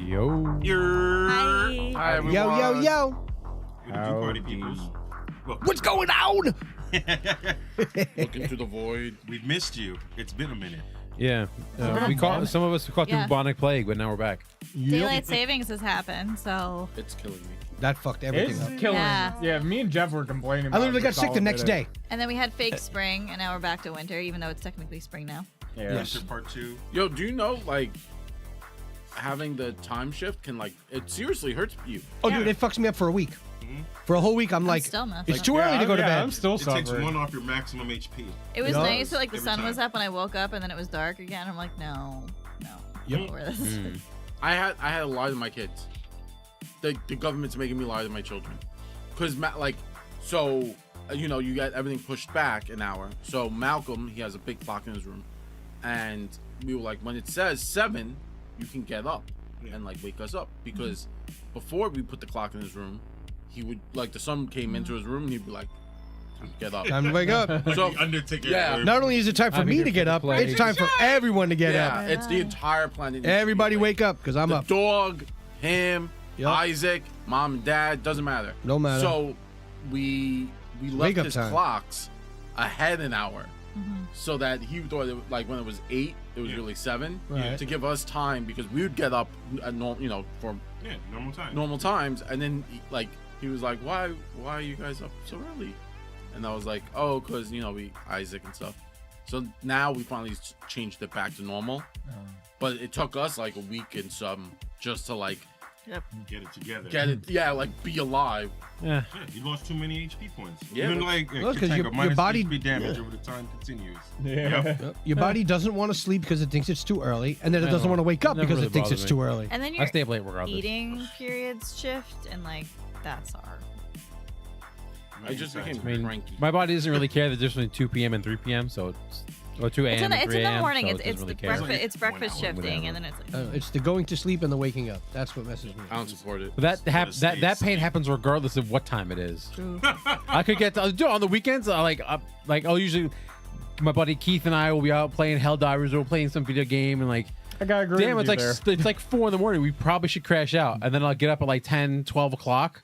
Yo. Hi. Hi, everyone. Yo. Good to do party peoples. What's going on? Looking to the void. We've missed you. It's been a minute. Yeah. Some of us caught the bubonic plague, but now we're back. Daylight savings has happened, so It's killing me. That fucked everything It's up. killing. Yeah. Yeah, me and Jeff were complaining about I literally it got for sick the solid next minute. day. and then we had fake spring, and now we're back to winter, even though it's technically spring now. Yeah. Yes. Winter part 2. Yo, do you know, like, having the time shift can, like, it seriously hurts you. Oh, dude, it fucks me up for a week. For a whole week, I'm like, still messed it's up. too early to go to bed. I'm still It takes suffering. one off your maximum HP. It was Yup. nice that like the Every sun was time. up when I woke up, and then it was dark again. I'm like, no. Yep. Over this. I had to lie to my kids. The government's making me lie to my children. Because, you get everything pushed back an hour. So Malcolm, he has a big clock in his room. And we were like, when it says 7, you can get up and, like, wake us up. Because before we put the clock in his room, he would, like, the sun came into his room and he'd be like, get up. Time to wake up. Like So- the Undertaker. yeah. Not only is it time for I'm me here to for get the up, plague. it's time for everyone to get Yeah, up. it's the entire planet. Everybody wake up, because I'm the up. dog, him, Yup. Isaac, mom and dad, doesn't matter. No matter. So we Wake left up his time. clocks ahead an hour, so that he thought like when it was 8, it was really 7, Right. to give us time because we would get up at for Yeah, normal time. normal times, and then he was like, why are you guys up so early? And I was like, oh, because we Isaac and stuff. So now we finally changed it back to normal. But it took us like a week and some just to like Get it together. get it, be alive. Yeah. Yeah, you lost too many HP points. Yeah, Even but- like Well, 'cause take your a minus body- HP damage over the time continues. Yeah. Yep. Your body doesn't want to sleep because it thinks it's too early, and then it I doesn't know. want to wake up Never because really it thinks bothered it's me. too early. And then I your stay up late regardless. eating periods shift, and like that's hard. I just became I mean, cranky. my body doesn't really care the difference between 2 p.m. and 3 p.m. So it's or 2 It's a.m. in the, and it's 3 in the a.m. morning. So It's it doesn't really the care. breakfast. It's 1 breakfast hour, shifting, whatever. and then it's like It's the going to sleep and the waking up. That's what messes me I up. don't support it. But that stay pain asleep. happens regardless of what time it is. true. I could get on the weekends. I'll usually my buddy Keith and I will be out playing Helldivers or playing some video game and like. I gotta agree Damn, with it's you like there. it's like 4 in the morning. We probably should crash out, and then I'll get up at like 10, 12 o'clock.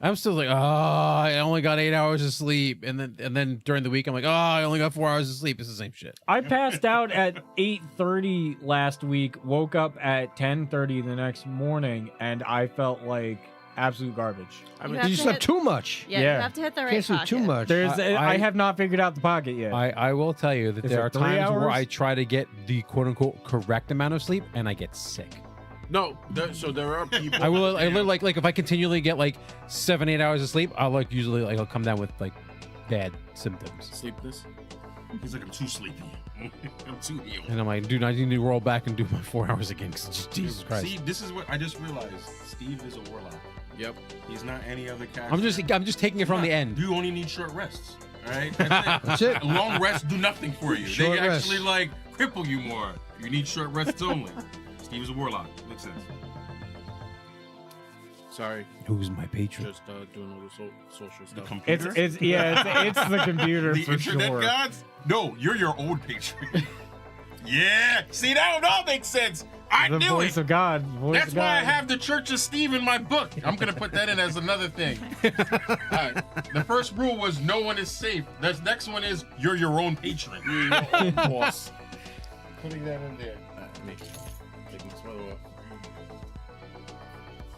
I'm still like, oh, I only got 8 hours of sleep, and then during the week, I'm like, oh, I only got 4 hours of sleep. It's the same shit. I passed out at 8:30 last week, woke up at 10:30 the next morning, and I felt like absolute garbage. I You mean, have You to slept hit- too much. Yeah, Yeah. you have to hit the right Can't sleep pocket. too much. I have not figured out the pocket yet. I will tell you that Is there it are 3 times where hours? I try to get the quote unquote correct amount of sleep, and I get sick. no, so there are people. I will like if I continually get like 7, 8 hours of sleep, I'll I'll come down with like bad symptoms, sleepness. He's like, I'm too sleepy. I'm too healed. and I'm like, dude, I need to roll back and do my 4 hours again. 'Cause Jesus Christ. See, this is what I just realized. Steve is a warlock. Yep. He's not any other character. I'm just taking it from the end. You only need short rests. All right? That's That's it. Long rests do nothing for you. Short they rests. actually like cripple you more. You need short rests only. Steve is a warlock. Makes sense. Sorry, Who's my patron? just doing all the social The stuff. computer. it's the computer the for internet sure. gods? No, you're your old patron. Yeah. See, that all makes sense. I The knew voice it. of God. Voice That's of why I God. have the Church of Steve in my book. I'm gonna put that in as another thing. All right. The first rule was no one is safe. The next one is you're your own patron. You're your own boss. Putting that in there. Take my sweater off.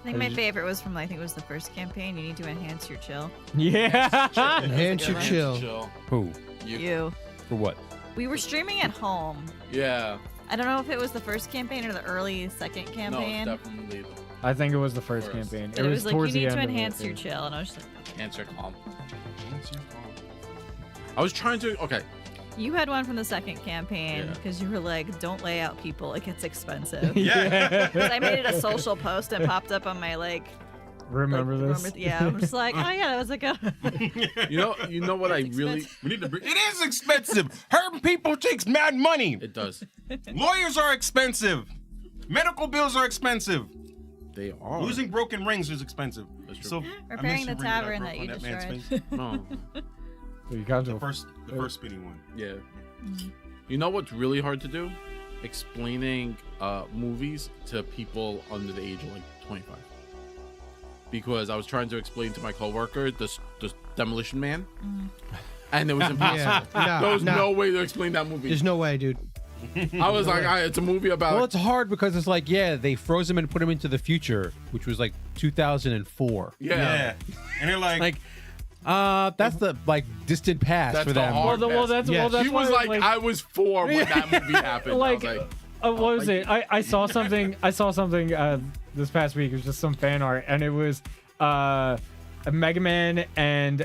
I think my favorite was from I think it was the first campaign. You need to enhance your chill. Yeah. Enhance your Good chill. Who? You. For what? We were streaming at home. Yeah. I don't know if it was the first campaign or the early second campaign. No, definitely the I think it was the first First. campaign. but it was like you towards the need to end of it, enhance I your think. chill, and I was just like, answer calm. I was trying to. Okay. you had one from the second campaign Yeah. because you were like, don't lay out people, it gets expensive. Yeah. 'Cause I made it a social post and popped up on my like. Remember like, this? Yeah, I'm just like, oh yeah, that was like a. You know what I really. We need to bring. It is expensive. Hurting people takes mad money. It does. Lawyers are expensive. Medical bills are expensive. They are. Losing broken rings is expensive. That's true. So Repairing I miss the ring I tavern broke that on you man's destroyed. face. No. You got The to first spinning one. Yeah. You know what's really hard to do explaining movies to people under the age of like 25. Because I was trying to explain to my coworker the Demolition Man, and it was impossible. Yeah. There was No. no way to explain that movie. There's no way, dude. I was like, it's a movie about. Well, it's hard because it's like, yeah, they froze him and put him into the future, which was like 2004. yeah. And they're like, That's the like distant past That's for the them. hard That's Yes. that's He was why, like, I was 4 when that movie happened. like, I was like, what was it? I saw something. I saw something this past week. It was just some fan art, and it was Mega Man and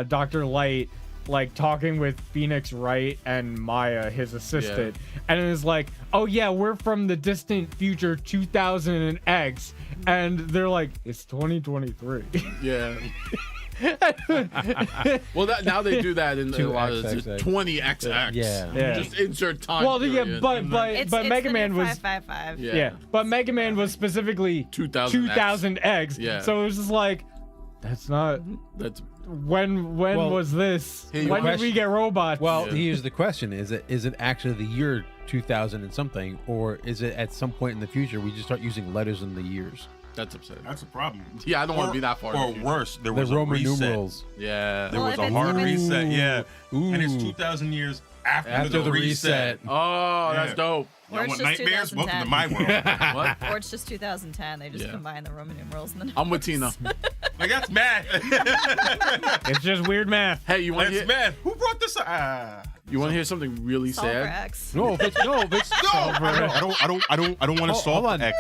Dr. Light like talking with Phoenix Wright and Maya, his assistant, and it was like, oh yeah, we're from the distant future 2000 and X, and they're like, it's 2023. yeah. Well, now they do that in a lot of 2XXX. 20XX. Yeah. Yeah. Just insert time. Well, yeah, period. but It's Mega the Man new was 555. yeah, but Mega Man was specifically 2000X. Yeah. So it was just like, that's not That's when Well, was this? Hey, When did we question- get robots? Well, Yeah. here's the question: is it actually the year 2000 and something, or is it at some point in the future we just start using letters in the years? that's upsetting. that's a problem. Yeah, I don't want to be that far. in the Or future. worse, there The was a Roman reset. numerals. Yeah. There Well, was if a it's- hard if it's- reset, yeah. Ooh. And it's 2,000 years after, After the reset. Oh, that's Yeah. dope. Or Y'all it's want just nightmares? Welcome to 2010. my world. What? Or it's just 2010. They just Yeah. combine the Roman numerals and the I'm with Tina. Like, that's mad. it's just weird math. Hey, you want to That's hear? mad. Who brought this up? You want to hear something really solve for sad? X. No, if it's No, I don't want to solve hold on. X.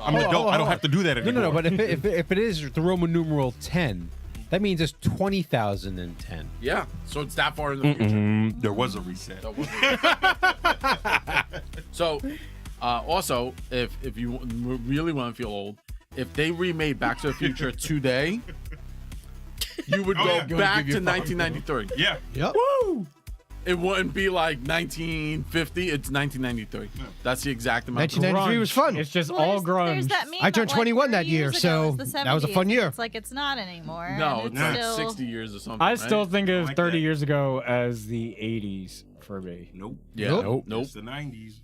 I'm an adult. I don't have to do that no, anymore. no, no. But if it is the Roman numeral 10, that means it's 20,010. Yeah. So it's that far in the future. There was a reset. That wasn't- So, also, if you really want to feel old, if they remade Back to the Future today, you would Oh, go yeah. back Give to you 1993. Yeah. Yep. It wouldn't be like 1950. It's 1993. That's the exact amount. 1993 was fun. It's just Well, all there's grunge. that meme I turned that, like, 21 that 30 year, years ago so was the that was a fun 70s. year. It's like it's not anymore. No, and it's like still, 60 years or something. I right? still think of like 30 that. years ago as the 80s for me. Nope. Yeah. Nope. Nope. It's the 90s.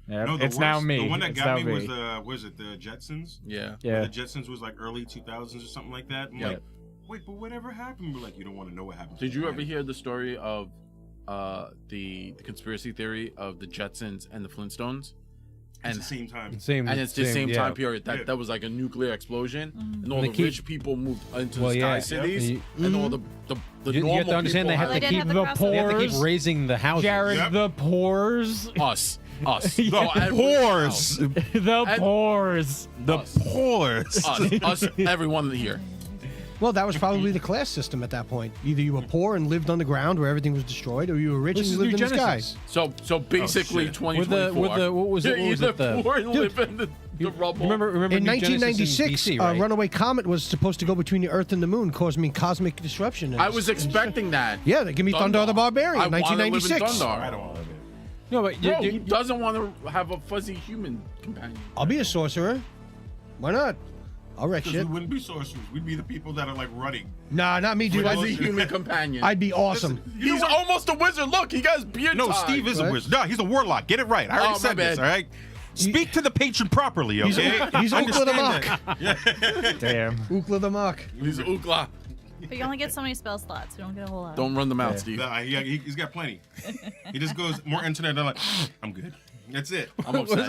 Yeah, No, the it's now worst- me. The one that It's got now me was was it the Jetsons? Yeah. yeah. The Jetsons was like early 2000s or something like that. I'm Yeah. like, wait, but whatever happened? We're like, you don't want to know what happened. Did you ever hear the story of the conspiracy theory of the Jetsons and the Flintstones? At the same time. Same. And it's the same yeah. time period that Yeah. that was like a nuclear explosion, and all They the keep- rich people moved into Well, the yeah. sky cities, You- and all the You normal have to understand people they have Well, to they keep didn't the have the they have to keep pores. raising the houses. Jared, Yep. the pores. us. Yeah. No, Pores. The And- pores. The Us. pores. us, everyone here. Well, that was probably the class system at that point. Either you were poor and lived underground where everything was destroyed, or you were rich This and is you lived New in the sky. Genesis. So basically, shit. 2024. With the what was it? You're What was either it? The poor and live in the rubble. remember In New Genesis 1996, BC, right? a runaway comet was supposed to go between the Earth and the Moon, causing cosmic disruption. I was expecting that. Yeah, they give me Thunder the Barbarian, I wanna live in 1996. Thundar. I don't want to. No, but Bro, who doesn't want to have a fuzzy human companion? I'll be a sorcerer. Why not? I'll wreck Because we shit. wouldn't be sorcerers. We'd be the people that are like running. Nah, not me, dude. Fuzzy I'd, human companion. I'd be awesome. He's almost a wizard. Look, he got his beard No, tied. Steve is a What? wizard. No, he's a warlock. Get it right. I already Oh, my said this, bad. all right? Speak to the patron properly, He's okay? He's Ukla the Understand Mock. that. Damn. Ukla the Mock. He's Ookla. But you only get so many spell slots. You don't get a whole lot. Don't run them out, Steve. Nah, he's got plenty. He just goes more internet. I'm like, I'm good. That's it. I'm upset.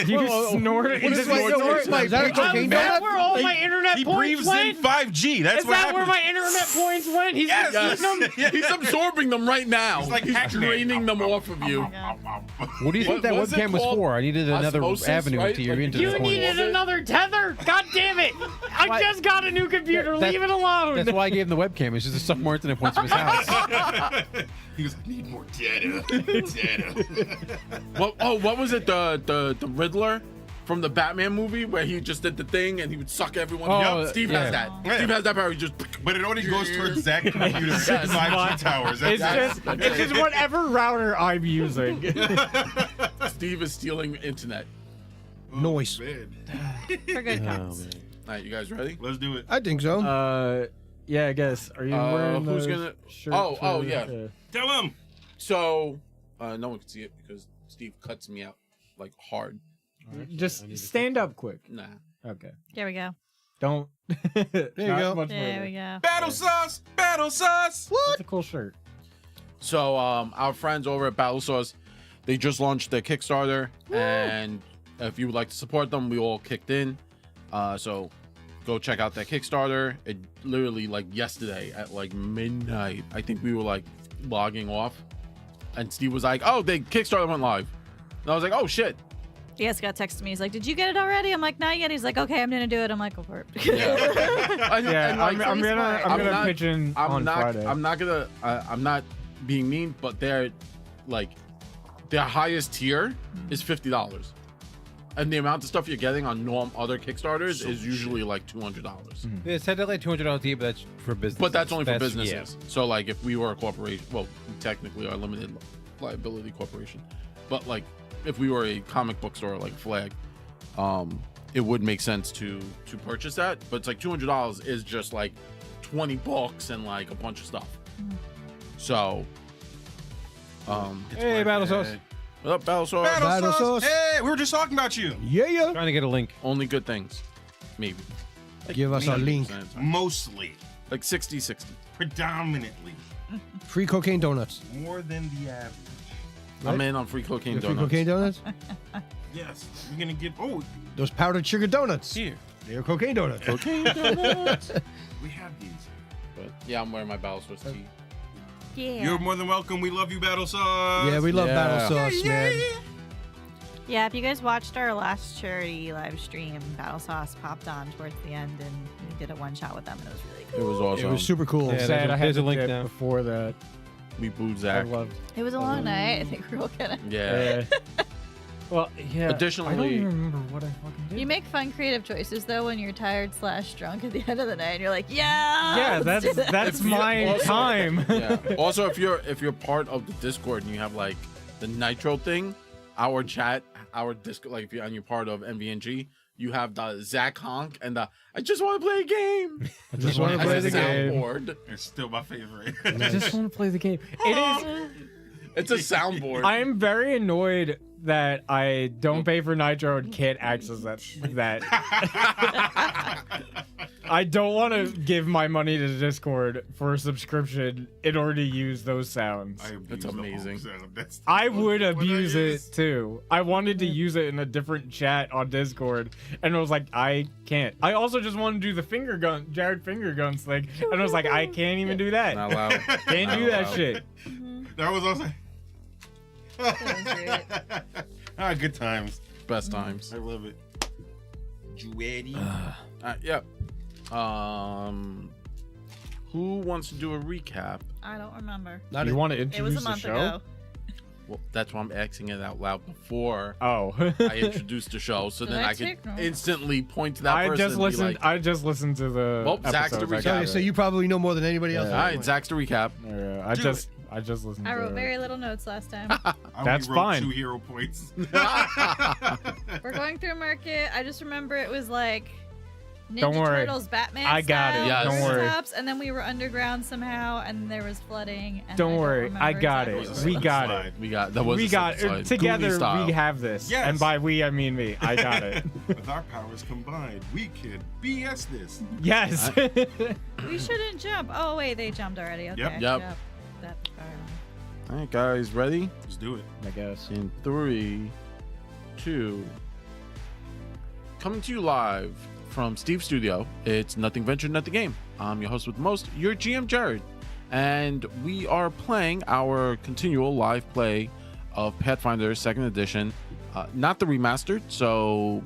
You snorted. What is Just my- snorted. is that a cocaine Is that donut? where all my internet He points breathes went? in 5G. That's Is what that happens. where my internet points went? He's Yes. just eating them? He's absorbing them right now. He's like He's Pac-Man. draining them off of you. What do you think What- that what's it webcam was called? for? I needed another Osmosis, avenue right? to your Like, into You this point. needed another tether? God damn it! I just got a new computer. That- Leave it alone. That's why I gave him the webcam. It's just to suck more internet points from his house. He goes, I need more data. Data. What was it? The Riddler from the Batman movie where he just did the thing and he would suck everyone. Oh, Yup, Steve yeah. has that. Yeah. Steve has that power. He just. But it only goes towards that computer. Yes. 5G towers. It's That's just, it's just whatever router I'm using. Steve is stealing internet. Noise. Man. For good Oh, cause. man. All right, you guys ready? Let's do it. I think so. Yeah, I guess. Are you wearing who's the gonna- shirt Oh, for- yeah. Tell him. So, no one can see it because Steve cuts me out. like hard. Just stand up quick. Nah. Okay. There we go. Don't. there you go. There we go. Battle sauce. Battle sauce. That's a cool shirt. So our friends over at Battle Sauce, they just launched their Kickstarter, and if you would like to support them, we all kicked in. So go check out that Kickstarter. It literally like yesterday at like midnight, I think we were like logging off, and Steve was like, "Oh, the Kickstarter went live," and I was like, "Oh shit." Yeah, Scott texted me. He's like, "Did you get it already?" I'm like, "Not yet." He's like, "Okay, I'm gonna do it." I'm like, "Go for it." Yeah, I'm gonna not- pitch in on Friday. I'm not being mean, but their highest tier is $50, and the amount of stuff you're getting on other Kickstarters is usually like $200. It said that like $200 deal, but that's for business. But that's only for Yeah. businesses. So like if we were a corporation, well, we technically are a limited liability corporation, but like if we were a comic book store like Flag, it would make sense to purchase that. But it's like $200 is just like 20 books and like a bunch of stuff. So, Hey, Battle Sauce. what up, Battle Sauce? Battle sauce. Hey, we were just talking about you. Yeah. Trying to get a link. Only good things, maybe. Give us a link. Mostly, Like 60-60. predominantly, Free cocaine donuts. more than the average. I'm in on free cocaine Free donuts. cocaine donuts? Yes, you're gonna get. Oh, Those powdered sugar donuts. here They're cocaine donuts. Cocaine donuts. we have these. But yeah, I'm wearing my Battle Sauce tee. Yeah. You're more than welcome. We love you, Battle Sauce. Yeah, we love Yeah. Battle Sauce, man. Yeah, if you guys watched our last charity live stream, Battle Sauce popped on towards the end, and we did a one shot with them, and it was really It cool. was awesome. It was super cool. Yeah, Sad I had there's a to link dip now. before that. We booed I Zach. loved. It was a long night. I think we're all gonna. Yeah. Well, yeah. Additionally- I don't even remember what I fucking did. You make fun creative choices though when you're tired / drunk at the end of the night, and you're like, yeah. Yeah, let's do that." that's If you- my also- time. Yeah. Also, if you're part of the Discord and you have like the Nitro thing, our chat, our Discord, like if you're part of MVNG, you have the Zach Honk and the I just want to play a game. I just wanna play the game. soundboard. It's still my favorite. I just want to play the game. It is. It's a soundboard. I am very annoyed that I don't pay for Nitro and can't access that. I don't want to give my money to Discord for a subscription in order to use those sounds. I abuse That's the whole amazing. sound. That's I would what I abuse use. it too. I wanted to use it in a different chat on Discord, and I was like, I can't. I also just want to do the finger gun, Jared finger guns thing, and I was like, I can't even do that. Not allowed. Can't Not do that allowed. shit. That was awesome. was great. Good times. Best times. I love it. Juetti. Yeah. Who wants to do a recap? I don't remember. Not You want to It was introduce a the month show? ago. Well, that's why I'm Xing it out loud before Oh. I introduced the show, so Did then I I could take notes? instantly point to that I person just and be listened. like, I just listened to the. Well, Zach's the episodes. I recap. got Okay, it. so you probably know more than anybody else. Yeah. all right, Zach's the recap. Yeah, Do I just listened. I to wrote it. very little notes last time. I That's only wrote fine. 2 hero points. We're going through market. I just remember it was like Ninja Don't worry. Turtles, Batman. I got it. style Yes. Don't worry. rooftops, and then we were underground somehow, and there was flooding. And Don't I worry. remember I got exactly it. what We was. got Slide. it. We got that was We a got slip it. slide. Together. Goonies style. We have this. Yes. And by we, I mean me. I got it. With our powers combined, we could BS this. Yes. We shouldn't jump. Oh wait, they jumped already. Okay. Yep. Yep. That, All right, guys, ready? Let's do it. I guess. In 3, 2. Coming to you live from Steve's studio. It's Nothing Ventured, Nothing Game. I'm your host with the most, your GM Jared, and we are playing our continual live play of Pathfinder 2nd Edition, not the remastered. So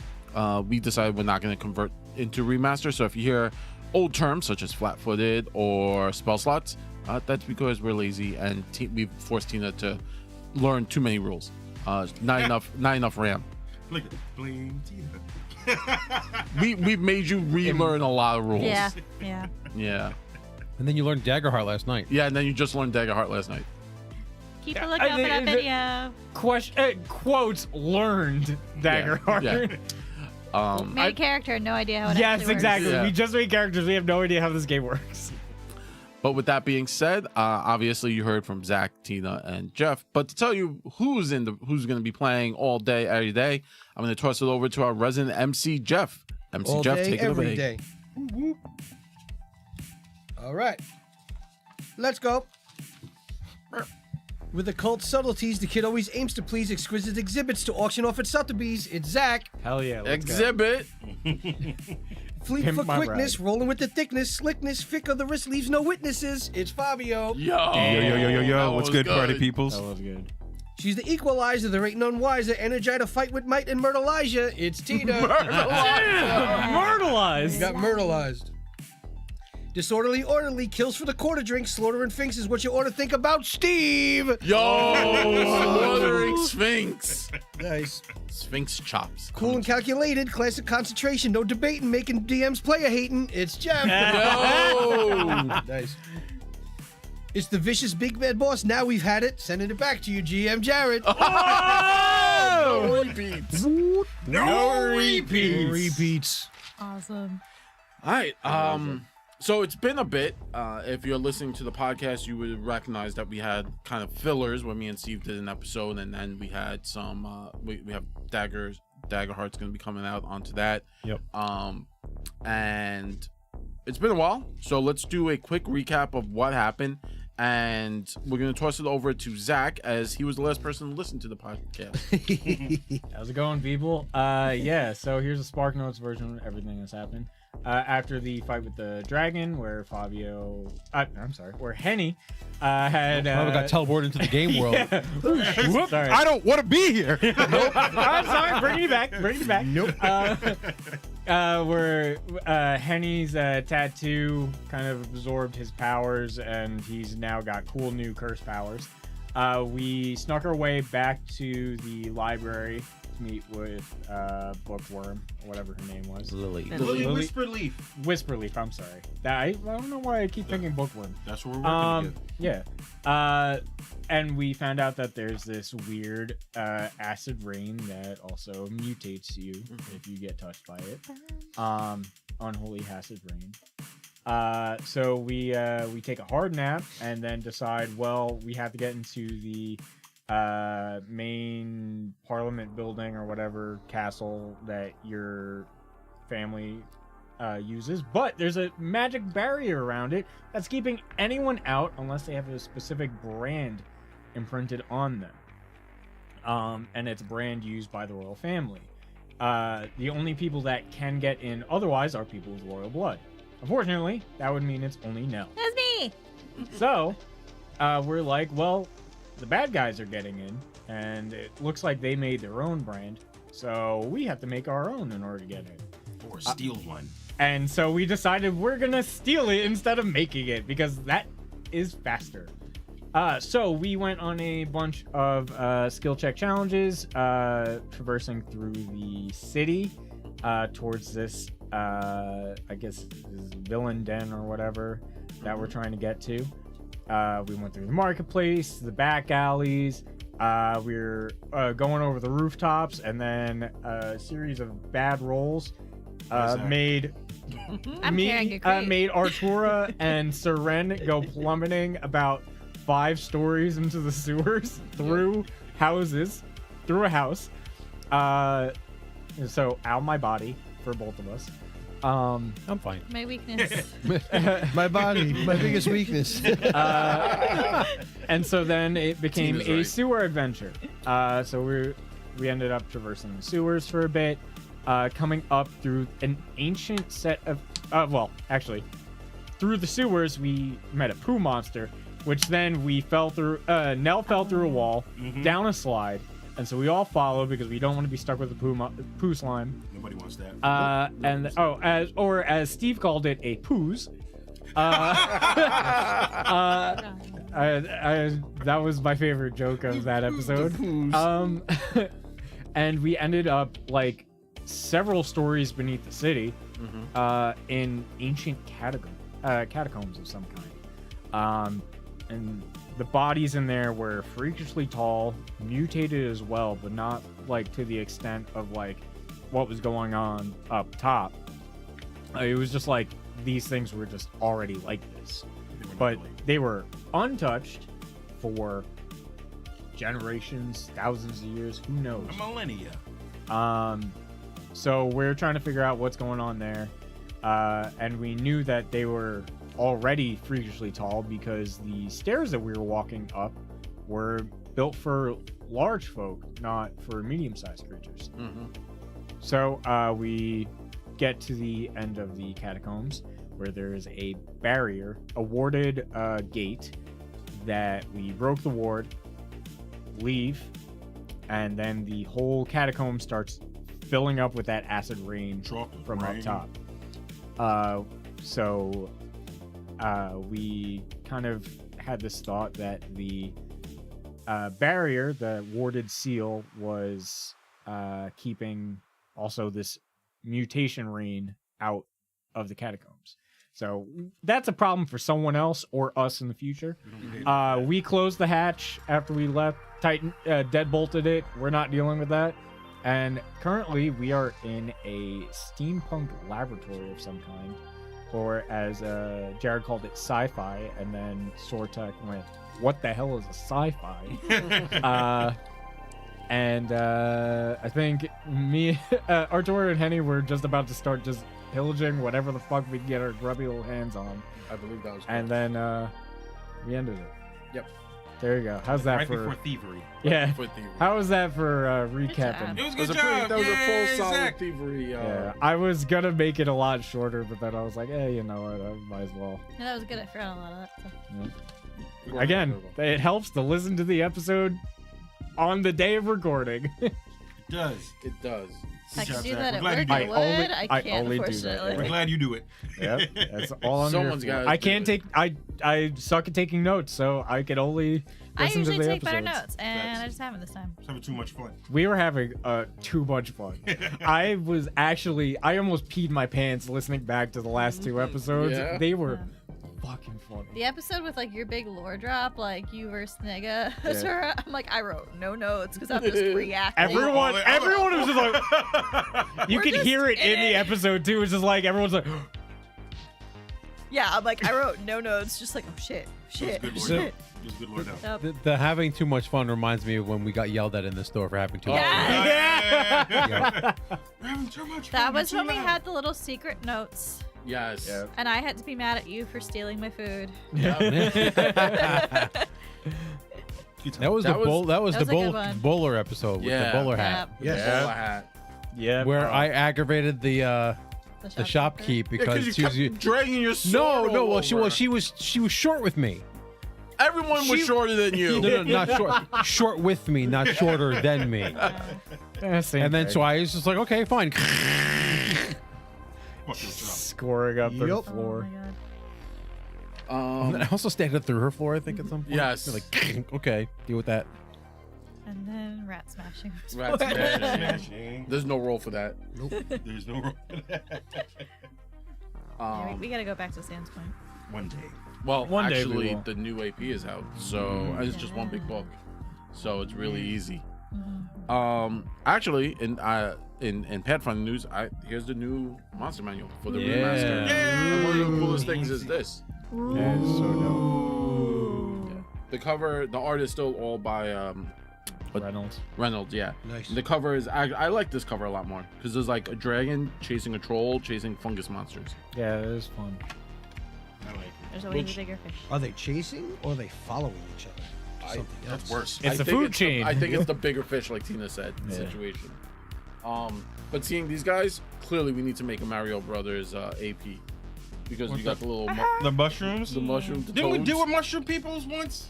we decided we're not going to convert into remaster. So if you hear old terms such as flat-footed or spell slots, that's because we're lazy and we've forced Tina to learn too many rules. Not enough RAM. Look at blame Tina. We've made you relearn a lot of rules. yeah. Yeah. Yeah. And then you learned Daggerheart last night. Yeah, and then you just learned Daggerheart last night. Keep Yeah, a lookout I for that think- video. Quotes learned Daggerheart. Yeah. Made a character, no idea how it Yes, actually works. exactly. Yeah. We just made characters. We have no idea how this game works. But with that being said, obviously you heard from Zach, Tina, and Jeff. But to tell you who's going to be playing all day, every day, I'm going to toss it over to our resident MC, Jeff. MC All Jeff, day, take it every away. day. All right. Let's go. With occult subtleties, the kid always aims to please exquisite exhibits to auction off at Sotheby's. It's Zach. Hell yeah. Let's go. Exhibit. Fleet Pimp for my quickness, ride. rolling with the thickness, slickness, fick of the wrist leaves no witnesses. It's Fabio. Yo. Yo. What's was good, party good. peoples? That was good. She's the equalizer, there ain't none wiser. Energize to fight with might and Myrtleizia. It's Tina. Myrtleized. Got myrtleized. Disorderly, orderly, kills for the quarter drink. Slaughtering Finks is what you ought to think about, Steve. Yo. Slaughtering Sphinx. Nice. Sphinx chops. Cool and calculated, classic concentration, no debating, making DMs player hating. It's Jeff. Yo. Nice. It's the vicious big bad boss. Now we've had it. Sending it back to you, GM Jared. No repeats. No repeats. Repeats. Awesome. All right. So it's been a bit. If you're listening to the podcast, you would recognize that we had kind of fillers when me and Steve did an episode, and then we had some. We have Dagger Heart's going to be coming out onto that. Yep. And it's been a while, so let's do a quick recap of what happened, and we're going to toss it over to Zach as he was the last person to listen to the podcast. How's it going, people? Yeah, so here's a Spark Notes version of everything that's happened. After the fight with the dragon, where where Henny had... Probably got teleported into the game world. Whoops, sorry. I don't want to be here. I'm sorry, bring it back. Nope. Where Henny's tattoo kind of absorbed his powers, and he's now got cool new curse powers. We snuck our way back to the library to meet with Bookworm, or whatever her name was. Lily. Lily Whisperleaf. Whisperleaf, I'm sorry. I don't know why I keep thinking Bookworm. That's what we're working together. Yeah. And we found out that there's this weird acid rain that also mutates you if you get touched by it. Unholy acid rain. So we take a hard nap and then decide, well, we have to get into the main parliament building or whatever castle that your family uses, but there's a magic barrier around it that's keeping anyone out unless they have a specific brand imprinted on them. And it's a brand used by the royal family. The only people that can get in otherwise are people with royal blood. Unfortunately, that would mean it's only Nell. That's me. So, we're like, well, the bad guys are getting in, and it looks like they made their own brand, so we have to make our own in order to get in. Or steal one. And so we decided we're gonna steal it instead of making it, because that is faster. So we went on a bunch of skill check challenges, traversing through the city towards this, I guess, this villain den or whatever that we're trying to get to. We went through the marketplace, the back alleys. We were going over the rooftops, and then a series of bad rolls made made Artura and Seren go plummeting about 5 stories into the sewers through a house. So out my body for both of us. I'm fine. My weakness. My body, my biggest weakness. And so then it became Tina's a right. sewer adventure. So we ended up traversing the sewers for a bit, coming up through an ancient set of through the sewers we met a poo monster, which then we fell through. Nell fell through a wall, down a slide, and so we all followed because we don't want to be stuck with the poo slime. Nobody wants that. As Steve called it, a poos. That was my favorite joke of that episode. And we ended up like several stories beneath the city, in ancient catacombs of some kind. And the bodies in there were freakishly tall, mutated as well, but not like to the extent of like what was going on up top. It was just like these things were just already like this. but they were untouched for generations, thousands of years, who knows. A millennia. So we're trying to figure out what's going on there. And we knew that they were already freakishly tall because the stairs that we were walking up were built for large folk, not for medium-sized creatures. Mm-hmm. So we get to the end of the catacombs where there is a barrier, a warded gate that we broke the ward, leave, and then the whole catacomb starts filling up with that acid rain Chocolate from rain. up top. So we kind of had this thought that the barrier, the warded seal, was keeping also this mutation rain out of the catacombs. So that's a problem for someone else or us in the future. We closed the hatch after we left, deadbolted it. We're not dealing with that. And currently we are in a steampunk laboratory of some kind, or as Jared called it, sci-fi, and then Sortek went, what the hell is a sci-fi? And I think me, Artur and Henny were just about to start just pillaging whatever the fuck we could get our grubby little hands on. I believe that was. And then we ended it. Yep. There you go. How's that Right for? before thievery. Yeah. For thievery. How was that for recapping? job. It was a That good was a job. that was a Yay, full solid Zach. thievery. Yeah, I was gonna make it a lot shorter, but then I was like, you know what, I might as well. Yeah, that was good. I forgot a lot of that stuff. Again, it helps to listen to the episode on the day of recording. It does. It does. I Good could job, do Zach. that We're at glad you work. did I it. would. I I can't, only do that, unfortunately. We're glad you do it. Yep, that's all I'm Someone's here for. gotta I do can't it. take. I suck at taking notes, so I can only I listen to usually the take better episodes. notes, and That's- I just haven't this time. It's having too much fun. We were having too much fun. I almost peed my pants listening back to the last two episodes. Yeah. They were fucking funny. The episode with like your big lore drop, like you versus Nega, Yeah. Zora, I'm like, I wrote no notes because I'm just reacting. Everyone was just like, you We're could just hear it in in the it. episode too. It's just like everyone's like, Yeah, I'm like, I wrote no notes, just like, oh shit, It was good, shit. Lord. It was good, Lord. Nope. The having too much fun reminds me of when we got yelled at in the store for having too much fun. Yeah. Yeah. We're having too much fun. That was You're when we too had the little secret notes, Yes. Yeah. and I had to be mad at you for stealing my food. That was That the was- bowl. That was that the was a good bowl, one. bowler episode with the bowler hat, Yep. Yes. Hat. yeah, where I aggravated the The shopkeep Yeah, because you she was kept dragging your no, sword no. all Well, she over. was short with me. Everyone was she- shorter than you. No, not short. Short with me, not shorter than me. And then so I was just like, okay, fine. Fuck yourself. scoring up the Yep. Oh floor. my god. And then I also stabbed it through her floor, I think, at some point. Yes. You're like, okay, deal with that. And then rat smashing. was Rat born. smashing. Smashing. There's no role for that. There's no wrong. Yeah, we gotta go back to Sans Point. One day. Well, One day we actually, will. the new AP is out, so and it's just one big book, so it's really easy. Actually, in Pathfinder news, here's the new monster manual for the Yeah. remaster. And one of the coolest things is this. Yeah, it's so dope. The cover, the art is still all by Reynolds. Reynolds. Yeah. Nice. The cover is I like this cover a lot more because there's like a dragon chasing a troll, chasing fungus monsters. Yeah, it was fun. I like it. There's always Which- a bigger fish. Are they chasing or are they following each other? Something That's else. worse. It's I a think food chain. I think it's the bigger fish, like Tina said, Yeah. situation. But seeing these guys, clearly we need to make a Mario Brothers AP because you got the little The mushrooms? the mushroom. The Didn't we toads. deal with mushroom peoples once?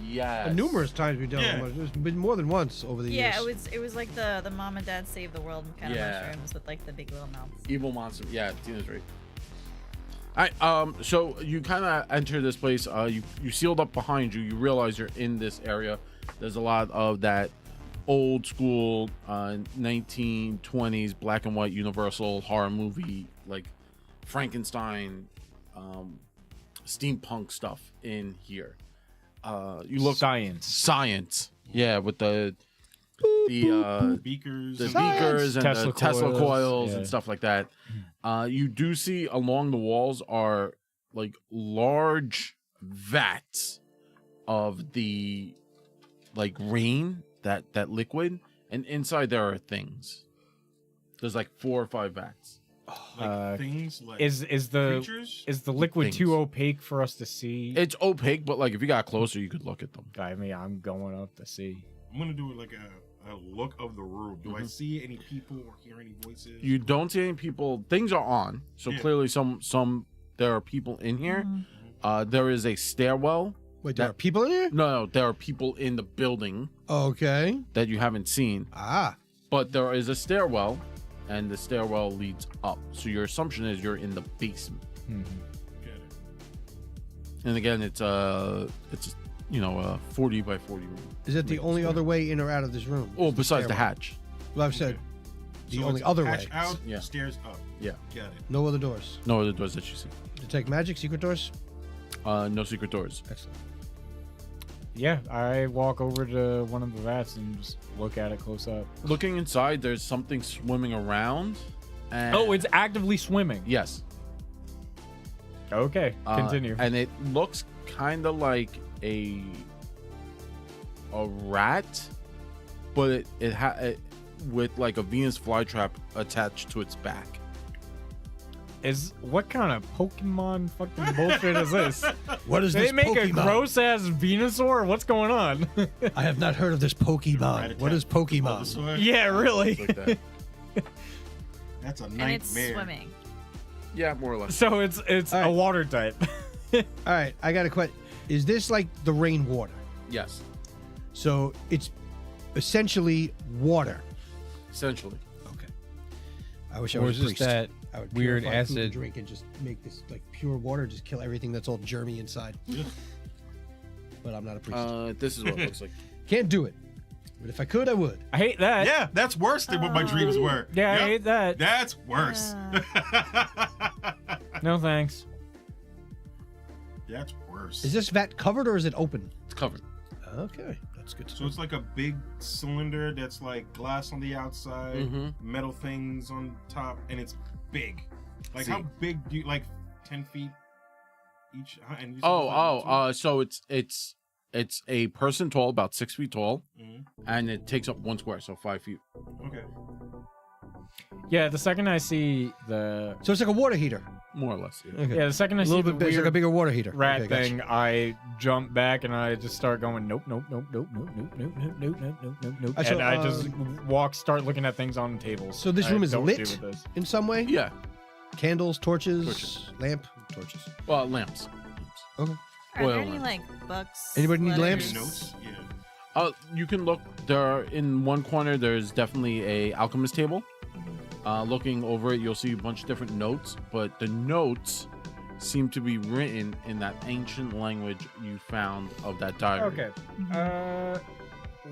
Yes. Numerous times we've done Yeah. it. There's been more than once over the Yeah, years. it was like the mom and dad save the world kind of Yeah. mushrooms with like the big little mouths. Evil monster. Yeah, Tina's right. All right. So you kind of enter this place. You sealed up behind you. You realize you're in this area. There's a lot of that old school 1920s black and white Universal horror movie, like Frankenstein, steampunk stuff in here. You look Science. Yeah, with the Beakers. the and- beakers and Tesla the Tesla coils, coils yeah. and stuff like that. You do see along the walls are like large vats of the like rain, that liquid, and inside there are things. There's like 4 or 5 vats. Like things like Is the creatures. is the liquid Things. too opaque for us to see? It's opaque, but like if you got closer, you could look at them. I mean, I'm going up to see. I'm gonna do like a look of the room. Do I see any people or hear any voices? You don't see any people. Things are on, so Yeah. clearly some there are people in here. There is a stairwell. Wait, there are people in here? No, there are people in the building Okay. that you haven't seen. Ah. But there is a stairwell, and the stairwell leads up. So your assumption is you're in the basement. Get it. And again, it's a 40 by 40 room. Is it the only other way in or out of this room? Oh, besides the stairwell. hatch. Well, I've said Okay. the So only it's other hatch way. out, Yeah. stairs up. Yeah. Got it. No other doors. No other doors that you see. Detect magic, secret doors? No secret doors. Excellent. Yeah, I walk over to one of the vats and just look at it close up. Looking inside, there's something swimming around. And Oh, it's actively swimming. yes. Okay, continue. And it looks kind of like a rat, but it with like a Venus flytrap attached to its back. What kind of Pokemon fucking bullshit is this? What is They this make Pokemon? a gross ass Venusaur? What's going on? I have not heard of this Pokemon. What is Pokemon? Bulbasaur? Yeah, really. Like that. That's a And nightmare. it's swimming. Yeah, more or less. So it's All right. a water type. All right, I got a question. Is this like the rainwater? Yes, So it's essentially water. essentially. Okay. I wish I Or was is a this priest. that I would weird purify food and acid? drink and just make this like pure water, just kill everything that's all germy inside. But I'm not a priest. This is what it looks like. Can't do it. But if I could, I would. I hate that. Yeah, that's worse than what my dreams were. Yeah, I Yep, hate that. That's worse. No thanks. That's worse. Is this vat covered or is it open? It's covered. Okay, that's good. So it's like a big cylinder that's like glass on the outside, Mhm. metal things on top, and it's big. Like See. how big do you 10 feet each? And you said it's like So it's a person tall, about 6 feet tall, Mhm. and it takes up 1 square, so 5 feet. Okay. Yeah, the second I see the So it's like a water heater. More or less. Yeah. Okay. the second I a see little the bit big. It's like a weird bigger water heater. rat Okay, gotcha. thing, I jump back and I just start going nope, nope, nope, nope, nope, nope, nope, nope, nope, nope, nope, nope, nope, So, and I just start looking at things on the tables. So this I room is don't lit? deal with this. In some way? Yeah. Candles, torches, Torches. lamp, torches. Well, lamps. Okay. Are Oil there any lamp. like books? Anybody need letters? lamps? Notes? Yeah. You can look. There in one corner. There's definitely a alchemist table. Looking over it, you'll see a bunch of different notes, but the notes seem to be written in that ancient language you found of that diary. Okay.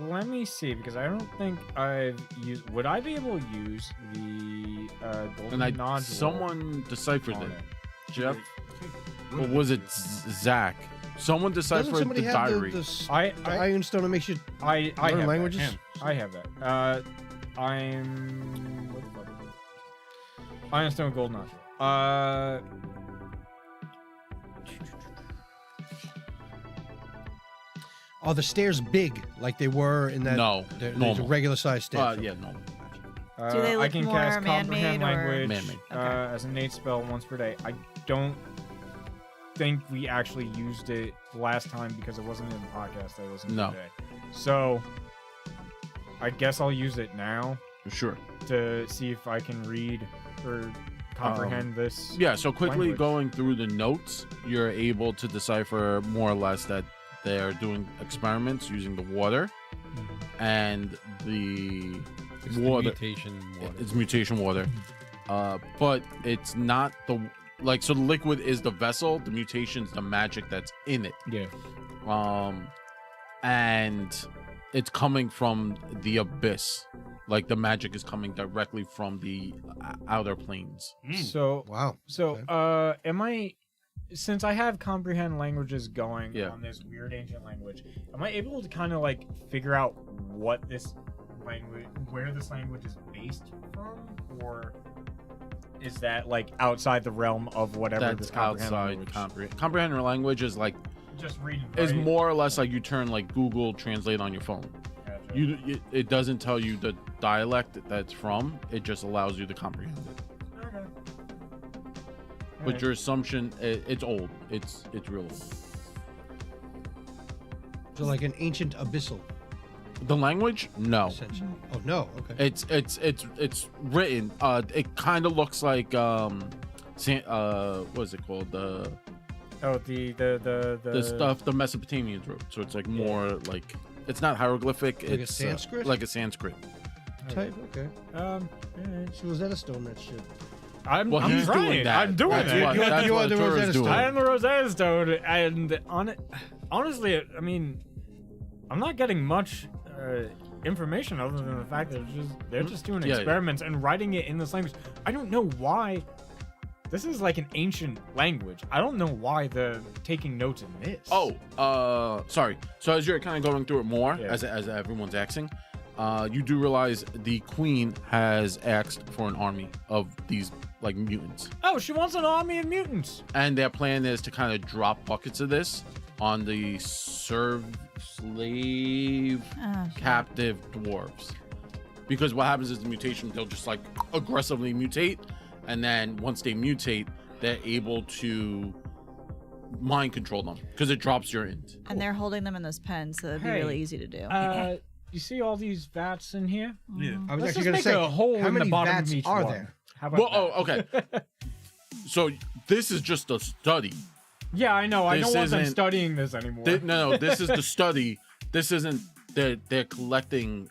Let me see because I don't think I've used. Would I be able to use the golden And nodule? someone deciphered on it. it? Jeff, or was it Zach? Someone Doesn't deciphered somebody the have diary. the I iron stone that makes you I learn have languages? That. I have that. I'm. What the fuck is it? Ironstone Gold Nodule. Are the stairs big like they were in that? No, They're normal. a regular sized stairs. Yeah, no. Do they I look can more cast man-made comprehend or- language Man-made. Okay. as an innate spell once per day. I don't think we actually used it last time because it wasn't in the podcast I listened No. to today. So I guess I'll use it now Sure. to see if I can read or comprehend this. Yeah, so quickly language. going through the notes, you're able to decipher more or less that they're doing experiments using the water and the It's the water. mutation water. It's mutation water. But it's not the so the liquid is the vessel, the mutation's the magic that's in it. Yeah. And it's coming from the abyss. Like the magic is coming directly from the outer planes. So Wow. So, Okay. am I, since I have comprehend languages going Yeah. on this weird ancient language, am I able to kind of like figure out what this language, where this language is based from, or is that like outside the realm of whatever That's this comprehend outside language? comprehend language is like Just reading. is right? more or less like you turn like Google Translate on your phone. Gotcha. It doesn't tell you the dialect that's from. It just allows you to comprehend it. Okay. But Alright. your assumption, it's old. It's real old. So like an ancient abyssal, The language? No. essentially. Oh no. Okay. It's written. It kind of looks like what is it called? The stuff the Mesopotamians wrote. So it's like more like it's not hieroglyphic. Like a It's Sanskrit? like a Sanskrit. Type. Okay. Alright. So Rosetta Stone that shit. I'm Well, he's trying. doing that. I'm doing That's it. what- You are- that's you are what the Tura's Rosetta doing. Stone. I am the Rosetta Stone, and honestly, I mean, I'm not getting much information other than the fact that they're just doing Yeah, experiments and writing it in this language. I don't know why. This is like an ancient language. I don't know why they're taking notes in this. Oh, sorry. So as you're kind of going through it more, Yeah. as everyone's asking, you do realize the queen has asked for an army of these like mutants, Oh, she wants an army of mutants. and their plan is to kind of drop buckets of this on the slave Oh, shit. captive dwarves, because what happens is the mutation, they'll just like aggressively mutate, and then once they mutate, they're able to mind control them because it drops your int. And they're holding them in this pen, so it'd be Hey, really easy to do. You see all these vats in here? Yeah. I was Let's actually just going to make say, a hole how in many the bottom vats of each are one. there? How about Well, that? oh, okay. So this is just a study. Yeah, I know. I This don't want them isn't- studying this anymore. No, this is the study. This isn't. They're collecting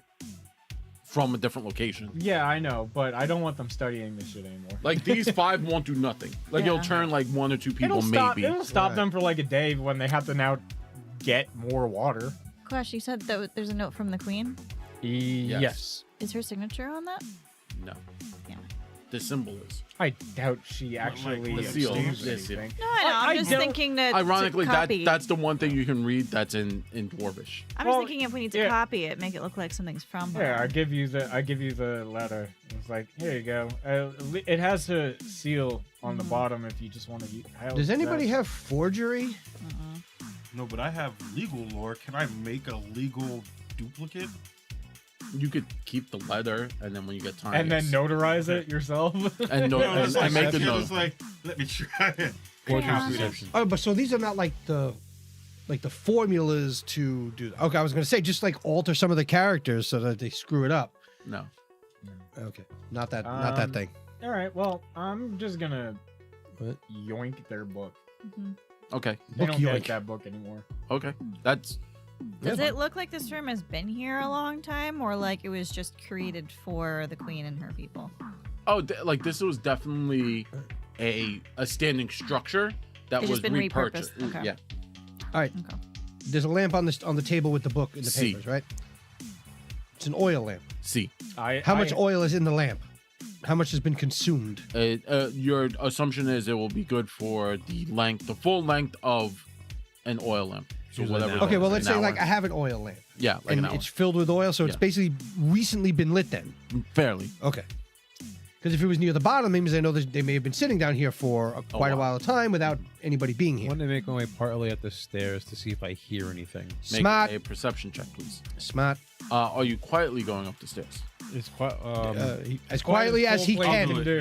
from a different location. Yeah, I know, but I don't want them studying this shit anymore. Like these 5 won't do nothing. Like Yeah. it'll turn like 1 or 2 people maybe. It'll stop Right. them for like a day when they have to now get more water. Quest, you said that there's a note from the queen. Yes. Is her signature on that? No. Yeah. The symbol is. I doubt she actually the seal. achieves The seal. anything. No, I know. I I'm just don't- thinking that. Ironically, to copy. that's the one thing you can read that's in Dwarvish. I'm Well, just thinking if we need to yeah. copy it, make it look like something's from her. Yeah, I give you the letter. It's like, here you go. It has a seal on the bottom if you just want to use. Does anybody have forgery? No, but I have legal lore. Can I make a legal duplicate? You could keep the letter, and then when you get time, And then notarize it yourself? and no, No, and, it's and like, make a note. it's like, let me try it. Crayon. Oh, but so these are not like the formulas to do. Okay, I was going to say just like alter some of the characters so that they screw it up. No. Okay, not that thing. All right, well, I'm just going to What? yoink their book. Okay. They Book don't yoink. get that book anymore. Okay. That's. Does it look like this room has been here a long time, or like it was just created for the queen and her people? Oh, like this was definitely a standing structure that It's was just been repurchased. repurposed. Okay. Yeah. All right, Okay. there's a lamp on the table with the book and the See. papers, right? It's an oil lamp. See, How much oil is in the lamp? How much has been consumed? your assumption is it will be good for the full length of an oil lamp. So Usually whatever. an that Okay, is, well an let's say like hour. I have an oil lamp Yeah, like and an hour. it's filled with oil, so it's Yeah. basically recently been lit then. Fairly. Okay. Because if it was near the bottom, it means I know that they may have been sitting down here for quite a while of time without anybody being I here. want to make my way partly up the stairs to see if I hear anything. Make Smart, a perception check, please. smart. Are you quietly going up the stairs? It's quite. As quietly as he Full plate can. can do.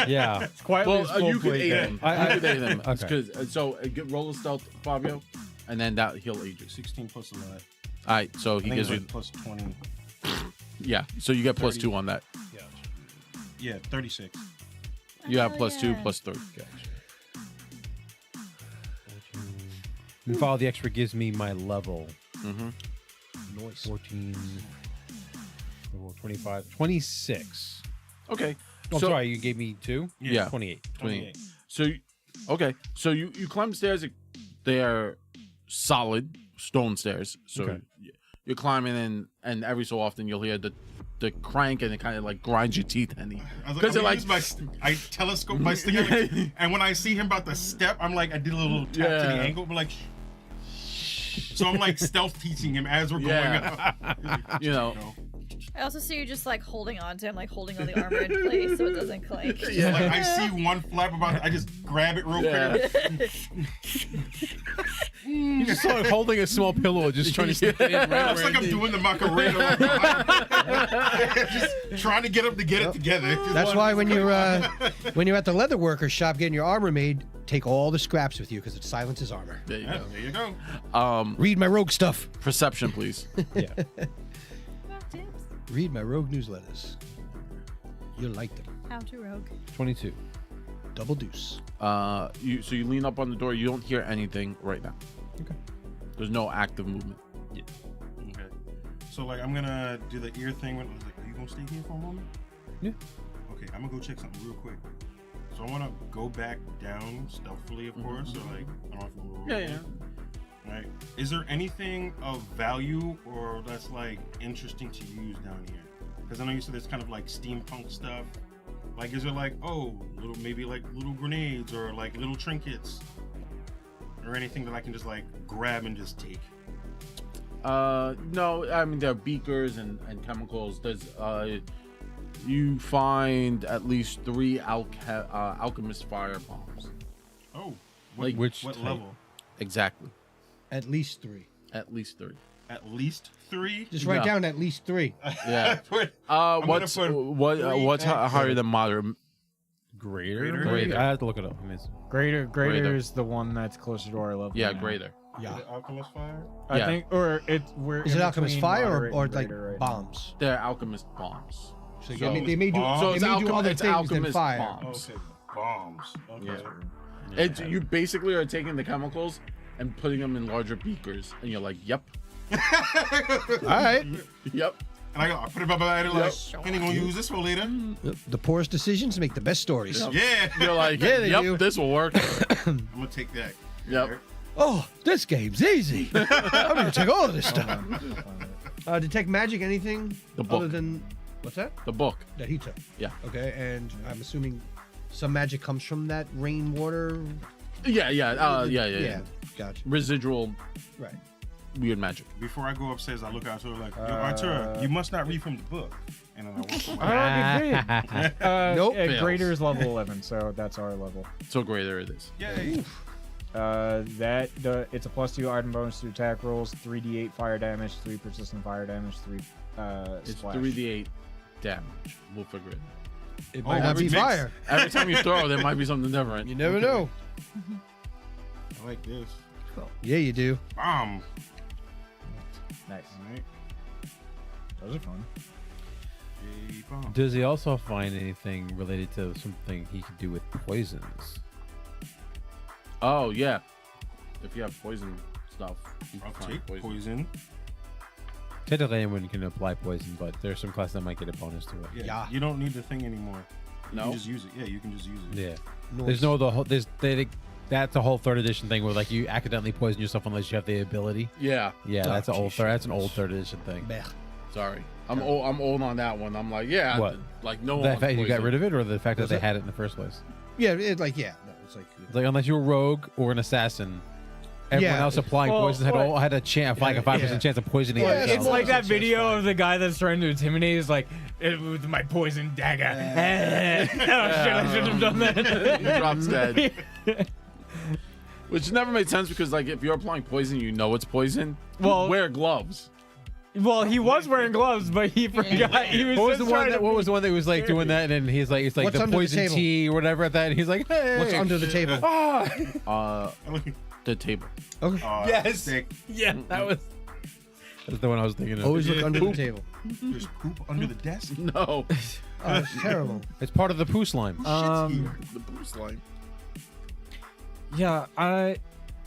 Yeah. As quietly as Well, full you could plate aid can. him. I- You could aid him. Okay. 'Cause, so roll a stealth, Fabio, and then he'll aid you. 16 plus 11. All right, so I he think gives it's you like plus 20. yeah. So you get plus 30. 2 on that. Yeah, 36. You have Oh, plus 2, yeah. plus 3. And follow the extra gives me my level. Mm-hmm. Noise. 14, 25, 26. Okay. Oh, So- sorry, you gave me 2? Yeah. 28. 28. So, okay. So you climb the stairs. They're solid stone stairs. So Okay. you're climbing in, and every so often you'll hear the crank, and it kind of like grinds your teeth, Henny. I was Because like, it I'm like gonna use I telescope my stick, and when I see him about to step, I'm like, I did a little tap to Yeah. the ankle, but like, so I'm like stealth teaching him as we're Yeah. going up. you know. I also see you just like holding on to him, like holding all the armor in place so it doesn't clank. Like I see one flap about, I just grab it real quick. You just saw him holding a small pillow, just trying to stick it in right Looks where like I'm it doing the Macarena. Just trying to get him to get it together. That's why when you're at the leather worker shop getting your armor made, take all the scraps with you because it silences armor. There you Yeah, go. there you go. Read my rogue stuff. Perception, please. Yeah. Read my rogue newsletters. You'll like them. How to rogue. 22. Double deuce. So you lean up on the door. You don't hear anything right now. Okay. There's no active movement. Okay. So like I'm gonna do the ear thing. When I was like, are you gonna stay here for a moment? Yeah. Okay, I'm gonna go check something real quick. So I want to go back down stealthily, of course. So like, I don't know if you want to roll. Yeah. Right. Is there anything of value or that's like interesting to use down here? Because I know you said there's kind of like steampunk stuff. Like, is there like, maybe like little grenades or like little trinkets or anything that I can just like grab and just take? No. I mean, there are beakers and chemicals. There's you find at least 3 alchemist fire bombs. Oh, Like which what type? level? Exactly. At least 3. At least 3. At least 3. Just write No. down at least 3. Yeah. Put- gonna What's put what's 3 higher than moderate? Greater? Greater. I have to look it up. I mean, Greater Greater. is the one that's closer to our level. Yeah, now. greater. Yeah. Alchemist fire. I Yeah. think, or we're. Is in it alchemist between fire moderate or and like greater right now. bombs? They're alchemist bombs. So, So they may do, bombs? So they it's may do other it's things than alchemist fire. bombs. Okay, bombs. Okay. Yeah. It's you basically are taking the chemicals and putting them in larger beakers, and you're like, yep, All right. yep. And I put it by my head like, ain't gonna use this for later. The poorest decisions make the best stories. Yep. Yeah. You're like, Yeah, they yep, do. this will work. I'm gonna take that. Yep. Oh, this game's easy. I'm gonna take all of this stuff. Detect magic, anything The book. other than what's that? The book. That he took. Yeah. Okay, and I'm assuming some magic comes from that rainwater. Yeah. Gotcha. Residual Right. weird magic. Before I go upstairs, I look out to her like, yo, Artura, you must not read from the book. And then I walk away. I already Nope. did. Fails. Greater is level 11, so that's our level. So greater it is. Yay. It's a +2 item bonus to attack rolls, 3d8 fire damage, 3 persistent fire damage, 3 It's splash. 3d8 damage. We'll figure it out. It might not every be mix. fire. Every time you throw, there might be something different. You never know. I like this. Yeah, you do. Bomb. Nice. Alright. Those are fun. A bomb. does he also find anything related to something he could do with poisons? Oh yeah. If you have poison stuff, you can I'll find take poison. poison. Technically, anyone can apply poison, but there's some classes that might get a bonus to it. Yeah. You don't need the thing anymore. You No? can just use it. Yeah, you can just use it. Yeah. Noise. There's no the whole that's the whole 3rd edition thing where like you accidentally poison yourself unless you have the ability. Yeah. Yeah, Oh, that's an old geez, that's an old 3rd edition thing. Blech. Sorry. I'm old on that one. I'm like, yeah. What? Like no The one. fact you got rid of it, or the fact that Was they it? had it in the first place. Yeah, no, it's like It's like unless you're a rogue or an assassin, everyone Yeah. else applying Well, poison had what- all had a chance, like a 5% chance of poisoning Well, themselves. It's like that It's video fine. of the guy that's trying to intimidate is like, with my poison dagger. Oh shit, I shouldn't have done that. He drops dead. Which never made sense because like if you're applying poison, you know it's poison. Well- wear gloves. Well, he was wearing gloves, but he forgot. He was What was just the one? trying That, to what be- was the one that was like doing that? And he's like, it's like What's the under the poison table? tea or whatever at that. And he's like, hey, what's under the table? The table. Okay. Yes. Stick. Yeah, that's the one I was thinking of. Always look under the table. There's poop under the desk. No. Oh, it's terrible. It's part of the poo slime. The blue slime. Yeah,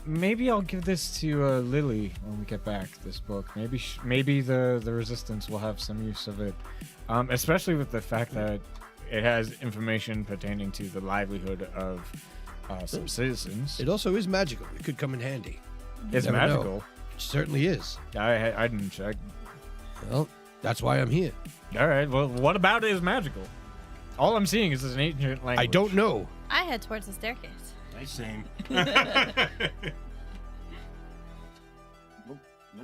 maybe I'll give this to Lily when we get back. This book, maybe the resistance will have some use of it, especially with the fact that it has information pertaining to the livelihood of some citizens. It also is magical. It could come in handy. It's never know. magical. It certainly is. I didn't check. Well, that's why I'm here. All right. Well, what about it is magical? All I'm seeing is an ancient language. I don't know. I head towards the staircase. Same.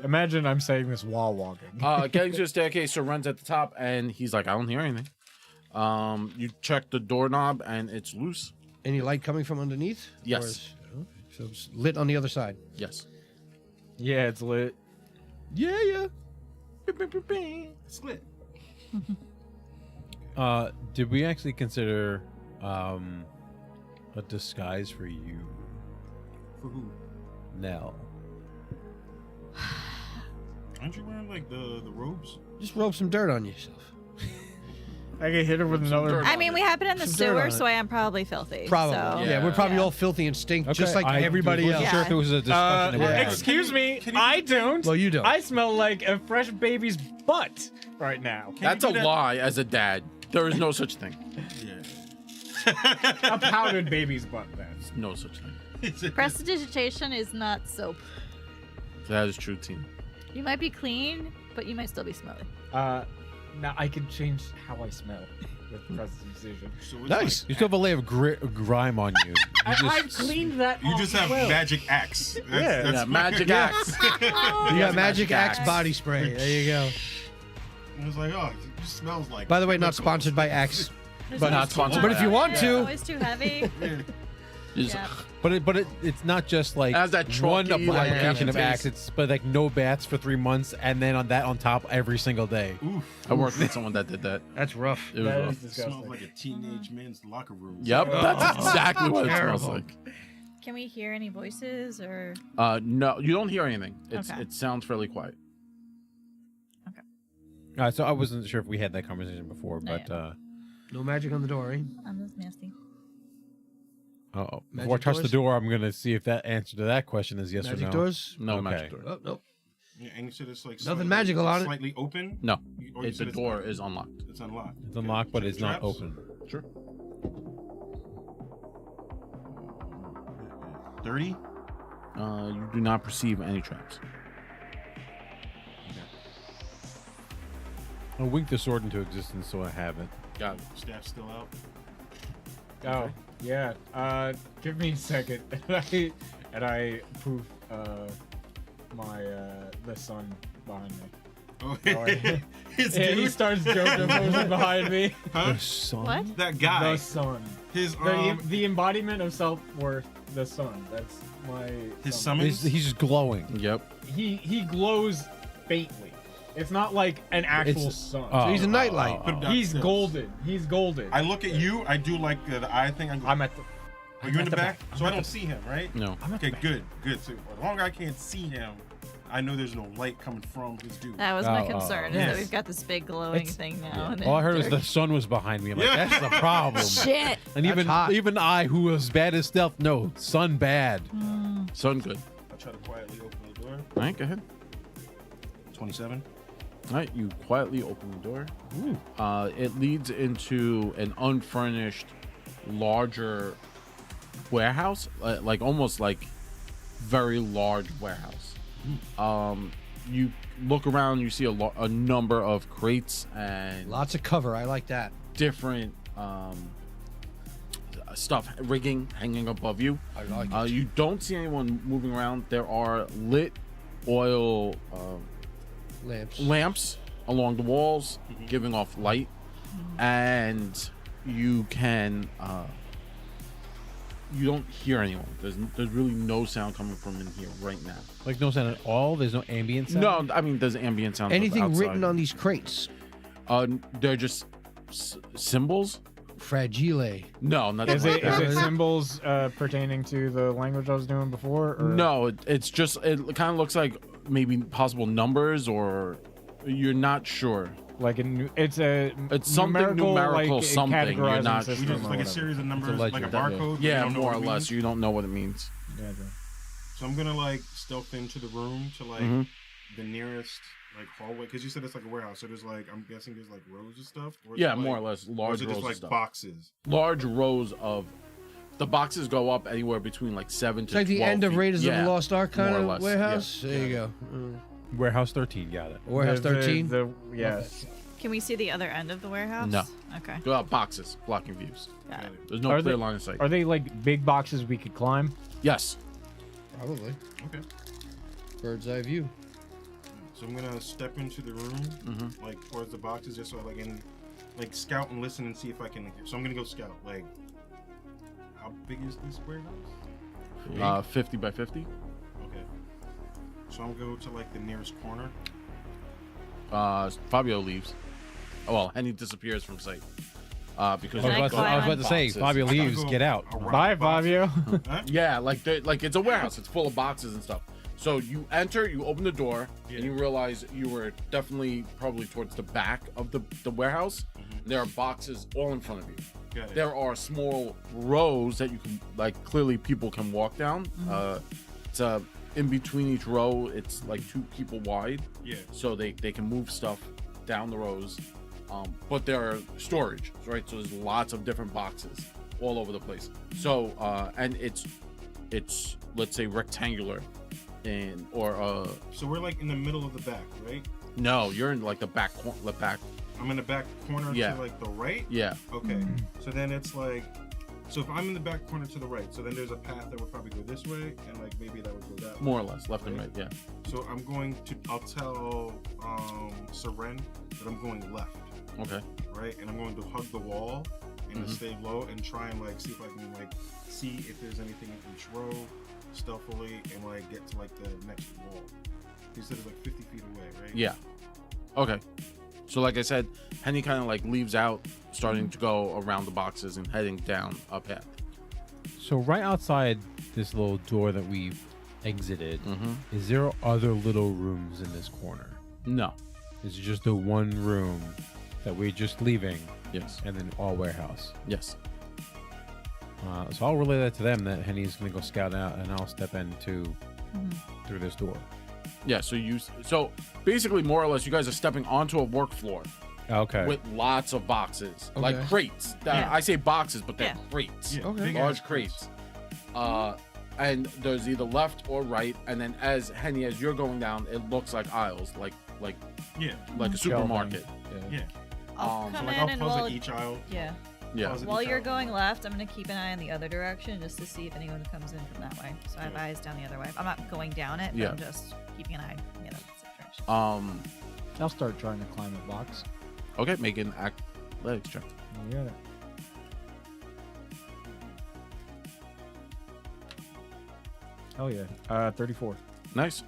Imagine I'm saying this while walking. Getting to the staircase, so runs at the top, and he's like, I don't hear anything. You check the doorknob, and it's loose. Any light coming from underneath? Yes. Or so it's lit on the other side. Yes. Yeah, it's lit. Yeah. It's lit. Did we actually consider a disguise for you, For who? Nell? Aren't you wearing like the robes? Just rub some dirt on yourself. I can hit her with another. dirt. I mean, we happen in the Some dirt on sewer, it. so I am probably filthy. Probably. So. Yeah, we're probably Yeah. all filthy and stink, just Okay, like I everybody wasn't else. sure if it was a discussion. that we had. Excuse me, Can you- I don't. Well, you don't. I smell like a fresh baby's butt right now. That's a do that? lie as a dad. There is no such thing. Yeah. A powdered baby's butt, then. No such thing. Prestidigitation is not soap. That is true, team. You might be clean, but you might still be smelly. Now I can change how I smell with prestidigitation. So it's Nice. You still have a layer of grime on you. I've cleaned that. Like, you off just have well. magic axe. Yeah. Yeah, magic axe. You got Magic Axe Axe. body spray. There you go. It was like, oh, it just smells like. By the way, not liquor. sponsored by Axe. But not sponsored. But by if you that. want It's to, always too heavy. Just- Yeah. But it's not just like Has that one chalky, like, application of taste. Axe. It's but like no baths for 3 months, and then on that on top every single day. Oof. I worked with someone that did that. that's rough. It was That rough. is Smells disgusting. like a teenage man's locker room. Yep, that's exactly what it smells Terrible. like. Can we hear any voices or? No, you don't hear anything. Okay. It sounds fairly quiet. So I wasn't sure if we had that conversation before, No, but No magic on the door, eh? I'm just nasty. before I Magic touch the doors? door, I'm gonna see if that answer to that question is yes Magic or no. doors? No Okay. magic door. Oh, no. Yeah, and you said it's like Nothing magical on it. Slightly open. No, Or you the said it's door like- is unlocked. It's unlocked. It's unlocked, but Check it's not traps. open. Sure. 30. You do not perceive any traps. I'll wink the sword into existence, so I have it. Got it. Staff still out. Oh, yeah. Give me a second. and I poof my the sun behind me. Oh, Yeah, his he dude. starts joking motion behind me. Huh? Son. What? That guy. The sun. His The embodiment of self-worth, the sun. That's my his summon. summons. He's just glowing. Yep. He glows faintly. It's not like an actual It's- sun. oh. So he's a nightlight. Put him down. He's Yes. golden. He's golden. I look at you. I do like the eye thing. I go, I'm at the. are you in at the back? I'm So I at don't the- see him, right? No. Okay, good. So as long as I can't see him, I know there's no light coming from his dude. That was my Oh, concern. Is yes. that we've got this big glowing It's- thing now. And All I heard was dark. the sun was behind me. I'm like, Yeah. that's the problem. Shit. And That's hot. even I, who was bad as stealth, no, sun bad. Sun good. I try to quietly open the door. All right, go ahead. 27. All right, you quietly open the door. It leads into an unfurnished, larger warehouse, like almost like very large warehouse. You look around, you see a number of crates and Lots of cover. I like that. different stuff, rigging hanging above you. I like it. You don't see anyone moving around. There are lit oil Lamps. lamps along the walls, giving off light, and you can you don't hear anyone. There's really no sound coming from in here right now. Like no sound at all. There's no ambient sound. No, I mean there's ambient sound. Anything outside. written on these crates? They're just symbols. Fragile. No, nothing Is like it that. symbols pertaining to the language I was doing before? Or? No, it's just it kind of looks like maybe possible numbers, or you're not sure. Like it's a It's something numerical like, something, you're categorizing not system We sure. just or like a whatever. series of numbers, like a ledger. barcode. We Yeah, don't know more what or it less. means. You don't know what it means. Yeah, okay. So I'm gonna like stealth into the room to like Mhm. the nearest like hallway, because you said it's like a warehouse. So there's like, I'm guessing there's like rows of stuff. Or is Yeah, it, more or like- less. Or Large is it rows just of like stuff. boxes? Large rows of the boxes go up anywhere between like 7 It's to like the 12 end of feet. Raiders of Yeah, the Lost Ark kind more or of less, warehouse. yeah. There you go. Warehouse 13. Got it. Warehouse The- 13. Yes. Can we see the other end of the warehouse? No. Okay. Go out boxes blocking views. Got it. There's no Are clear they- line of sight. Are they like big boxes we could climb? Yes. Probably. Okay. Bird's eye view. So I'm gonna step into the room, like towards the boxes, just so I can like scout and listen and see if I can. So I'm gonna go scout. Like, how big is this warehouse? 50 by 50. Okay. So I'm gonna go to like the nearest corner. Fabio leaves. Oh, well, Henny disappears from sight. Because Can I I was about to say, boxes. Fabio I gotta leaves. go Get out. around Bye, the boxes. Fabio. Huh? Yeah, like it's a warehouse. It's full of boxes and stuff. So you enter, you open the door, Yeah. and you realize you were definitely probably towards the back of the warehouse. There are boxes all in front of you. Got it. There are small rows that you can, like, clearly people can walk down. It's in between each row, it's like 2 people wide, Yeah. so they can move stuff down the rows. But there are storage, right? So there's lots of different boxes all over the place. So and it's let's say rectangular, So we're like in the middle of the back, right? no, you're in like the back. I'm in the back corner Yeah. to like the right. Yeah. Okay. So then it's like, so if I'm in the back corner to the right, so then there's a path that would probably go this way, and like maybe that would go that way. More or less, left and right. Yeah. So I'm going to, I'll tell Seren that I'm going left, Okay. right? And I'm going to hug the wall and to stay low and try and like see if I can like see if there's anything in each row stealthily and like get to like the next wall. He said it's like 50 feet away, right? Yeah. Okay. So like I said, Henny kind of like leaves out, starting to go around the boxes and heading down a path. So right outside this little door that we've exited, Mm-hmm. is there other little rooms in this corner? No. Is it just the one room that we're just leaving, Yes. and then all warehouse? Yes. So I'll relay that to them that Henny's gonna go scout out, and I'll step in through this door. Yeah. So basically, more or less, you guys are stepping onto a work floor Okay. with lots of boxes, like Okay. crates. Yeah. I say boxes, but they're Yeah. crates. Yeah, Okay. big Large ass crates. And there's either left or right, and then as Henny, as you're going down, it looks like aisles, like Yeah. a supermarket. Yeah. I'll So, come So like in I'll and pause we'll, at each aisle. yeah. Yeah. Pause at While each you're aisle. going left, I'm gonna keep an eye on the other direction just to see if anyone comes in from that way. So I have eyes down the other way. I'm not going down it, but Yeah. I'm just keeping an eye in the other direction. I'll start trying to climb a box. Okay, make an athletics check. You got it. Hell yeah. 34. Nice.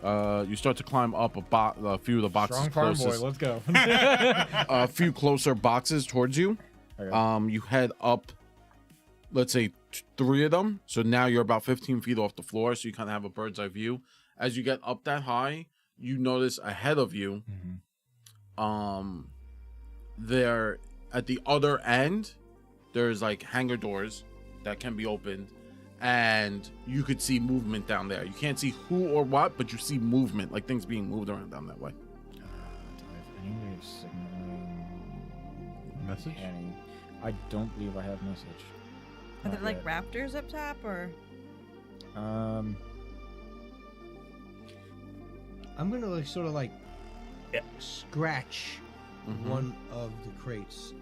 You start to climb up a few of the boxes Strong farm boy. closest. Let's go. A few closer boxes towards you. Okay. You head up, let's say 3 of them. So now you're about 15 feet off the floor, so you kind of have a bird's eye view. As you get up that high, you notice ahead of you, there at the other end, there's like hangar doors that can be opened, and you could see movement down there. You can't see who or what, but you see movement, like things being moved around down that way. Do I have any way of signaling Message? Annie? I don't believe I have message. Are there Not like yet. raptors up top or? I'm gonna like sort of like scratch Mhm. one of the crates.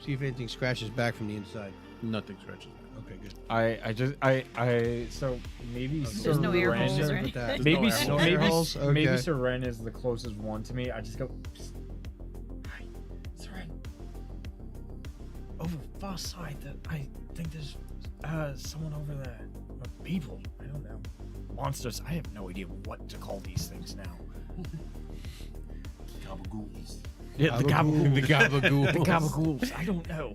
See if anything scratches back from the inside. Nothing stretches. Okay, good. So maybe There's no air Seren- holes or With anything. that. Maybe There's no maybe air holes? maybe Okay. Seren is the closest one to me. I just go. "Psst." Hi, Seren. Over far side, I think there's someone over there. Or people. I don't know. Monsters. I have no idea what to call these things now. Gabagools. Yeah, the Gabagool. The gabagool. The gabagools. I don't know.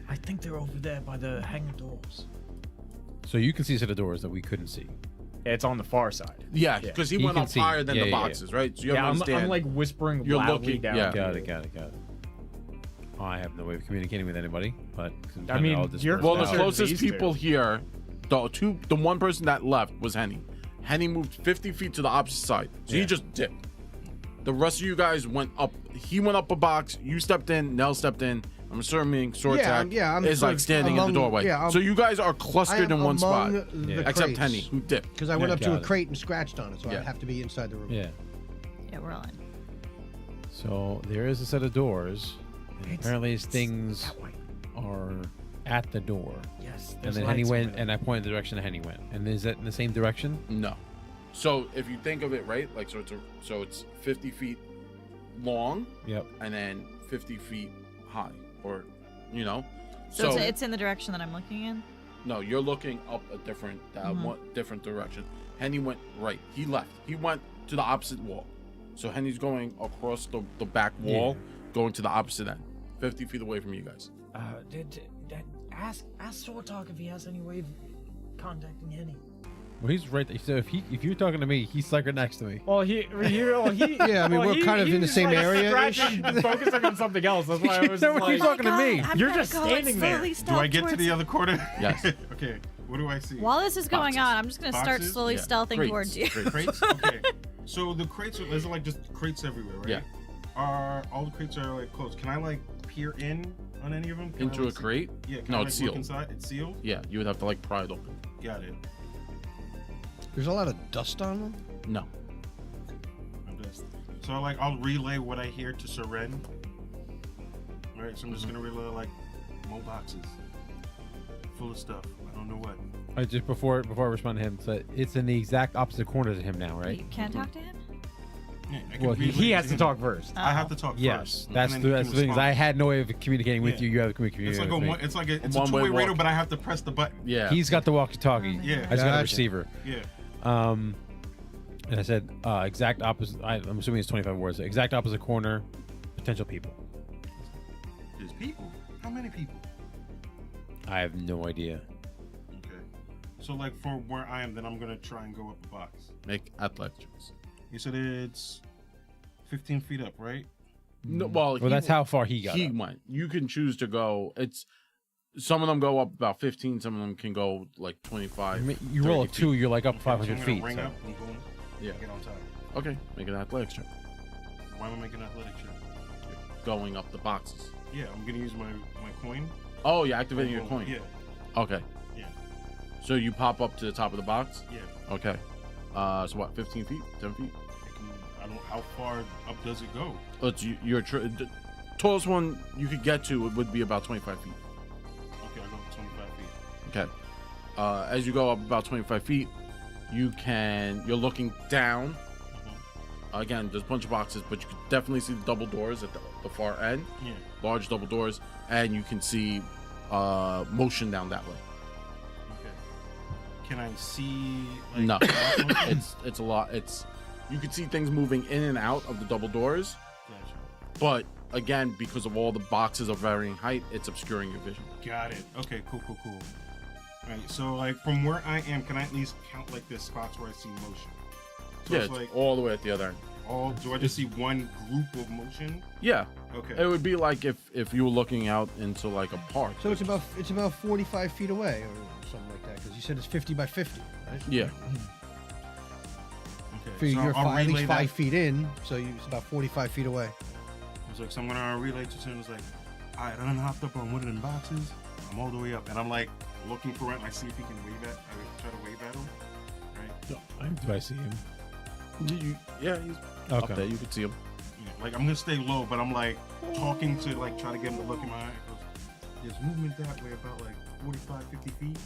I think they're over there by the hangar doors. So you can see a set of doors that we couldn't see. It's on the far side. Yeah, Yeah. because he He went can up see. higher than Yeah, the yeah, yeah. boxes, right? So you have Yeah, to I'm understand. like whispering You're loudly looking- down. yeah. here. Got it. I have no way of communicating with anybody, but I mean, you're Well, the Now, closest these two. people here, the one person that left was Henny. Henny moved 50 feet to the opposite side, so he just dipped. The rest of you guys went up. He went up a box. You stepped in. Nell stepped in. I'm assuming Sortak I'm is sort like of standing among- in the doorway. yeah, so you guys are I clustered am in one spot, among the Yeah. except crates, Henny, who dipped. because I went up to got a it. crate and scratched on it, so I Yeah. have to be inside the room. Yeah. Yeah, we're all in. So there is a set of doors. And It's- apparently, his it's things that way. are at the door. Yes. And there's then Henny lights went, over and I pointed the direction that Henny went. And is that in the same direction? No. So if you think of it, right, like so it's 50 feet long Yep. and then 50 feet high, or So it's in the direction that I'm looking in. no, you're looking up a different different direction. Henny went right. He left. He went to the opposite wall. So Henny's going across the back wall, going to the opposite end, 50 feet away from you guys. Ask Sword Talk if he has any way of contacting Henny. Well, he's right there. So if you're talking to me, he's like right next to me. Well, he Yeah, I mean, we're kind of in the same area. Focusing on something else. That's why I was No, like, he's talking to me. You're just standing there. Do I get to the other corner? Yes. Okay. What do I see? While this is going Boxes. on, I'm just gonna start Boxes? slowly Yeah. stealthing Crates. towards you. Crates? Okay. So the crates are, there's like just crates everywhere, right? Yeah. Are all the crates are like closed? Can I like peer in on any of them? Can I, Into a like, see- crate? Yeah. Can No, I, like, it's look sealed. inside? It's sealed. Yeah, you would have to like pry it open. Got it. There's a lot of dust on them. No. I'm just, so like I'll relay what I hear to Seren. Right. So I'm just gonna relay like more boxes full of stuff. I don't know what. Just before I respond to him, so it's in the exact opposite corners of him now, right? You can't talk to him. Yeah, I can Well, relay he it has to him. talk first. I have to talk Yes, first. that's and the then he that's can the thing. Is I respond. had no way of communicating with Yeah. you. You have to It's communicate like with me. it's like it's a One-way two-way radio, walk. but I have to press the button. Yeah. He's got the walkie-talkie. Yeah. I just got a Gotcha. receiver. Yeah. And I said exact opposite. I'm assuming it's 25 words. Exact opposite corner. Potential people. There's people. How many people? I have no idea. Okay. So like for where I am, then I'm gonna try and go up a box. Make athletic checks. You said it's 15 feet up, right? No, well, That's how far he got. he up. went. You can choose to go. It's some of them go up about 15. Some of them can go like 25. I mean, you roll a 30 2, feet. you're like up Okay, 500 so I'm gonna feet. Ring so- up and boom. Yeah. Get on top. Okay, make an athletics check. Why am I making athletic check? Going up the boxes. Yeah, I'm gonna use my coin. Oh, you're activating your Boom. coin. Yeah. Okay. Yeah. So you pop up to the top of the box. Yeah. Okay. So what? 15 feet? 10 feet? I don't. How far up does it go? The tallest one you could get to would be about 25 feet. Okay, I go 25 feet. Okay. As you go up about 25 feet, you're looking down. Again, there's a bunch of boxes, but you can definitely see the double doors at the far end. Yeah. Large double doors, and you can see motion down that way. Okay. Can I see? Like, No, motion? it's a lot. You can see things moving in and out of the double doors, Gotcha. but again, because of all the boxes of varying height, it's obscuring your vision. Got it. Okay, cool. Alright, so like from where I am, can I at least count like the spots where I see motion? So Yeah, it's it's like all the way at the other end. do I just see one group of motion? Yeah, Okay. it would be like if you were looking out into like a park. So it's about 45 feet away or something like that, because you said it's 50 by 50, right? Yeah. Okay. So you're I'll at relay least that. 5 feet in, so it's about 45 feet away. So I'm gonna relay to soon. It's like, all right, I done hopped up on one of them boxes. I'm all the way up, and I'm like looking for it. I see if he can wave at. I try to wave at him. Right. Do I see him? Yeah, he's up there. You could see him. Yeah, like I'm gonna stay low, but I'm like talking to like try to get him to look in my eye. He goes, there's movement that way about like 45, 50 feet.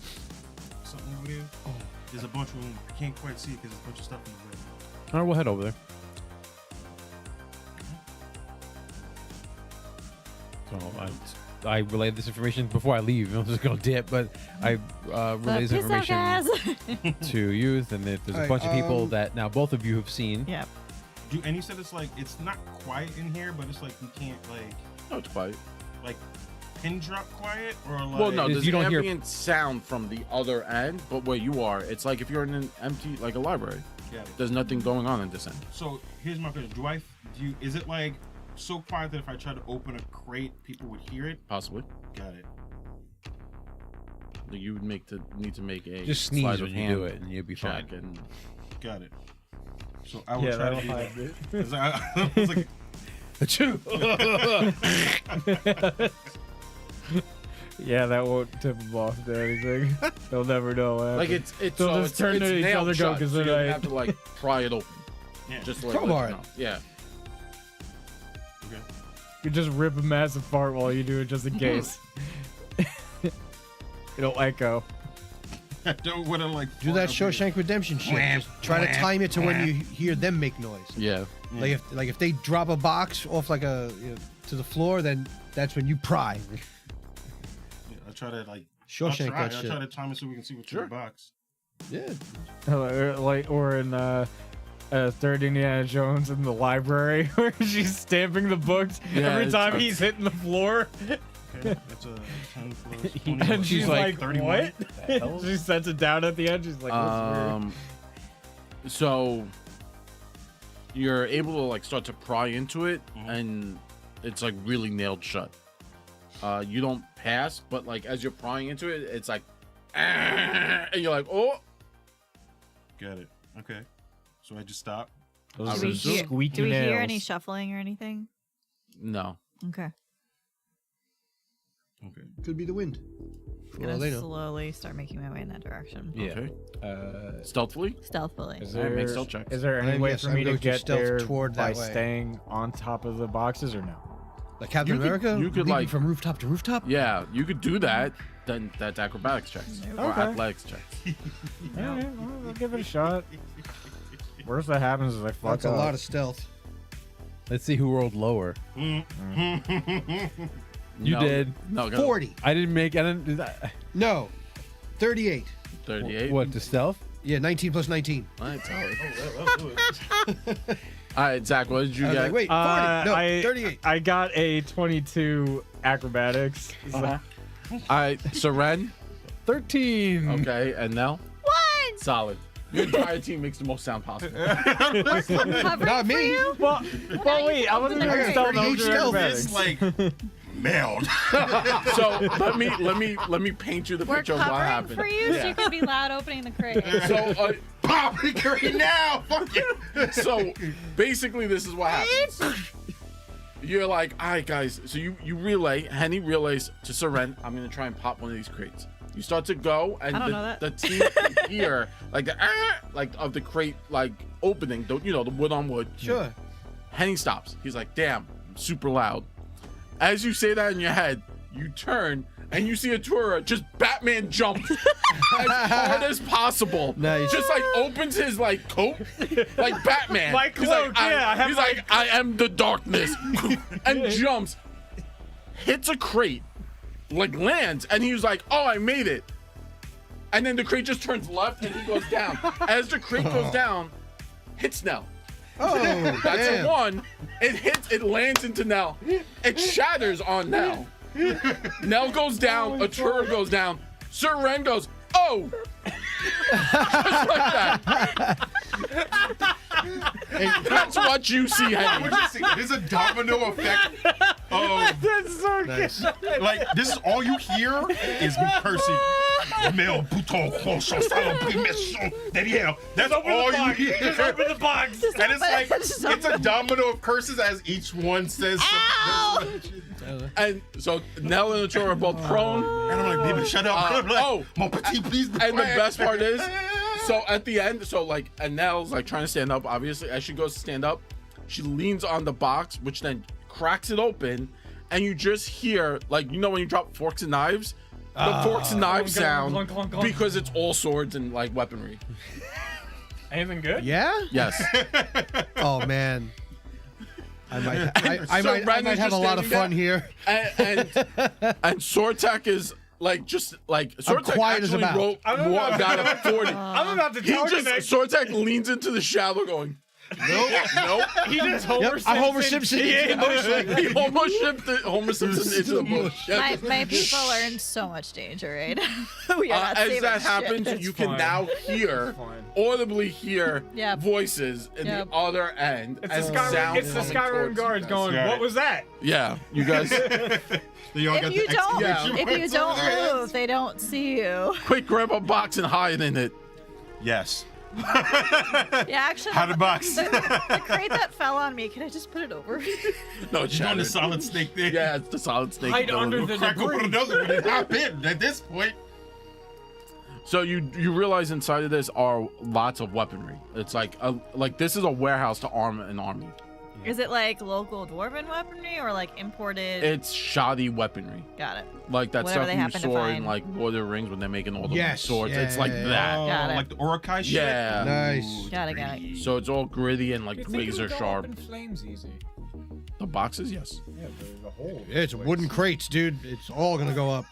Something over there. Oh, there's a bunch of them. I can't quite see it because there's a bunch of stuff in the way. All right, we'll head over there. So I relayed this information before I leave. I'm just gonna dip, but I relayed this Piss out, information guys. to youth, and there's a Alright, bunch of people that now both of you have seen. Yep. And you said it's like it's not quiet in here, but it's like you can't No, it's quiet. like pin drop quiet or like. Well, no, Is there's you don't hear- ambient sound from the other end, but where you are, it's like if you're in an empty, like a library. Got it. There's nothing going on in this end. So here's my question: is it like so quiet that if I try to open a crate, people would hear it? Possibly. Got it. You would need to make a Just sneeze sleight of when you hand do it, and you'll be fine. check, and Got it. So I will Yeah, try that'll to do hide that. it. 'Cause I was like, Yeah, that won't tip them off to anything. They'll never know. What like happened. it's They'll so just it's, turn it's to each nailed other, go, shut, 'cause so then you I- have to like pry it open. yeah. Just like Crowbar let you it. know. Yeah. Okay. You just rip a massive fart while you do it, just in case. It'll echo. I don't want to like Do that Shawshank Redemption shit. Just try to time it to when you hear them make noise. Yeah. Like if they drop a box off like to the floor, then that's when you pry. Yeah, I try to like. Shawshank that I shit. try to time it so we can see what's in the box. Yeah. Or in Third Indiana Jones in the library where she's stamping the books every it's time like- he's hitting the floor. Okay, that's a 10 plus 20. And she's like, 31. what? She sets it down at the end. She's like, what's weird? So you're able to like start to pry into it, and it's like really nailed shut. You don't pass, but like as you're prying into it, it's like, and you're like, oh. Got it. Okay. So I just stop. Those Do we are hear, squeaky do we hear nails. any shuffling or anything? No. Okay. Okay. Could be the wind. I'm Well, gonna they know. slowly start making my way in that direction. Yeah. Okay. Stealthily. Stealthily. Is Alright, there, make stealth checks. is there any way Yes, for I'm me to going to get stealth there toward by that way. staying on top of the boxes or no? Like Captain You could- America? you could, leaping like- from rooftop to rooftop? Yeah, you could do that. Then that's acrobatics checks or Okay. athletics checks. Yeah, well, I'll give it a shot. Worst that happens is I fuck That's up. a lot of stealth. Let's see who rolled lower. You No, did. No, go 40. I didn't make. I didn't. No. 38. 38. What to stealth? Yeah, 19 plus 19. All right, solid. All right, Zach, what did you I was get? like, wait, 40. No, 38. I got a 22 acrobatics. All right, so Ren. 13. Okay, and Nell. One. Solid. Your entire team makes the most sound possible. Covering Not for me. you? Well, wait, I wasn't I doing got stealth. I 38 was doing stealth. acrobatics. It's like mailed. So let me paint you the We're picture of what covering happened. for you, so you can be loud opening the crate. So Pop it right now. Fuck it. so basically this is what happens. You're like, all right, guys. So you relay. Henny relays to Seren. I'm gonna try and pop one of these crates. You start to go, and I don't know that. the team can hear like the like of the crate like opening. The wood on wood. Sure. Henny stops. He's like, damn, super loud. As you say that in your head, you turn and you see Atura just Batman jump as hard as possible. Nice. Just like opens his like coat, like Batman. My He's like, cloak, yeah, I have he's my- like, I am the darkness, and jumps, hits a crate, like lands, and he was like, oh, I made it. And then the crate just turns left and he goes down. As the crate goes down, hits Nell. Oh, That's damn. a 1. It lands into Nell. It shatters on Nell. Nell goes down, Atura goes down, Sir Ren goes, oh! Just like that. And that's what you see, Henry. There's a domino effect. Oh, That's so Nice. like this is all you hear is me cursing. Mel bouton croissant salon permission derrière. That's all you hear. Just open the box. And it's like Just it's a domino of curses as each one says something. And so Nell and Atura are both prone. And I'm like, baby, shut up. I'm like, oh. mon petit, please be And the quiet. best part is, so at the end, so like, and Nell's like trying to stand up. Obviously, as she goes to stand up, she leans on the box, which then cracks it open, and you just hear, like, when you drop forks and knives, the forks and knives clunk, sound clunk, clunk, clunk. because it's all swords and like weaponry. Anything good? Yeah? Yes. Oh, man. I might, So I Ren might is have a just lot of standing fun here. and Sortek is like just like Sortek quiet as a actually mouse. wrote got a 40. I'm about to He tell just Sortek leans into the shadow going, nope. He just Homer Yep, I Homer Simpson into the bush. He almost shipped Homer Simpson into the bush. My people are in so much danger right now. We are not As saving that shit. happens, you can fine. now hear, fine. audibly hear Yep. voices in Yep. the other end. It's as the Skyrim, sound it's the coming Skyrim towards you guards guys. going, Yeah. what was that? Yeah, you guys, They all got If the you don't, exclamation if you marks don't over their heads. move, they don't see you. quick, grab a box and hide in it. Yes. Yeah, actually, How to box. the crate that fell on me. Can I just put it over? No, You're doing the shattered. solid snake thing. Yeah, it's the solid snake. Hide ability. under the Crack open debris. another one and hop in at this point. So you realize inside of this are lots of weaponry. It's like this is a warehouse to arm an army. Is it like local dwarven weaponry or like imported? It's shoddy weaponry. Got it. Like that Whatever stuff they you happen to saw in find. like Lord of the Rings when they're making all the Yes, swords. yeah, It's like yeah, that. Got it. Like the Urukai shit. Yeah. Nice. Got it. So it's all gritty and like You think razor it'll go sharp. up in flames easy. The boxes, yes. Yeah, the whole. It's wooden crates, dude. It's all gonna go up.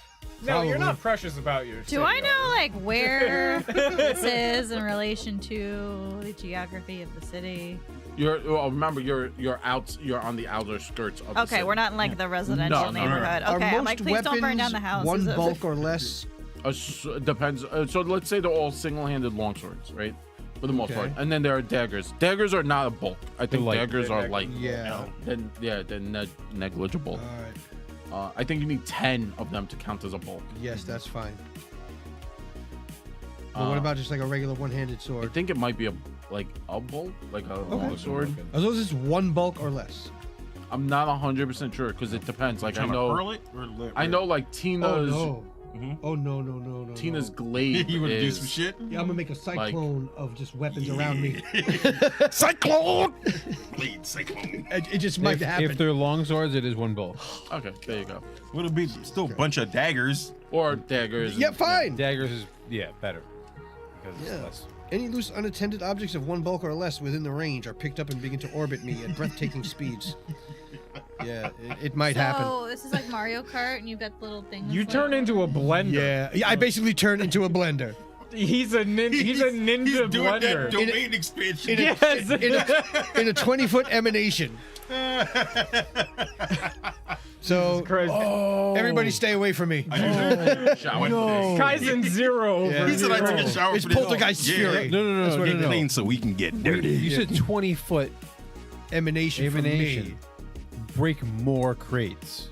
No, you're Probably. not precious about your. Do I know like where this is in relation to the geography of the city? Remember you're on the outer skirts of the Okay, city. we're not in like the residential No, no, no. neighborhood. Are Okay, I'm most like, please don't burn down the house. One bulk or less. Depends. So let's say they're all single-handed longswords, right? For the most Okay. part. And then there are daggers. Daggers are not a bulk. I think light. daggers are light. Yeah. They're negligible. All right. I think you need 10 of them to count as a bulk. Yes, that's fine. But what about just like a regular one-handed I sword? think it might be a bulk, like a long sword. Are those just one bulk or less? I'm not 100% sure because it depends. Like I Trying to know, hurl it or I know like Oh Tina's no. Mhm. Oh no. Tina's no. glaive You want to do is some shit? Yeah, I'm gonna make a cyclone of just weapons around me. Cyclone. Blade cyclone. It just might happen. If they're long swords, it is one bulk. okay. There you go. Would it be still a bunch of daggers? Or daggers. Yeah, fine. Daggers is better because Yeah. it's less. Any loose unattended objects of one bulk or less within the range are picked up and begin to orbit me at breathtaking speeds. Yeah, it might happen. So this is like Mario Kart, and you've got little things. You like- turn into a blender. Yeah, I basically turned into a blender. He's a he's a ninja He's doing blender. that domain expansion. In a, Yes. in a 20-foot emanation. So Crazy. everybody stay away from me. Shower no. Kaizen Zero. Yeah. over He said I took a here. shower It's for this. poltergeist fury. No. That's what Get it is. clean so we can get dirty. You said 20-foot Emanation from me. emanation. Break more crates.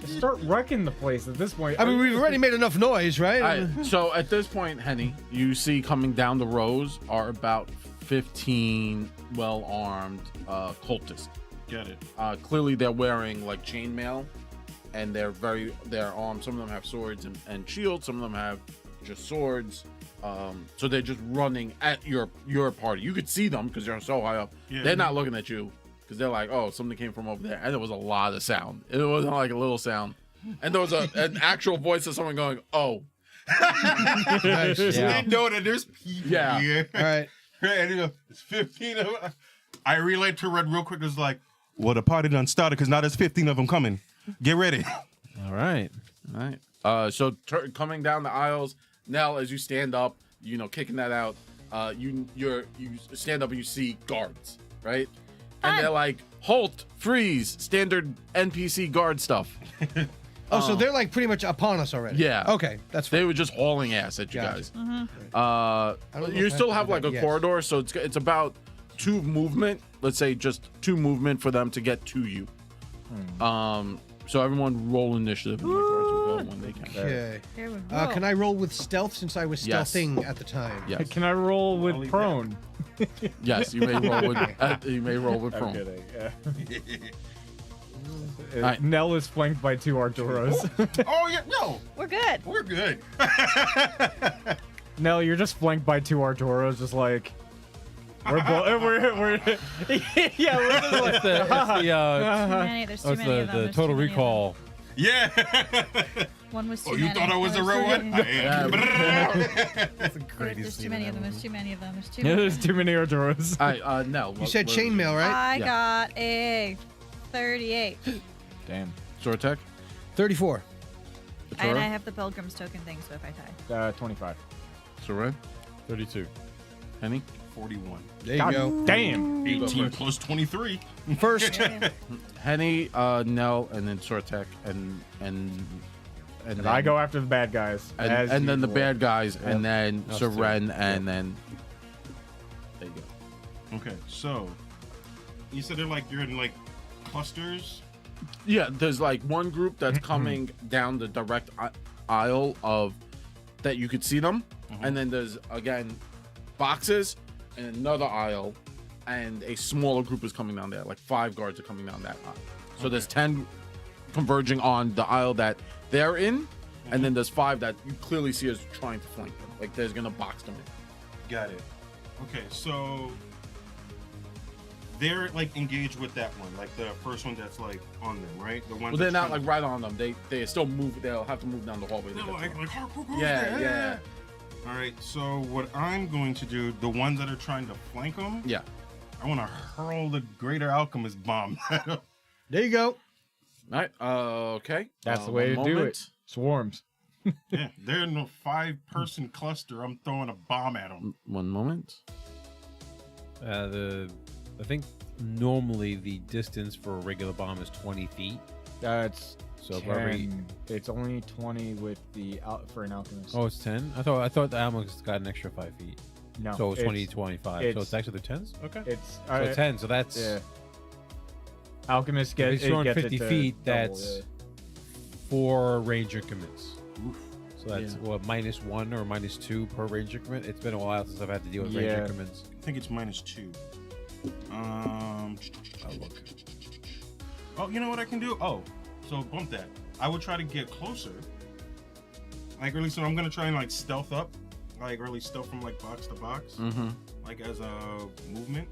Start wrecking the place at this point. I mean, we've already made enough noise, right? Alright, so at this point, Henny, you see coming down the rows are about 15 well-armed cultists. Get it. Clearly, they're wearing like chainmail, and they're armed. Some of them have swords and shields. Some of them have just swords. So they're just running at your party. You could see them because they're so high up. Yeah. They're not looking at you because they're like, oh, something came from over there, and there was a lot of sound. It wasn't like a little sound, and there was an actual voice of someone going, oh. Nice. Yeah. They know that there's people Yeah. here. All right. And he goes, it's 15 of them. I relayed to Red real quick. It was like, well, the party done started because now there's 15 of them coming. Get ready. All right. All right. So coming down the aisles, Nell, as you stand up, kicking that out, you stand up and you see guards, right? And they're like, halt, freeze, standard NPC guard stuff. Oh, so they're like pretty much upon us already. Yeah. Okay, that's fine. They were just hauling ass at you Gotcha. guys. I don't know You if I still have have to like do a that yet. corridor, so it's about 2 movement. Let's say just 2 movement for them to get to you. So everyone roll initiative, and my guards will go when they can. Okay. Here we go. Can I roll with stealth since I was Yes. stealthing at the time? Yes, Can I roll with Only prone? yes, you may roll with I'm prone. kidding. Yeah. Alright. Nell is flanked by 2 Arturos. Oh, yeah. No, We're good. we're good. Nell, you're just flanked by 2 Arturos, just like we're yeah, we're just like That's the Too many. There's too that's many of them. the There's Total too many of them. Recall. Yeah. One was too Oh, you many. thought I was the One real was one? too I many. am. There's too many of them. There's too many of them. There's too Yeah, many. there's too many Arturos. All right, Nell. You said chainmail, right? I Yeah. got a 38. Damn. Sword attack. 34. And I have the Pilgrim's token thing, so if I tie. 25. Soren. 32. Henny. 41. There you God go. damn. 18 plus 23. First. Henny, Nell, and then sword attack, and And I go after the bad guys. as and then the usual. bad guys, Yep. and then Us Soren, too. and then there you go. Okay, so you said they're like, you're in like clusters. Yeah, there's like one group that's coming down the direct aisle of that you could see them, and then there's again boxes and another aisle, and a smaller group is coming down there. Like 5 guards are coming down that aisle. So there's 10 converging on the aisle that they're in, and then there's 5 that you clearly see as trying to flank them. Like there's gonna box them in. Got it. Okay, so they're like engaged with that one, like the first one that's like on them, right? The one. Well, they're not like right on them. They still move. They'll have to move down the hallway. to No, get like, to like them. Yeah. All right, so what I'm going to do, the ones that are trying to flank them, Yeah. I want to hurl the Greater Alchemist bomb at them. There you go. All right. Okay. That's the way to one do it. moment. Swarms. Yeah, they're in a 5-person cluster. I'm throwing a bomb at them. One moment. I think normally the distance for a regular bomb is 20 feet. That's So 10. It's only 20 with the for an alchemist. Oh, it's 10. I thought the alchemist got an extra 5 feet. no. So it's 20, 25. So it's- it's actually the 10s. Okay. It's So 10. So that's yeah. Alchemist if gets he's throwing it gets 50 it to feet. double, That's yeah. 4 ranger commits. So that's Yeah. what, -1 or -2 per ranger commit. It's been a while since I've had to deal with Yeah. ranger commits. I think it's -2. Oh, you know what I can do? Oh, so bump that. I would try to get closer. Like, really, so I'm gonna try and like stealth up, like really stealth from like box to box, Mm-hmm. like as a movement.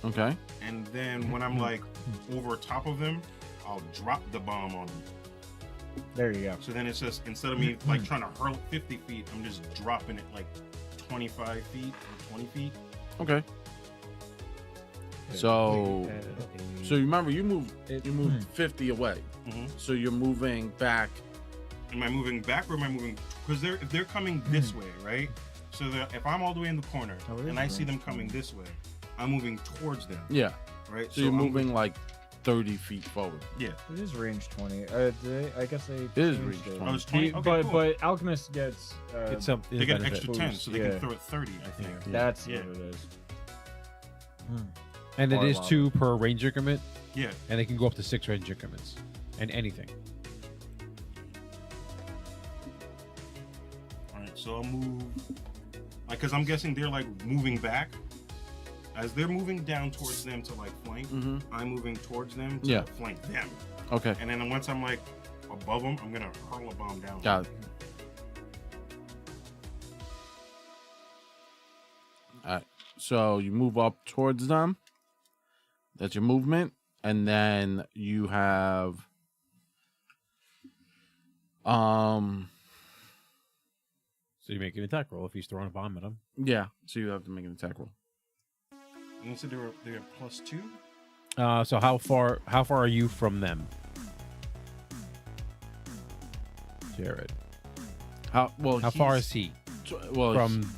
Okay. And then when I'm like over top of them, I'll drop the bomb on them. There you go. So then it's just instead of me like trying to hurl it 50 feet, I'm just dropping it like 25 feet or 20 feet. Okay. So you remember you moved 50 away. Mm-hmm. So you're moving back. Am I moving back or am I moving? Because if they're coming this way, right? So that if I'm all the way in the corner Oh, it is and I see range them coming this way, I'm moving towards them, Yeah. right? So you're I'm- moving like 30 feet forward. Yeah. It is range 20. I guess they. It is changed range it. 20. Oh, it's 20? Okay, but cool. but alchemist gets. It's some. They get an benefit. extra 10, boost, so they yeah. can throw it 30, I think. Yeah. That's Yeah. what it is. And it Or is lava. 2 per ranger commit, Yeah. and they can go up to 6 ranger commits, and anything. All right, so I'll move. Like, because I'm guessing they're like moving back. As they're moving down towards them to like flank, Mm-hmm. I'm moving towards them to Yeah. flank them. Okay. And then once I'm like above them, I'm gonna hurl a bomb down. Got it. All right. So you move up towards them. That's your movement, and then you have So you make an attack roll if he's throwing a bomb at him. yeah. So you have to make an attack roll. And you said they're +2. So how far are you from them, Jared? How well? How far is he Well, from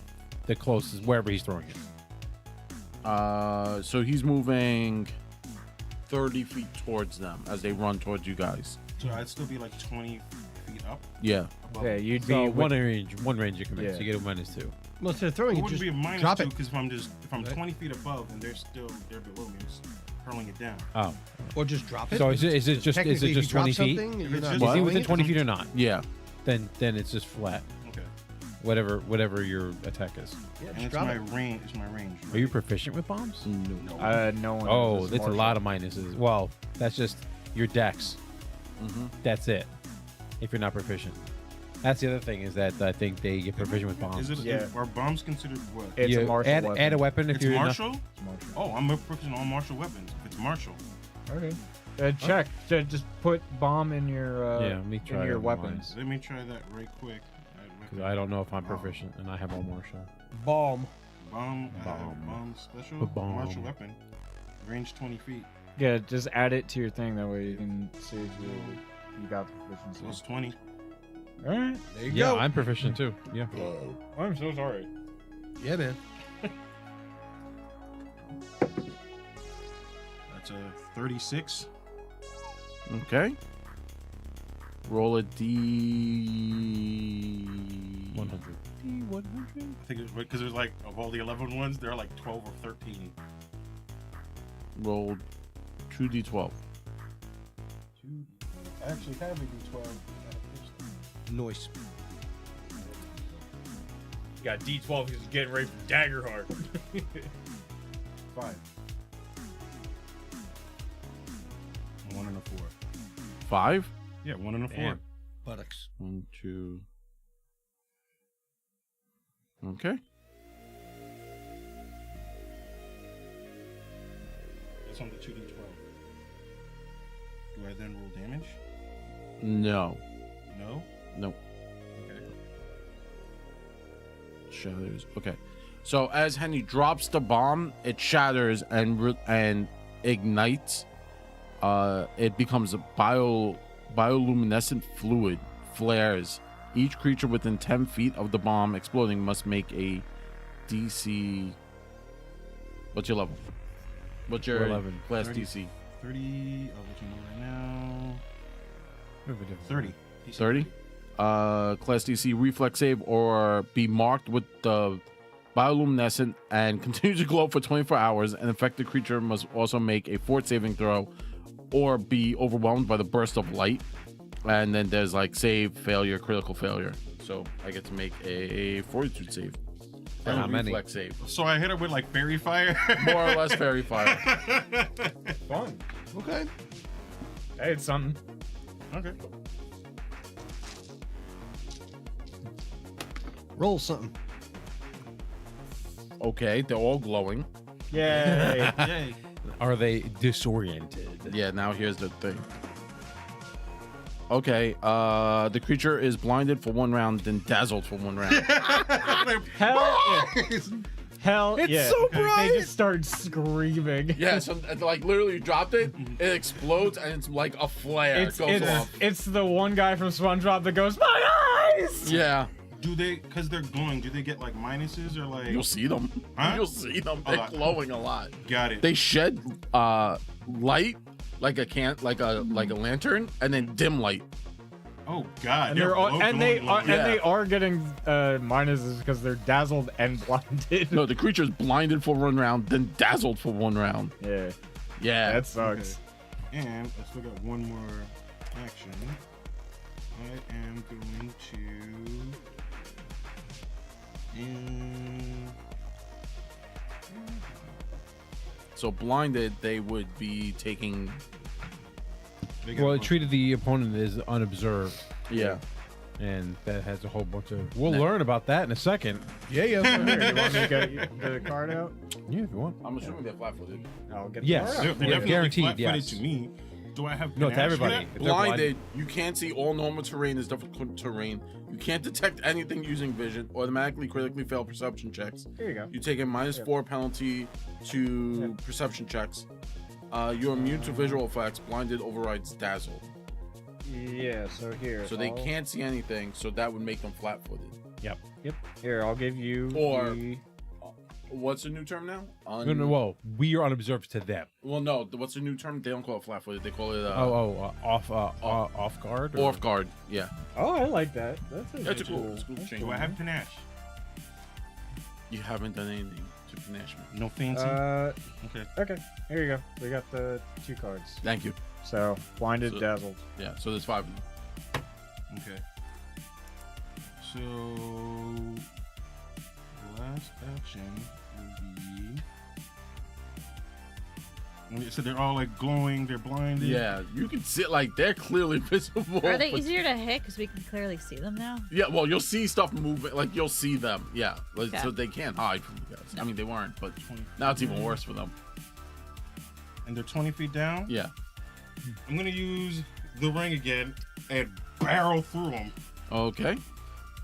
the closest wherever he's throwing it? so he's moving 30 feet towards them as they run towards you guys. So I'd still be like 20 feet up. Yeah. Above Yeah, them. you'd So be one ranger commits. Yeah. You get a -2. Well, instead of throwing It it, wouldn't just be a drop -2 it. because if I'm Right. 20 feet above and they're below me, I'm just hurling it down. Oh, Or just drop it. so is it just Technically, if you drop 20 feet? something, If you're it's not just- Is he throwing within it? 20 feet or not? Yeah. Then it's just flat. Okay. Whatever your attack is. Yeah, And just it's drop my it. range. It's my range. Are you proficient with bombs? No. no one. Oh, is that's a martial. lot of minuses. Well, that's just your dex. Mm-hmm. That's it. If you're not proficient. That's the other thing is that I think they get proficient with bombs. Is it? Yeah. Are bombs considered what? It's a You martial add, weapon. add a weapon if It's you're not- martial. It's martial. Oh, I'm a proficient on martial weapons. If it's martial. Okay. Check. Just put bomb in your Yeah, let me in try your it. weapons. Let me try that right quick. 'Cause I don't know if I'm proficient and I have all martial. Bomb. Bomb. Bomb. Bomb special. A bomb. Martial weapon. Range 20 feet. Yeah, just add it to your thing. That way you can see if you got the proficiency. So it's 20. All right. There you Yeah, go. I'm proficient too. Yeah. I'm so sorry. Yeah, man. That's a 36. Okay. Roll a D. 100. 100? I think it's because there's like of all the 11 ones, there are like 12 or 13. Roll 2d12. Actually, kind of a D12. Noise. You got D12. He's getting ready for Daggerheart. 5. 1 and a 4. 5. Yeah, 1 and a 4. Damn. Buttocks. 1, 2. Okay. on the 2d12. Do I then roll damage? No. No. Nope. Okay. Shatters. Okay. So as Henny drops the bomb, it shatters and ignites. It becomes a bioluminescent fluid, flares. Each creature within 10 feet of the bomb exploding must make a DC. What's your level? What's your 11. class 30. DC? 30. I'll let you know right now. 30. DC 30. Class DC reflex save or be marked with the bioluminescent and continue to glow for 24 hours. An affected creature must also make a fort saving throw or be overwhelmed by the burst of light. And then there's like save, failure, critical failure. So I get to make a fortitude save. And How a many? reflex save. So I hit her with like fairy fire. More or less fairy fire. Fun. Okay. Hey, it's something. Okay. Roll something. Okay, they're all glowing. Yay. Yay. Are they disoriented? Yeah, now here's the thing. Okay, the creature is blinded for 1 round, then dazzled for 1 round. Hell yeah. Hell It's yeah. so bright! They just start screaming. Yeah, so like literally you dropped it, it explodes, and it's like a flare goes off. It's the one guy from SpongeBob that goes, my eyes! Yeah, Do they, because they're glowing, do they get like minuses or like. you'll see them. Huh? You'll see them. A They're lot. glowing a lot. Got it. They shed light like a lantern, and then dim light. Oh God. And they're all, low and they glowing, are, glowing. and they are getting minuses because they're dazzled and blinded. No, the creature's blinded for 1 round, then dazzled for 1 round. Yeah, Yeah, that sucks. Okay. And I still got one more action. I am going to. so blinded, they would be taking. They got Well, a it bunch- treated the opponent as unobserved, Yeah. and that has a whole bunch of. We'll Nah. learn about that in a second. Yeah. Here, you want me to get the card out? Yeah, if you want. I'm assuming they're flat-footed. I'll get Yes. the They're card out. definitely Guaranteed, flat-footed yes. to me. Do I have No, to panache for everybody. that? If they're Blinded, you can't see all normal terrain is difficult terrain. You can't detect anything using vision. Automatically critically fail perception checks. Here you go. You take a -4 penalty to perception checks. You're immune to visual effects. Blinded overrides dazzle. Yeah, so here. So they can't see anything, so that would make them flat-footed. Yep. Here, I'll give you. Or- the- What's the new term now? No, well, we are unobserved to them. Well, no. What's the new term? They don't call it flat-footed. They call it Off guard. or- off guard. Yeah. Oh, I like that. That's That's a cool change. Do I have panache? You haven't done anything to finish me. No fancy. Okay. Okay. Here you go. We got the 2 cards. Thank you. So blinded, So- dazzled. Yeah. So there's 5 of them. Okay. So last action will be. So they're all like glowing. They're blinded. Yeah, you can see like they're clearly visible. Are they but- easier to hit because we can clearly see them now? Yeah, well, you'll see stuff moving. Like you'll see them. Yeah, like, Okay. so they can't hide from you guys. I mean, they weren't, but 20 now it's even worse for them. And they're 20 feet down. Yeah. I'm gonna use the ring again and barrel through them. Okay.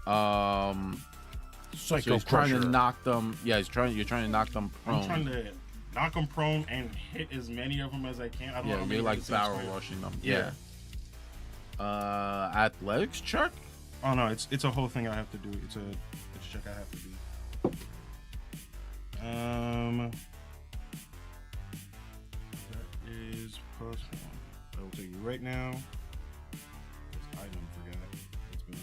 So Psycho he's trying to crusher. knock them. Yeah, you're trying to knock them prone. I'm trying to knock them prone and hit as many of them as I can. I don't know Yeah, how many you're like at the same barrel time. rushing them. Yeah. Yeah. Athletics check. Oh no, it's a whole thing I have to do. It's a check I have to do. That is +1. I will tell you right now. This item forgot. It's been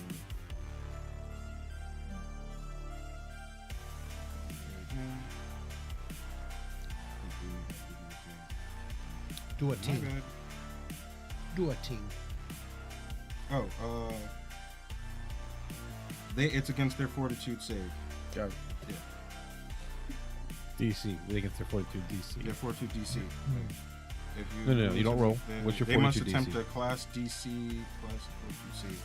Do a My team. bad. Do a team. Oh, it's against their fortitude save. Got it. DC. They can their 42 DC. Their fortitude DC. If No, no, you don't roll. then What's your They must fortitude attempt DC? a class DC plus fortitude save.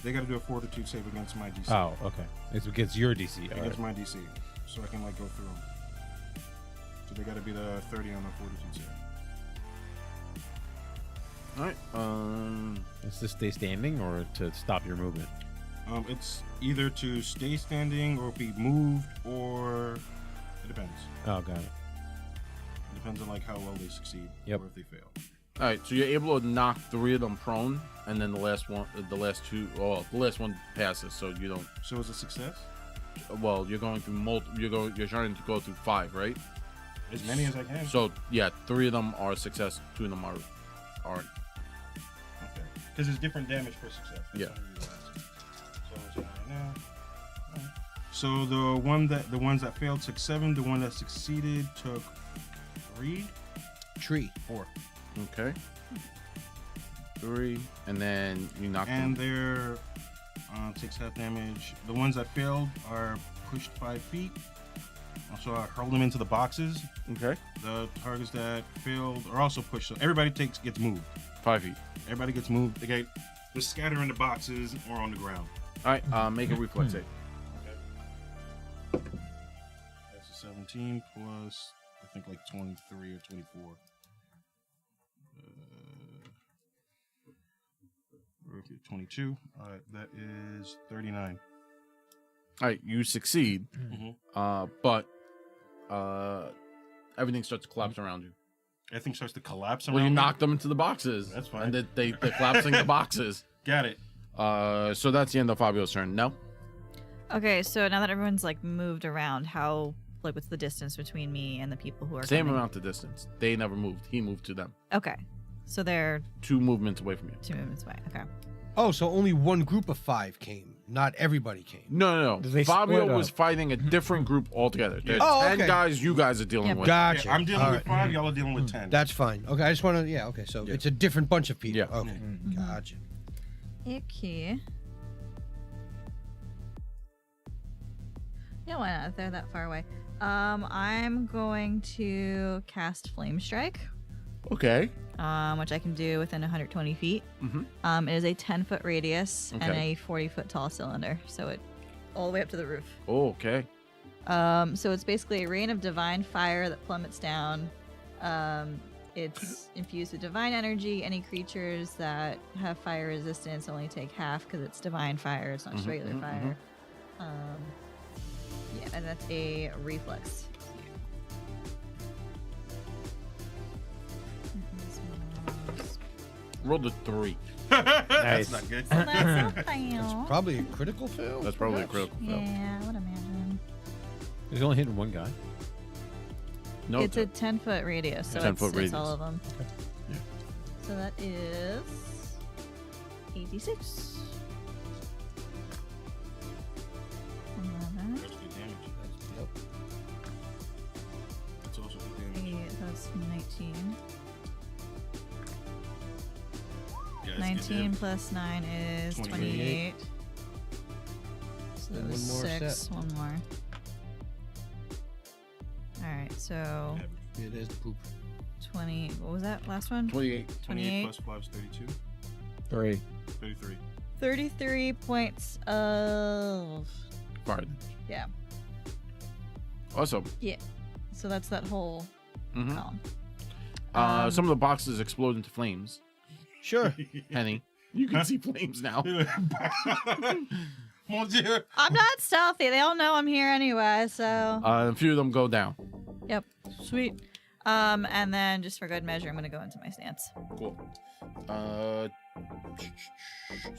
They got to do a fortitude save against my DC. Oh, okay. It's against your DC. All right. Against my DC, so I can like go through them. So they got to be the 30 on the fortitude save. All right. Is this stay standing or to stop your movement? It's either to stay standing or be moved, or it depends. Oh, got it. It depends on like how well they succeed Yep. or if they fail. All right. So you're able to knock 3 of them prone, and then the last one passes. So you don't. So it's a success. Well, you're going through You're trying to go through 5, right? As many as I can. So yeah, 3 of them are success. 2 of them are. Okay. Because there's different damage per success. That's Yeah. the only reason I asked. So it's right now. Alright. So the ones that failed took 7. The one that succeeded took 3. Tree. 4. Okay. 3, and then you knock And them. they're takes half damage. The ones that failed are pushed 5 feet. So I hurl them into the boxes. Okay. The targets that failed are also pushed. So everybody gets moved. 5 feet. Everybody gets moved. They get just scatter in the boxes or on the ground. All right. Make a reflex save. That's a 17 plus I think like 23 or 24. 22. All right, that is 39. All right. You succeed. But everything starts to collapse around you. Everything starts to collapse around. Well, you me. knock them into the boxes. That's fine. And they're collapsing the boxes. Got it. So that's the end of Fabio's turn. No. Okay, so now that everyone's like moved around, what's the distance between me and the people who are Same coming? amount of distance. They never moved. He moved to them. Okay, so they're 2 movements away from you. 2 movements away. Okay. Oh, so only one group of 5 came. Not everybody came. No. They Fabio split was up. fighting a different group altogether. There's Oh, 10 okay. guys you guys are dealing Yep. with. Gotcha. Yeah, I'm dealing All with right. 5. Y'all are dealing with 10. That's fine. Okay, I just want to. Yeah. Okay, so it's a different bunch of people. Yeah. Okay. Gotcha. Okay. Yeah, why not? They're that far away. I'm going to cast Flame Strike, Okay. which I can do within 120 feet. Mhm. It is a 10-foot radius and Okay. a 40-foot tall cylinder, so it all the way up to the roof. Oh, okay. So it's basically a rain of divine fire that plummets down. It's infused with divine energy. Any creatures that have fire resistance only take half because it's divine fire. It's not just regular fire. Yeah, and that's a reflex. Rolled a 3. That's not good. So that's a fail. Probably a critical fail. That's probably a critical fail. Yeah, I would imagine. He's only hitting one guy. No. It's a 10-foot radius, so 10-foot it's all radius. of them. Yeah. So that is 86. 11, That's good damage. That's also good damage. 8, that's 19. Yeah, that's good 19 damage. plus 9 is 28. 28. So that And was one more 6. set. One more. Alright, so It is poop. 20. What was that last one? 28. 28 plus 5 is 32. 3. 33. 33 points of. Fire. Yeah. Awesome. Yeah. So that's that whole Mhm. column. Some of the boxes explode into flames. Sure. Penny, you can see flames now. Mon Dieu. I'm not stealthy. They all know I'm here anyway, so. A few of them go down. Yep. Sweet. And then just for good measure, I'm gonna go into my stance. Cool.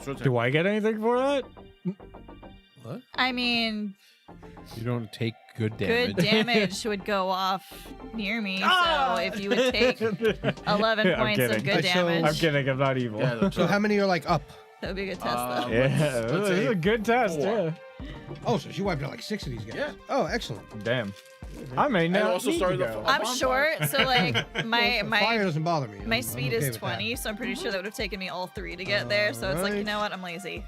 Short Do I get anything for that? I mean, You don't take good damage. good damage would go off near me. So if you would take 11 I'm points of kidding. good So- damage, I'm kidding. I'm not evil. Yeah, So how many are like up? that would be a good test, though. Yeah, let's this is say a good test. 4. Yeah. Oh, so she wiped out like 6 of these guys. Yeah. Oh, excellent. Damn. I may And now also need to started go. a I'm bonfire. short, so like Fire my doesn't bother me. my I'm speed okay is with that. 20, so I'm pretty sure that would have taken me all 3 to get there. So it's like, you know what? I'm lazy.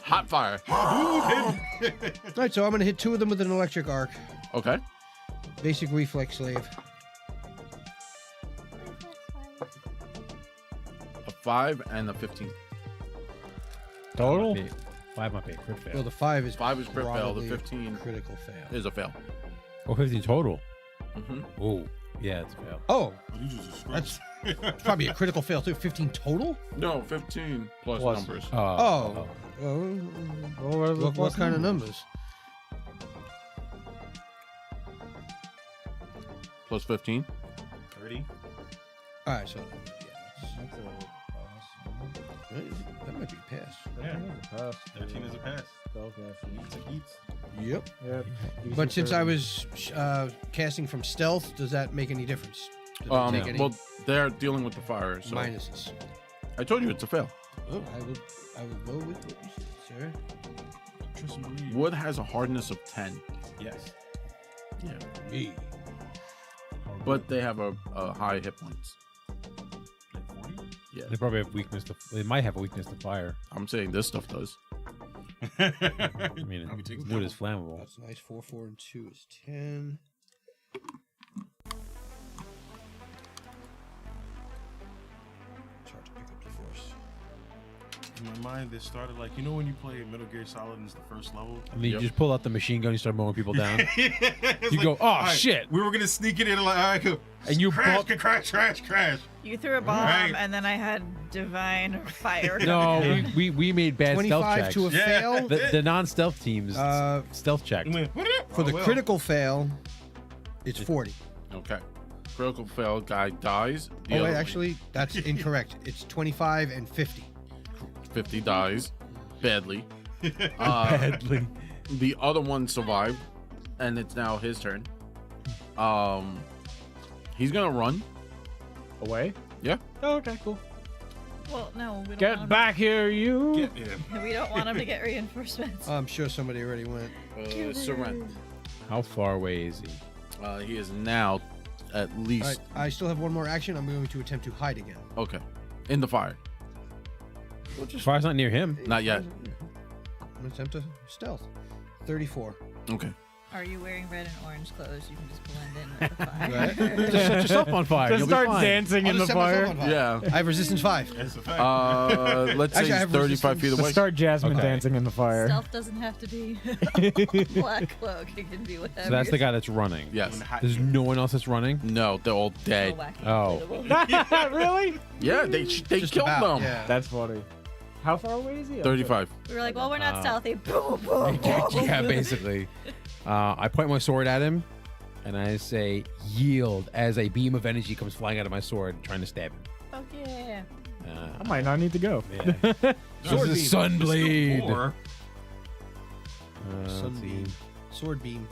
Hot fire. All right, so I'm gonna hit 2 of them with an electric arc. Okay. Basic reflex slave. A 5 and a 15. Total? 5 might be a crit Well, fail. the 5 is 5 is crit fail. The probably a 15 critical fail. is a fail. Oh, 15 total. Oh, yeah, it's a fail. Oh, Oh, you just a that's scrub. probably a critical fail too. 15 total? No, 15 plus Plus. numbers. Oh. What kind of numbers? Plus 15. 30. All right, so that might be a pass. Yeah. 13 is a pass. It's a eats. Yep. Yep. But since I was casting from stealth, does that make any difference? Does it take any Well, they're dealing with the fire, so minuses? I told you it's a fail. Oh, I will go with what you said, sir. Trust and believe. Wood has a hardness of 10. Yes. Yeah. Me. But they have a high hit points. Like 40? Yeah. They probably have weakness to. They might have a weakness to fire. I'm saying this stuff does. I mean, Probably takes wood is flammable. That's nice. 4, 4, and 2 is 10. It's hard to pick up the force. In my mind, this started like, you know when you play Metal Gear Solid and it's the first level? And then Yep. you just pull out the machine gun, you start mowing people down, It's You go, "Oh, all right, shit." We were going to sneak it in like, all right, cool. and you crash, bump. crash. You threw a bomb, Right. and then I had divine fire. No, we made bad stealth 25 checks. to a Yeah. fail. The non-stealth teams stealth checked. And went, For the well. critical fail, it's 40. Okay. Critical fail guy dies. The Oh, wait, other actually, that's incorrect. It's 25 and 50. 50 dies badly. Badly. The other one survived, and it's now his turn. He's gonna run. Away? Yeah. Oh, okay, cool. Well, no, we don't want Get him back here, you. Get him. We don't want him to get reinforcements. I'm sure somebody already went. Surrender. How far away is he? He is now at All least right, I still have one more action. I'm going to attempt to hide again. okay. In the fire. Fire's not near him. Not yet. I'm going to attempt to stealth. 34. Okay. Are you wearing red and orange clothes? You can just blend in with the fire. Right. Just set yourself on fire. Just You'll start be fine. dancing I'll in the just set myself fire. on fire. Yeah. I have resistance 5. That's a fact. Let's Actually, I say have 35 feet resistance. away. Let's start Jasmine Okay. dancing in the fire. Stealth doesn't have to be black cloak. It can be whatever. So that's the guy that's running. Yes. There's no one else that's running. No, they're all dead. Oh. Really? Yeah, they Just killed about, them. Yeah. That's funny. How far away is he? 35. We were like, well, we're not stealthy. Boom, boom, boom. Yeah, basically. I point my sword at him, and I say, "Yield!" as a beam of energy comes flying out of my sword, trying to stab him. Oh, yeah. I might not need to go. Yeah. This is Sunblade. Or Let's see. Sunbeam. Sword beam.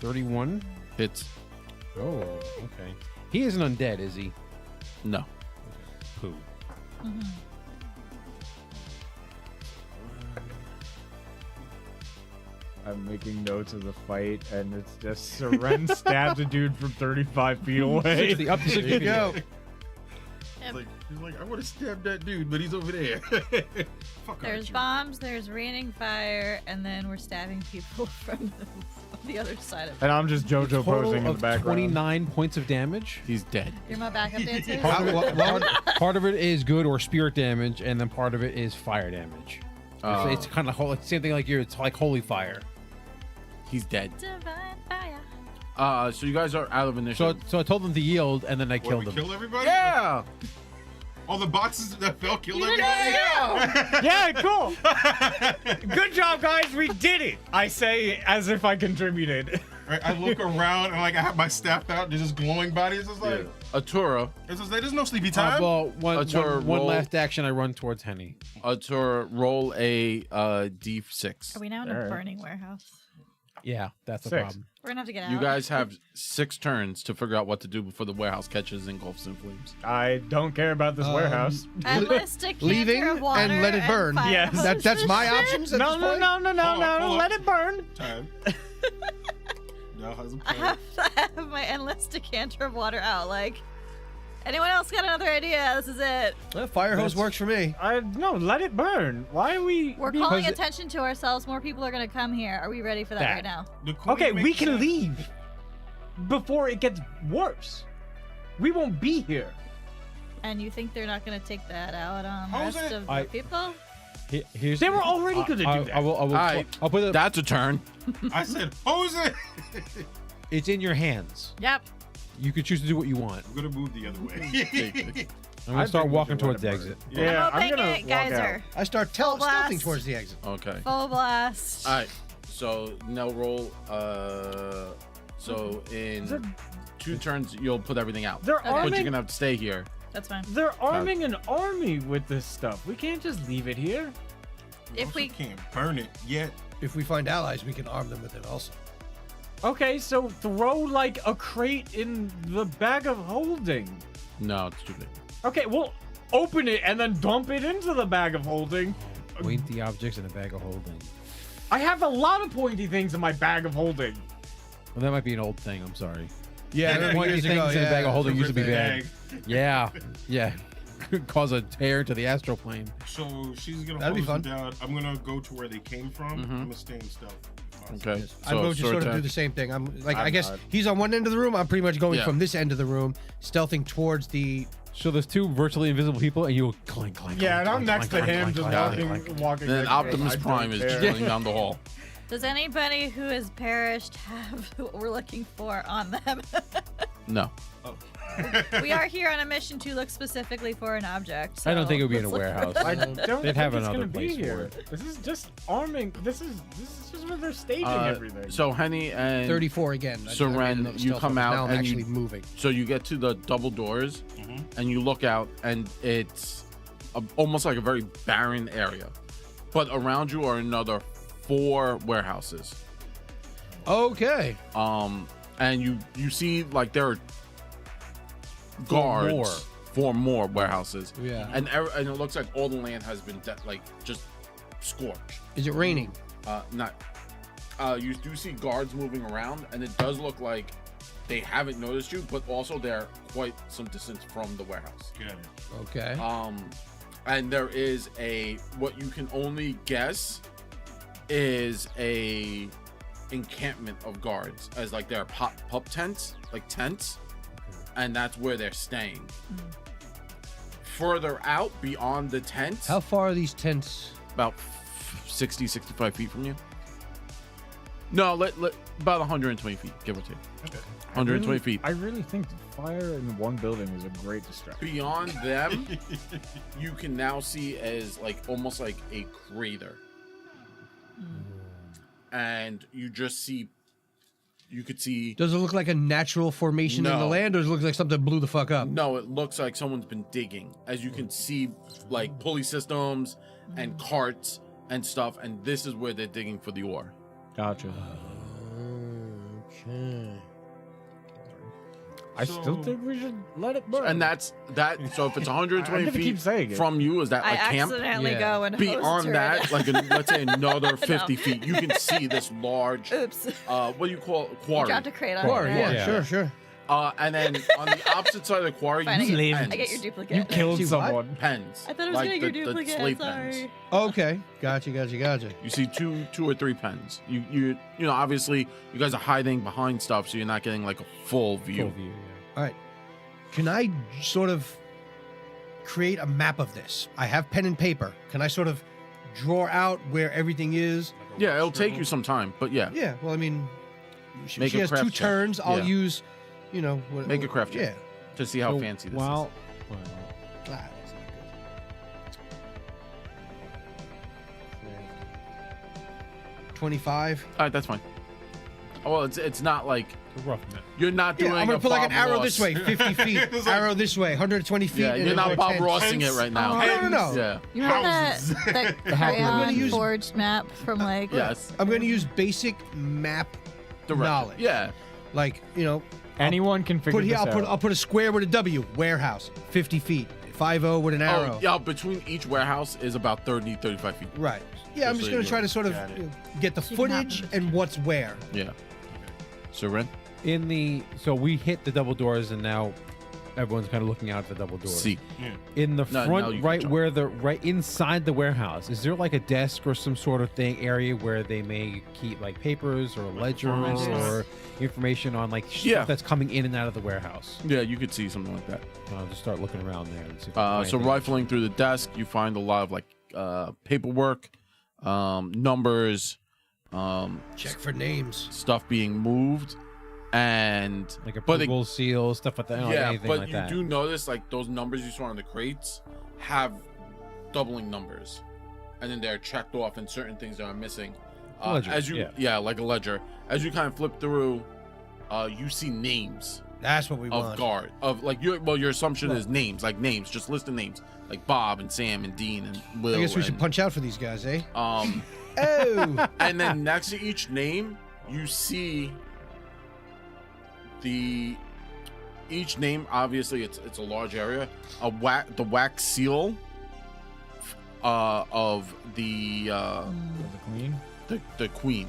31. Hits. Oh, okay. He isn't undead, is he? No. Pooh. I'm making notes of the fight, and it's just Seren stabs a dude from 35 feet away. 60, up to 60 There you feet. go. he's like, I want to stab that dude, but he's over there. Fuck There's bombs, there's raining fire, and then we're stabbing people from the other side of it. And I'm just JoJo posing in Total the of background. 29 points of damage. He's dead. You're my backup dancer? Part of it is good or spirit damage, and then part of it is fire damage. It's kind of same thing like it's like holy fire. He's dead. Divine fire. So you guys are out of So initiative. so I told them to yield, and then I What, killed we them. kill everybody? Yeah. All the boxes that fell killed everybody? Yeah, cool. Good job, guys. We did it. I say as if I contributed. Right, I look around and like I have my staff out. There's just glowing bodies. It's like, Atura. it's just like there's no sleepy time. Well, Atura, one roll. last action, I run towards Henny. Atura, roll a D6. Are we now in a Alright. burning warehouse? Yeah, that's the 6. problem. We're gonna have to get out. You guys have 6 turns to figure out what to do before the warehouse catches engulfs in flames. I don't care about this warehouse. Enlist a canter Leaving of water and let it burn. fire Yes. hose That's my for options at No, this no, point? no, no, no, Hold on, no. hold Let on. it burn. Time. Now has a I plan. have my endless decanter of water out. Like, anyone else got another idea? This is it. Well, fire hose works for me. No, let it burn. Why are we? We're calling attention to ourselves. More people are gonna come here. Are we ready for that, That. right now? The queen Okay, we makes can sense. leave before it gets worse. We won't be here. And you think they're not gonna take that out on the How's rest it- of I- the people? Here's They were already gonna do that. I will. Alright. I'll put it. That's a turn. I said, Jose. It's in your hands. Yep. You can choose to do what you want. I'm gonna move the other way. I'm gonna start walking towards the exit. Yeah, I'm I'm opening gonna it, walk geyser. out. I start Full blast. stealthing towards the exit. Okay. Full blast. All right. So now roll. So in 2 turns, you'll put everything out. They're Okay. But you're arming. gonna have to stay here. That's fine. They're arming an army with this stuff. We can't just leave it here. If Also we can't burn it yet. If we find allies, we can arm them with it also. Okay, so throw like a crate in the bag of holding. No, it's too big. Okay, we'll open it and then dump it into the bag of holding. Pointy objects in a bag of holding. I have a lot of pointy things in my bag of holding. Well, that might be an old thing. I'm sorry. Yeah, Pointy things in a bag of holding used to be Bag. bad. Yeah. Yeah. Could cause a tear to the astral plane. So she's gonna That'd be hold them fun. down. I'm gonna go to where they came from. I'm gonna stay in stealth. Okay. I'm going to sword sort of attack. do the same thing. I'm like, I I'm guess not. he's on one end of the room. I'm pretty much going Yeah. from this end of the room, stealthing towards the. So there's 2 virtually invisible people, and you clank, clank. Yeah, and clank, I'm clank, next clank, to him, clank, just clank, walking, clank, clank. walking. And then next to him. Optimus I don't Prime is just care. running down the hall. Does anybody who has perished have what we're looking for on them? No. We are here on a mission to look specifically for an object. I don't so think it would be in a let's look warehouse. for I it. don't They'd think have it's another gonna be place for here. it. This is just arming. This is just where they're staging everything. So Henny and 34 again. So, Ren, you come out now I'm and you- actually moving. so you get to the double doors, and you look out, and it's almost like a very barren area. But around you are another 4 warehouses. Okay. And you see like there are guards. 4 more warehouses. Yeah. And it looks like all the land has been just scorched. Is it raining? Not. You do see guards moving around, and it does look like they haven't noticed you, but also they're quite some distance from the warehouse. Got it. Okay. And there is what you can only guess is a encampment of guards, as like there are pup tents, like tents, and that's where they're staying. Further out beyond the tents, How far are these tents? about 60, 65 feet from you. No, about 120 feet, give or take. Okay. 120 feet. I really think fire in one building is a great distraction. Beyond them, you can now see as like almost like a crater, and you could see. Does it look like a natural formation in the No. land, or does it look like something blew the fuck up? No, it looks like someone's been digging. As you can see, like pulley systems and carts and stuff, and this is where they're digging for the ore. Gotcha. Okay. I still So- think we should let it burn. And that's that. So if it's 120 I'm gonna keep feet saying it. from you, is that I like camp? accidentally Yeah. go and host Beyond her. that, like let's say another 50 feet, you can see this large. Oops. What do you call it? Quarry? Dropped a crate on Quarry, her. yeah, Yeah. sure. And then on the opposite side of the quarry, Fine, you see Leave. pens. I get your duplicate. you killed See what? someone. Pens. I thought I was like getting your the duplicate. slate Sorry. pens. Okay. Gotcha. You see two or three pens. You know, obviously you guys are hiding behind stuff, so you're not getting like a full view. Full view, yeah. All right. Can I sort of create a map of this? I have pen and paper. Can I sort of draw out where everything is? Yeah, it'll take you some time, but yeah. Yeah. Well, I mean, she Make a has craft 2 check. turns. I'll Yeah. use, Make a craft check. Yeah. To see how So fancy this while, is. well, Ah, that's not good. 25. All right, that's fine. Oh, well, it's not like it's a rough net. you're not doing. Yeah, I'm gonna a put like an Bob arrow Ross. this way, 50 feet. It's like- Arrow this way, 120 feet. Yeah, and you're not another Bob 10. Rossing it right now. Oh, No. Yeah. You remember Houses. that I'm gonna crayon use- forged map from like Yes. I'm going to use basic map Direction. knowledge. Yeah. Like, Anyone can figure put here. this I'll out. put a square with a W. Warehouse, 50 feet. 50 with an arrow. Oh, yeah. Between each warehouse is about 30, 35 feet. Right. Yeah, I'm Just just so going you to try to sort of got it. get the So you can have footage them and what's where. Yeah. So Ren, So we hit the double doors, and now everyone's kind of looking out the double doors. see. In the No, now front, you can right jump. where right inside the warehouse, is there like a desk or some sort of thing area where they may keep like papers or ledgers files. or information on like Yeah. stuff that's coming in and out of the warehouse? Yeah, you could see something like that. I'll just start looking around there and see. If I can So find anything. rifling through the desk, you find a lot of like paperwork, numbers, Check for names. stuff being moved, and Like but it- approval seal, stuff like that. Like yeah, anything but like you that. do notice like those numbers you saw in the crates have doubling numbers, and then they're checked off, and certain things that are missing. Ledger, As you, yeah. like a ledger. As you kind of flip through, you see names That's what we of want. guard of like your assumption is names, like names, just list the names, like Bob and Sam and Dean and Will. I guess we should and, punch out for these guys, eh? Oh, and then next to each name, you see each name. Obviously, it's a large area. The wax seal of the The queen. the queen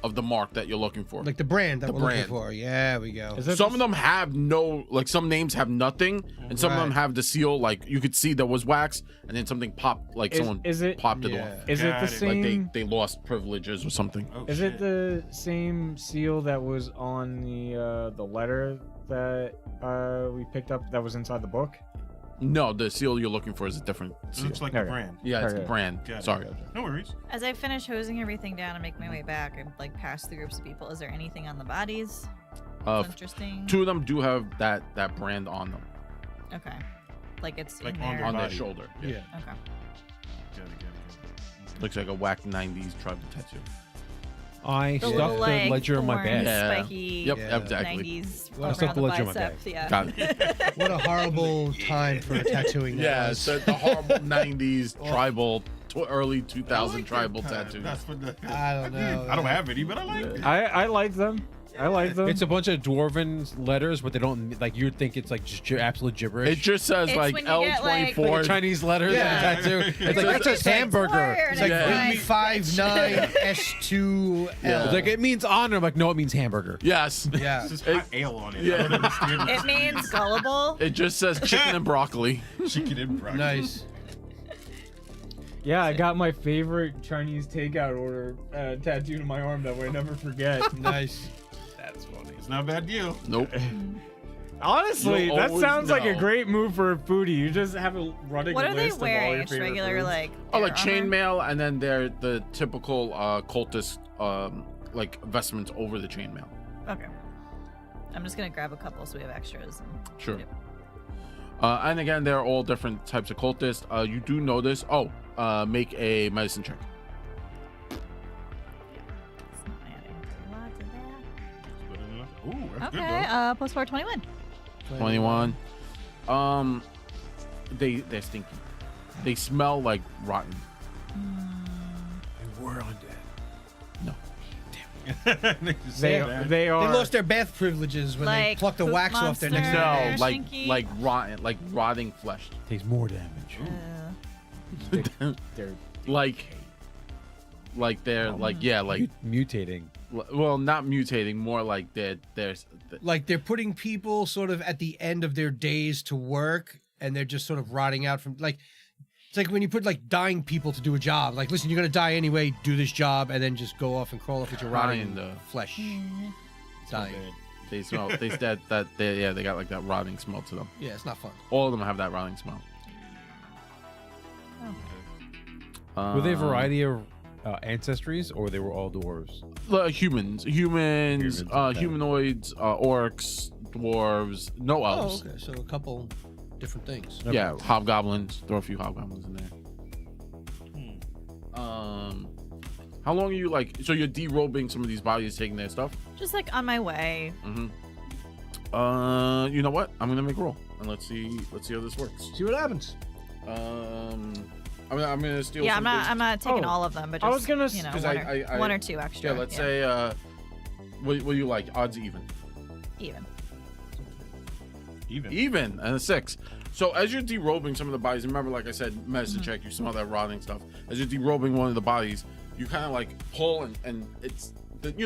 of the mark that you're looking for. Like the brand that The we're looking brand. for. Yeah, we go. Is it Some of them have no, like some names have nothing, and some of them Right. have the seal. Like you could see there was wax, and then something popped, like someone is it popped it Yeah. off. is it Got the it. same? Like they lost privileges or something. Oh, Is shit. it the same seal that was on the letter that we picked up that was inside the book? No, the seal you're looking for is a different It seal. looks like Okay. a brand. Yeah, it's Okay. the brand. Got it. Sorry. No worries. As I finish hosing everything down and make my way back and like pass through groups of people, is there anything on the bodies? That's interesting. Two of them do have that brand on them, Okay. Like it's Like in on there. their on their body. shoulder. Yeah. Okay. Got it. Looks like a whack 90s tribal tattoo. I The stuffed little, the like, ledger in my thorn, bag. Yeah. spiky Yep, Yeah. exactly. 90s Well, around stuff the the ledger in my bicep. bag. Yeah. Got it. What a horrible time for tattooing that Yeah, was. so the horrible 90s tribal, early 2000 I like tribal that. tattoo. That's what the. I don't know. I don't have any, but I like it. I like them. I like them. It's a bunch of dwarven letters, but they don't like. You'd think it's like just absolute gibberish. It just says It's like when you get, like- L24. Chinese letters Yeah. and a tattoo. It's like It's that's just like hamburger. square It's and like Yeah. B59S2L. Yeah. It's like it means honor. I'm like, no, it means hamburger. Yes. Yeah. This is hot ale on it. Yeah. I don't understand. It means gullible. It just says chicken and broccoli. Chicken and broccoli. Nice. Yeah, I got my favorite Chinese takeout order tattooed on my arm that way I never forget. Nice. That's funny. It's not a bad deal. Nope. Honestly, You'll that always sounds like a know. great move for a foodie. You just have a running What are they list of all wearing? your Just favorite regular foods. like. Oh, like their armor? chainmail, and then they're the typical cultist like vestments over the chainmail. Okay. I'm just gonna grab a couple so we have extras. And... Sure. Yep. And again, they're all different types of cultists. You do notice. Make a medicine check. It's not adding a lot to that. Good enough. Ooh, that's Okay. good though. Plus 4, 21. 21. They're stinky. They smell like rotten. We're undead. No. They They they are. lost their bath privileges when they Like plucked the poop wax off their monster? next No, They're stinky? like rotten, like rotting flesh. Takes more damage. they're like they're like Mutating. well, not mutating, more like they're Like they're putting people sort of at the end of their days to work, and they're just sort of rotting out from like. It's like when you put like dying people to do a job. Like, listen, you're gonna die anyway. Do this job, and then just go off and crawl off with your rotting Kinda. flesh. Dying. they smell they they got like that rotting smell to them. Yeah, it's not fun. All of them have that rotting smell. Were they a variety of ancestries, or they were all dwarves? Humans, okay. humanoids, orcs, dwarves, no Oh, elves. okay. So a couple different things. Yeah, hobgoblins. Throw a few hobgoblins in there. How long are you like? So you're derobing some of these bodies, taking their stuff. Just like on my way. You know what? I'm gonna make a roll and let's see how this works. See what happens. I'm gonna steal. Yeah, some I'm not taking Oh, all of them, but I just was gonna you know, 'cause one, one or two extra. Yeah, let's say what do you like? Odds even. even. Even and a 6. So as you're derobing some of the bodies, remember, like I said, medicine check. You smell that rotting stuff. As you're derobing one of the bodies, you kind of like pull and it's you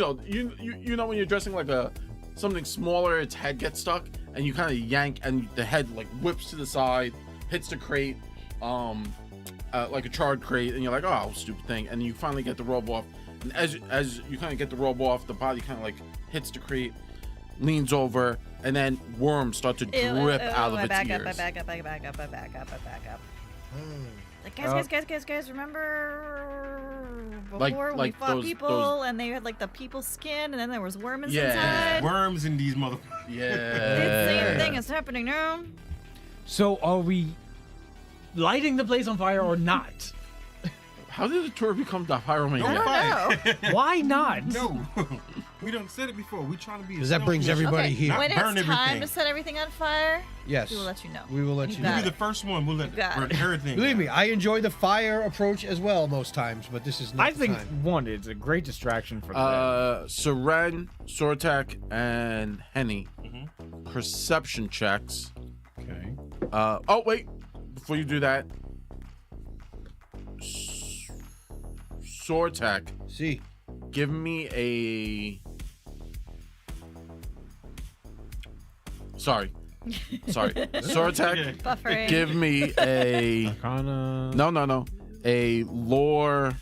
know when you're dressing like something smaller, its head gets stuck, and you kind of yank, and the head like whips to the side, hits the crate, like a charred crate, and you're like, oh, stupid thing, and you finally get the robe off. And as you kind of get the robe off, the body kind of like hits the crate, leans over, and then worms start to drip out of I its back ears. up, I back up, I back up, I back up, I back up. Like, guys, remember Like- before we like fought those- people those- and they had like the people skin and then there was worms Yeah. inside? Worms in these motherfuckers. The Yeah. same thing is happening now. So are we lighting the place on fire or not? How did the tour become the pyromania? I don't know. Why not? No. We done said it before. We trying to be. Because that brings everybody Okay, here. when it's Burn time everything. to set everything on fire, Yes. we will let you know. We will let you You know. got We'll be it. the first one. We'll let You got burn it. everything. Believe me, down. I enjoy the fire approach as well most times, but this is not I the think time. one, it's a great distraction for them. Seren, Sortek, and Henny. Perception checks. Okay. Oh wait, before you do that, Sortek, See, give me a. Sorry, Sortek, Buffering. give me a. Arcana. No. A lore.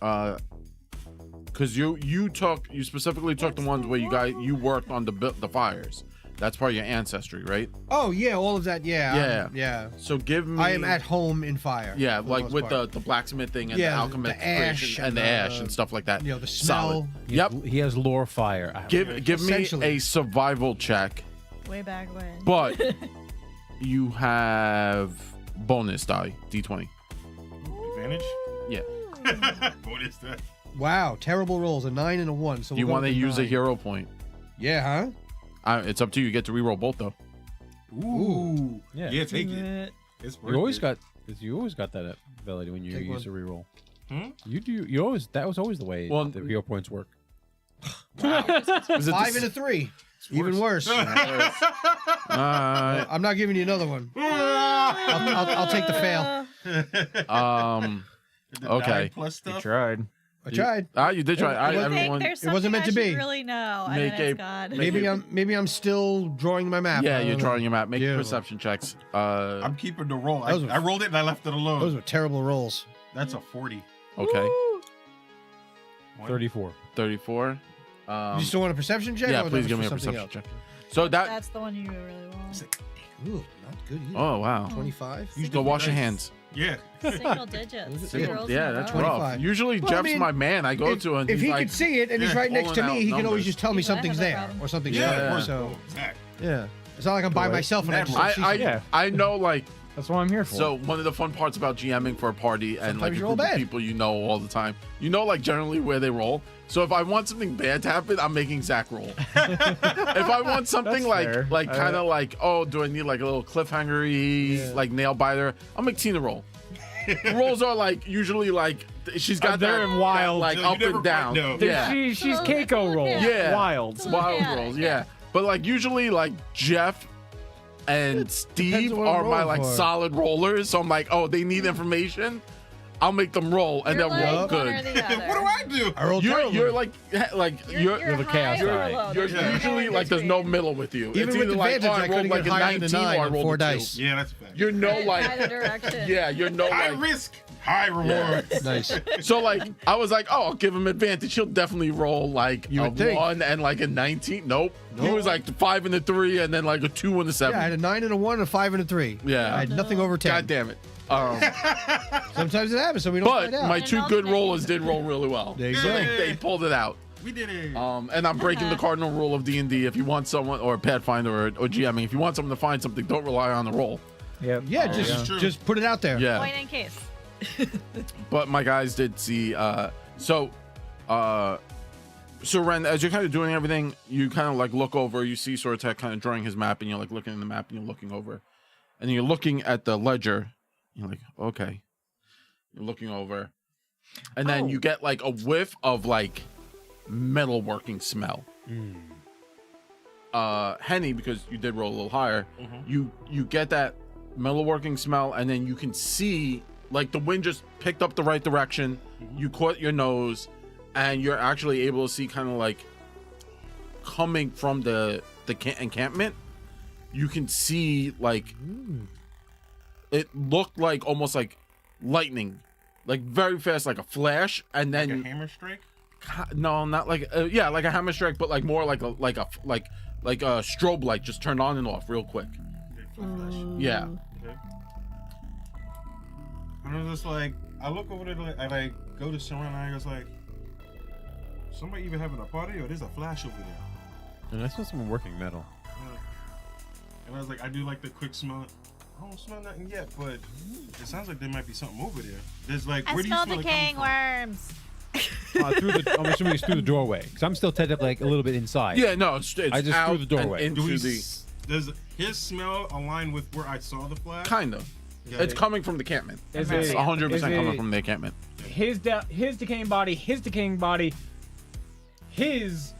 Because you specifically took the ones where you worked on the fires. That's part of your ancestry, right? oh yeah, all of that, yeah, yeah. So give me. I am at home in fire. Yeah, for the like most with part. the blacksmithing and Yeah, the alchemist the ash creation and and the ash the- and stuff like that. you know, the Solid. smell. Yep. He has lore fire. I have Give me Essentially. a survival check, Way back when. but you have bonus die D20. Advantage. Yeah. What is that? Wow, terrible rolls, a 9 and a 1. So Do you we'll go want to with the use a 9. hero point? Yeah, huh? It's up to you. You get to reroll both though. Ooh. Yeah. Yeah, take it. It's worth You always it. got that ability when you Take use a one. reroll. Hmm? You do. You always. That was always the way Well, the hero points work. Is it 5 and a 3. Even worse. I'm not giving you another one. I'll take the fail. The Okay. die plus You stuff. tried. I tried. You did try. It wasn't- Everyone. There's It wasn't something meant I to should be. really know. Make and a- it's God. make Maybe I'm still drawing my map. Yeah, I you're don't know. drawing your map. Make Beautiful. perception checks. I'm keeping the roll. Those were- I rolled it and I left it alone. Those were terrible rolls. That's a 40. Okay. One. 34. 34. You still want a perception check? Yeah, or was please that give me a for something perception else? check. So that. That's the one you really want. Ooh, not good either. Oh wow. 25. You go wash your hands. Yeah. Single digits. Two rolls in Yeah, a that's row. rough. 25. Usually Well, I Jeff's mean, my man. I go to and If he's he like, could see it and he's yeah, right next to pulling me, out he can always numbers. just tell me He's like, I something's have no there problem. or something's Yeah. there. Yeah. So Exactly. yeah, it's not like I'm by Right. myself and I just Never. see I Yeah. I know like That's what I'm here for. so one of the fun parts about GMing for a party and Sometimes like a you roll group of bad. people you know all the time. You know like generally where they roll. So if I want something bad to happen, I'm making Zach roll. If I want something That's like fair. kind of like, oh, do I need like a little cliffhanger-y, like nail biter? I'll make Tina roll. The rolls are like usually like she's got They're that, wild. that, like So you up never and down. quite know. Yeah. She's So Keiko it's roll. Yeah. Wild. So- Wild chaotic, rolls, yeah. yeah. But like usually like Jeff and Steve what I'm are my rolling like for. solid rollers. So I'm like, oh, they need information. I'll make them roll and You're they'll like roll one good. or the other. What do I do? I rolled You're terrible. you're like You're the high chaos or guy. low. you're There's no usually in like there's no between. middle with you. Even it's with either like, advantage, oh, I I rolled couldn't like get a higher than 19 a 9 or I on rolled 4 a 2. dice. Yeah, that's a fact. You're no Either like direction. yeah, you're no High like risk, high reward. Nice. so like I was like, oh, I'll give him advantage. He'll definitely roll like You a would think. 1 and like a 19. Nope. He was like 5 and a 3 and then like a 2 and a 7. Yeah, I had a 9 and a 1 and a 5 and a 3. Yeah. I had nothing over 10. God damn it. Sometimes it happens, so we don't But find out. my And 2 also good they- rollers did roll really well. There you So go. they pulled it out. We did it. And I'm breaking the cardinal rule of D&D. If you want someone, or Pathfinder or GMing, if you want someone to find something, don't rely on the roll. Yep. Yeah, This is true. just put it out there. Yeah. Point in case. But my guys did see. So Ren, as you're kind of doing everything, you kind of like look over. You see Sortek kind of drawing his map, and you're like looking at the map, and you're looking over, and you're looking at the ledger. You're like, okay. You're looking over, and then you get like a whiff of like metalworking smell. Henny, because you did roll a little higher, you get that metalworking smell, and then you can see like the wind just picked up the right direction. You caught your nose, and you're actually able to see kind of like coming from the encampment. You can see like it looked like almost like lightning, like very fast, like a flash, and Like then a hammer strike. no, not like yeah, like a hammer strike, but like more like a strobe light just turned on and off real quick. Yeah. Okay. And I'm just like, I look over there and I go to surround, and I was like, somebody even having a party, or there's a flash over there. And I saw someone working metal. And I was like, I do like the quick smell. I don't smell nothing yet, but it sounds like there might be something over there. There's like, where do you smell decaying it coming worms. I'm assuming it's through the doorway, because I'm still technically like a little bit inside. Yeah, no, it's I just out through the doorway. and from? into Does his smell align with where I saw the flash? kind of. Yeah. It's coming from the encampment. Is It's it- 100% is coming it- from the encampment. His decaying body, his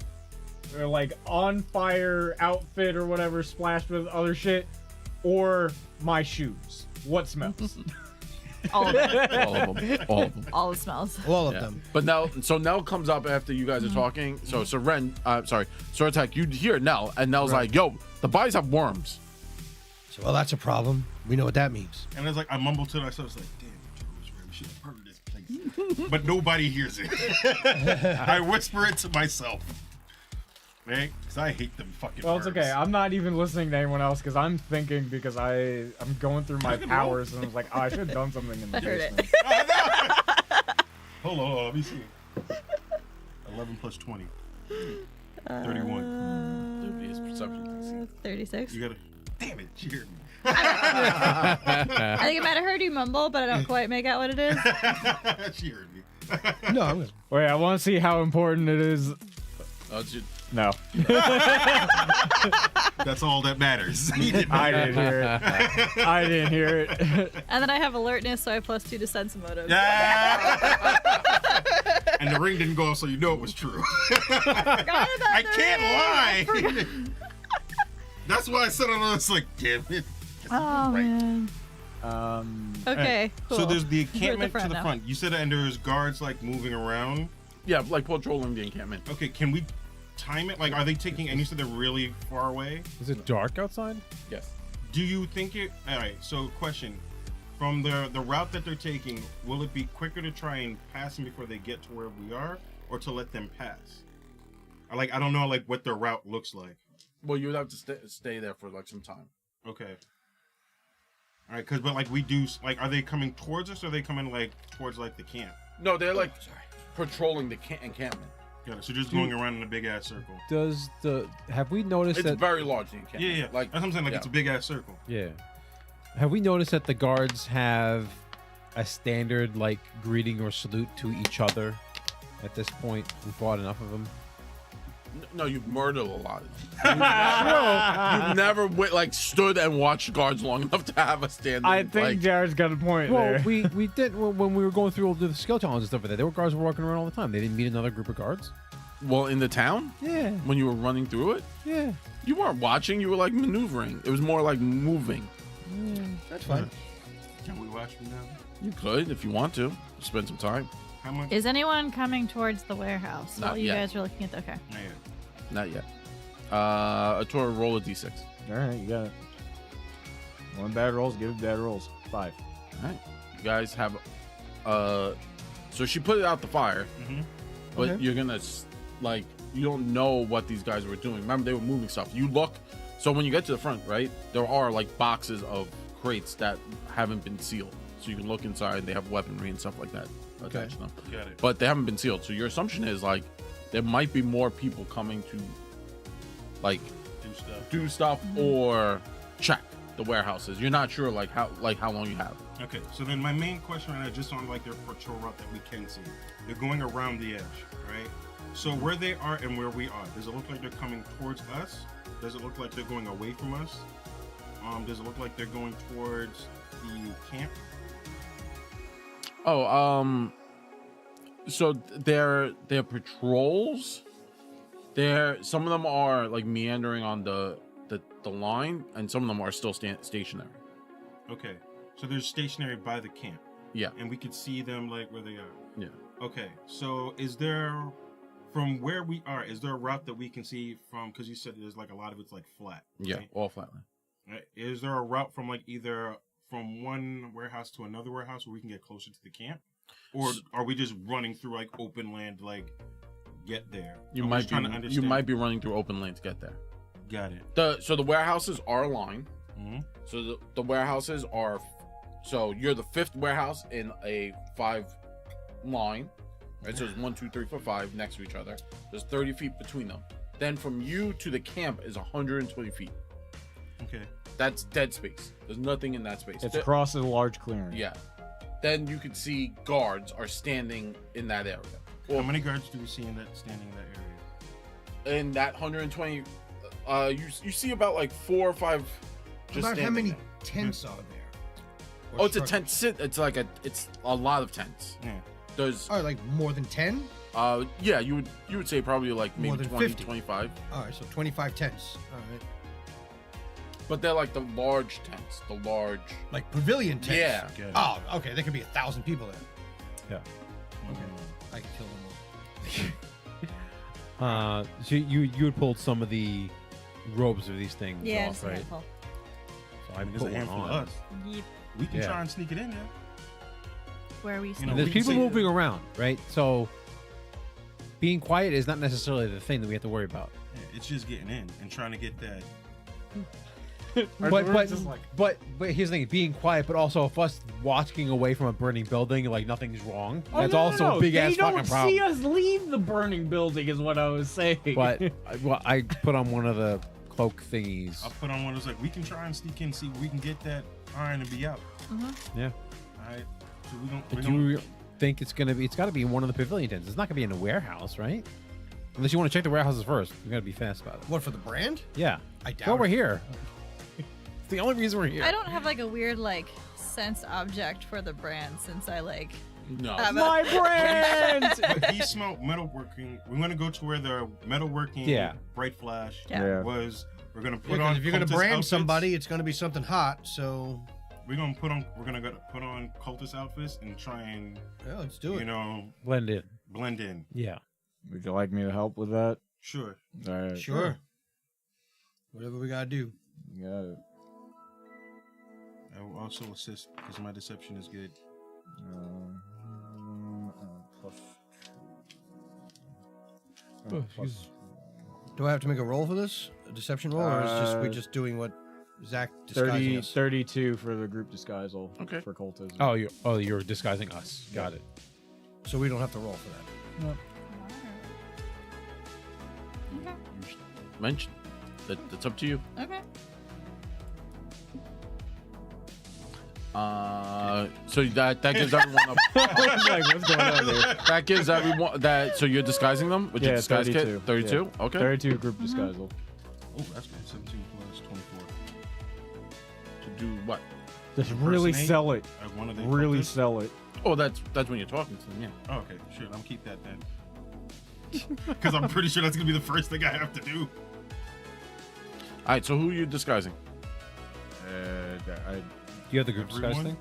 like on fire outfit or whatever splashed with other shit, or my shoes. What smells? All of them. All of them. All of them. All the smells. All of Yeah. them. But Nell comes up after you guys are talking. So Sortek, you hear Nell, and Nell's Right. like, yo, the bodies have worms. So, well, that's a problem. We know what that means. And it's like, I mumbled to myself, it's like, damn, Joe was right. We should have heard this place. But nobody hears it. I whisper it to myself. Right? Because I hate them fucking Well, it's worms. okay. I'm not even listening to anyone else because I'm thinking because I'm going through my powers and I was like, oh, I should have done something in the I heard it. basement. Hold on, let me see. 11 plus 20. 31. Dubious perception. 36. You gotta. Damn it, she heard me. I think I might have heard you mumble, but I don't quite make out what it is. She heard me. No, I'm gonna... Wait, I want to see how important it is. No, That's all that matters. I didn't hear it. I didn't hear it. And then I have alertness, so I have +2 to sense motive. Yeah. And the ring didn't go off, so you know it was true. I can't lie. That's why I said it. I was like, damn it. Oh, man. Okay, cool. So there's the We're at the encampment to front the now. front. You said, and there's guards like moving around. Yeah, like patrolling the encampment. Okay, can we time it? Like, are they taking? And you said they're really far away. Is it dark outside? Yes. Do you think it? All right. So, question: from the route that they're taking, will it be quicker to try and pass them before they get to where we are, or to let them pass? I don't know, like what their route looks like. Well, you would have to stay there for like some time. Okay. All right, but like we do, like, are they coming towards us, or are they coming like towards like the camp? No, they're like patrolling the encampment. Got it. So just going around in a big ass circle. Have we noticed It's that? very large, the encampment. Yeah, yeah. Like That's what I'm saying. Like yeah. it's a big ass circle. Yeah. Have we noticed that the guards have a standard like greeting or salute to each other? At this point, we fought enough of them. No, you've murdered a lot of them. You've never stood and watched guards long enough to have a standing. I think Jared's got a point Well, there. we did when we were going through all the skill challenges and stuff like that. There were guards walking around all the time. They didn't meet another group of guards. Well, in the town, Yeah, when you were running through it, yeah. you weren't watching. You were like maneuvering. It was more like moving. That's fine. Can we watch them now? You could, if you want to, spend some time. How much? Is anyone coming towards the warehouse Not while you yet. guys are looking at the... Okay. Not yet. Not yet. A tour roll a d6. All right, you got it. One bad rolls, give it bad rolls. 5. All right. You guys have. So she put it out the fire, Mm-hmm. but Okay. you're gonna you don't know what these guys were doing. Remember, they were moving stuff. You look. So when you get to the front, right, there are like boxes of crates that haven't been sealed. So you can look inside. They have weaponry and stuff like that attached to them. Got it. But they haven't been sealed. So your assumption is like there might be more people coming to like Do stuff. do stuff or check the warehouses. You're not sure how long you have. Okay, so then my main question right now, just on like their patrol route that we can see, they're going around the edge, right? So where they are and where we are, does it look like they're coming towards us? Does it look like they're going away from us? Does it look like they're going towards the camp? Oh, so their patrols, some of them are like meandering on the line, and some of them are still stationary. Okay, so they're stationary by the camp, Yeah, and we could see them like where they are. yeah. Okay, so is there, from where we are, is there a route that we can see from, because you said there's like a lot of it's like flat. Yeah, right? all flatland. Right. Is there a route from like either from one warehouse to another warehouse where we can get closer to the camp? Or are we just running through like open land, like get there? You I'm might just trying to be understand. running through open land to get there. Got it. So the warehouses are aligned. Mm-hmm. So the warehouses are So you're the 5th warehouse in a 5 line. Right? So there's 1, 2, 3, 4, 5 next to each other. There's 30 feet between them. Then from you to the camp is 120 feet. Okay. That's dead space. There's nothing in that space. It's across a large clearing. Yeah. Then you can see guards are standing in that area. How many guards do we see standing in that area? In that 120, you see about like 4 or 5. Just About how standing many there. tents are there? Or Oh, it's a structures? tent sit. It's a lot of tents. Yeah. There's Oh, like more than 10? yeah, you would say probably like More maybe than 20, 50. 25. All right, so 25 tents. All right. But they're like the large tents, the large. Like pavilion tents. Yeah. Get it. Oh, okay. There could be 1,000 people there. Yeah. Okay. I can kill them all. So you had pulled some of the robes of these things Yeah, off, just a right? handful. So I There's put a one handful of on. us. Yeep. We can Yeah. try and sneak it in there. Where are we You know, sneaking? There's we can people say- moving around, right? So being quiet is not necessarily the thing that we have to worry about. Yeah, it's just getting in and trying to get that. But here's the thing: being quiet, but also if us walking away from a burning building, like nothing's wrong. That's also a big ass fucking problem. They don't see us leave the burning building, is what I was saying. But I put on one of the cloak thingies. I'll put on one of those like we can try and sneak in, see if we can get that iron to be out. Yeah. All right. So we But don't. you think it's gonna be? It's got to be in one of the pavilion tents. It's not gonna be in a warehouse, right? Unless you want to check the warehouses first. We gotta be fast about it. What, for the brand? Yeah. I doubt Well, we're it. here. It's the only reason we're here. I don't have like a weird like sense object for the brand since I like No. have my brand. But he smelled metalworking. We're gonna go to where the metalworking Yeah. bright flash Yeah. was. We're gonna put Yeah, 'cause on. if you're gonna cultist brand outfits. somebody, it's gonna be something hot. So, We're gonna put on cultist outfits and try and yeah, let's do it. blend in. blend in. Yeah. Would you like me to help with that? Sure. All right. Sure. Whatever we gotta do. You got it. I will also assist because my deception is good. Plus Oh, plus- excuse- Do I have to make a roll for this? A deception roll, or is just we just doing what Zach disguising us? 32 for the group disguisal. Okay. For cultism. Oh, you're disguising us. Got it. So we don't have to roll for that. Okay. Mention. That's up to you. Okay. So that gives everyone Like, what's going on here? that gives everyone that. So you're disguising them with your Yeah, disguise 32. kit. 32. Yeah. Okay. 32 group disguisal. Oh, that's good. 17 plus 24. To do what? Just really Impersonate sell it. One of the Really cultists? sell it. Oh, that's when you're talking to them. Yeah. Oh, okay, sure. I'm keep that then. Because I'm pretty sure that's gonna be the first thing I have to do. All right. So who are you disguising? You have the group disguise Everyone?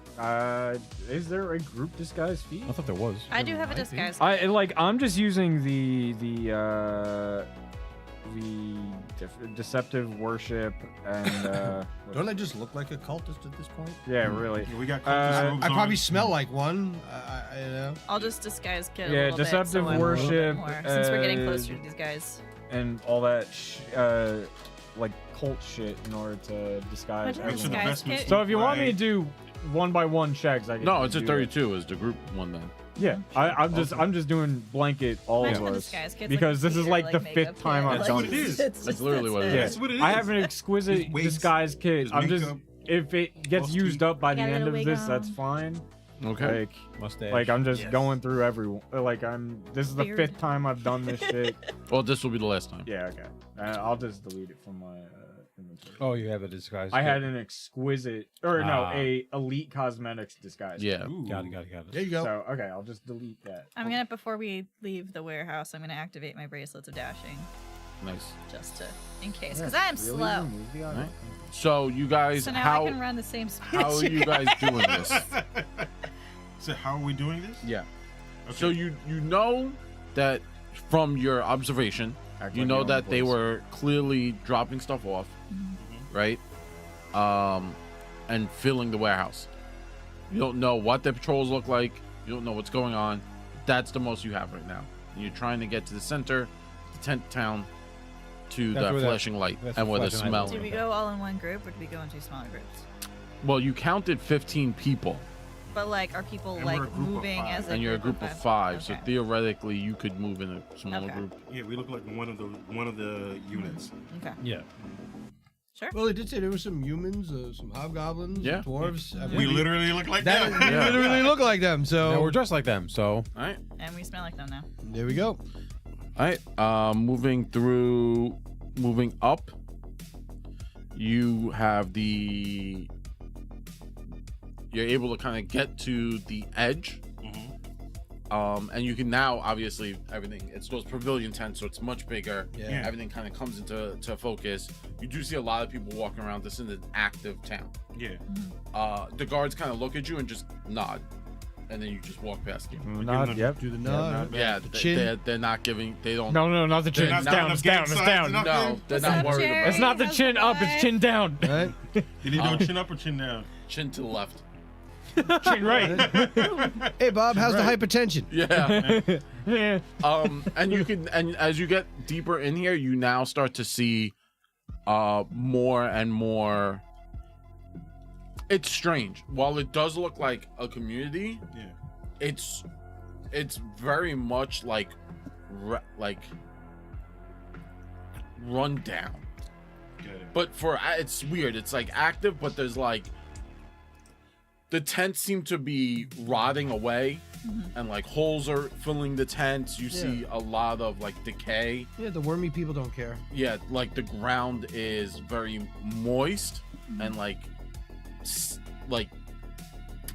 thing? Is there a group disguise feat? I thought there was. I do have a might be. disguise. I'm just using the deceptive worship and Don't I just look like a cultist at this point? yeah, really. Yeah, we got Uh, robes I on. probably smell like one. You know. I'll just disguise kit a Yeah, little bit, deceptive so I'm a little bit worship, more, since we're getting uh, closer to these guys. and all that like cult shit in order to disguise Imagine Make sure the everyone. disguise vestments kit. So if you want me to right. do one by one checks, I can. No, it's a do 32 is the group one then. It. Yeah, I'm just doing blanket all Imagine of the us disguise kit's because like a this is theater, like the makeup 5th time kit. I've That's done what it this. is. It's That's literally what it Yeah, is. That's what it I is. have an exquisite His wigs, disguise kit. his I'm just makeup, if it gets costume. used up by the Got a end of wig this, on. that's fine. Okay. Mustache. Like I'm just Yes. going through everyone. Like this is the Beard. 5th time I've done this shit. Well, this will be the last time. Yeah, okay. I'll just delete it from my inventory. Oh, you have a disguise. I kit. had an exquisite, or no, Ah. a elite cosmetics disguise. Yeah. Ooh. Got it. There you go. So okay, I'll just delete that. I'm gonna, before we leave the warehouse, I'm gonna activate my bracelets of dashing, Nice. just to, in case, because I am Really? slow. Remove the item? Right. So you guys, So now how I can run the same speed how as are you guys doing this? So how are we doing this? Yeah. Okay. So you know that from your observation, Act you like know you're on that the they place. were clearly dropping stuff off, right? And filling the warehouse. You don't know what their patrols look like. You don't know what's going on. That's the most you have right now. And you're trying to get to the center, the tent town, to That's the where that- flashing light that's and the where the flashing light smell. is. Do we go all in one group, or do we go into smaller groups? Well, you counted 15 people, But like, are people And we're a like group of moving five. as a and you're a group of 5. So Okay. theoretically, you could move in a smaller Okay. group. Yeah, we look like one of the units. Okay. Yeah. Sure. Well, they did say there were some humans, some hobgoblins, Yeah. dwarves. I mean, We literally look like that them. we literally look like them. So Now we're dressed like them, so All right. And we smell like them now. there we go. All right. Moving up, you have you're able to kind of get to the edge. And you can now, obviously, everything, it's those pavilion tents, so it's much bigger. Yeah. Everything kind of comes into focus. You do see a lot of people walking around. This is an active town. Yeah. The guards kind of look at you and just nod, and then you just walk past you. Nod, yep. Do the nod. Yeah, chin. they're not giving. They don't. No, not the chin. They're It's not down. enough It's down. gang It's signs, down. enough- No, they're What's not up, worried Jerry? about It's not the How's chin the up. It's boy? chin down. Right? Did he do chin up or chin down? chin to the left. Chin right. Hey, Bob, how's the Right. hypertension? Yeah. Yeah. And you can, and as you get deeper in here, you now start to see more and more. It's strange. While it does look like a community, Yeah. it's very much like run down. Got it. But it's weird. It's like active, but there's like the tents seem to be rotting away, and like holes are filling the tents. You see a lot of like decay. Yeah, the wormy people don't care. Yeah, like the ground is very moist and like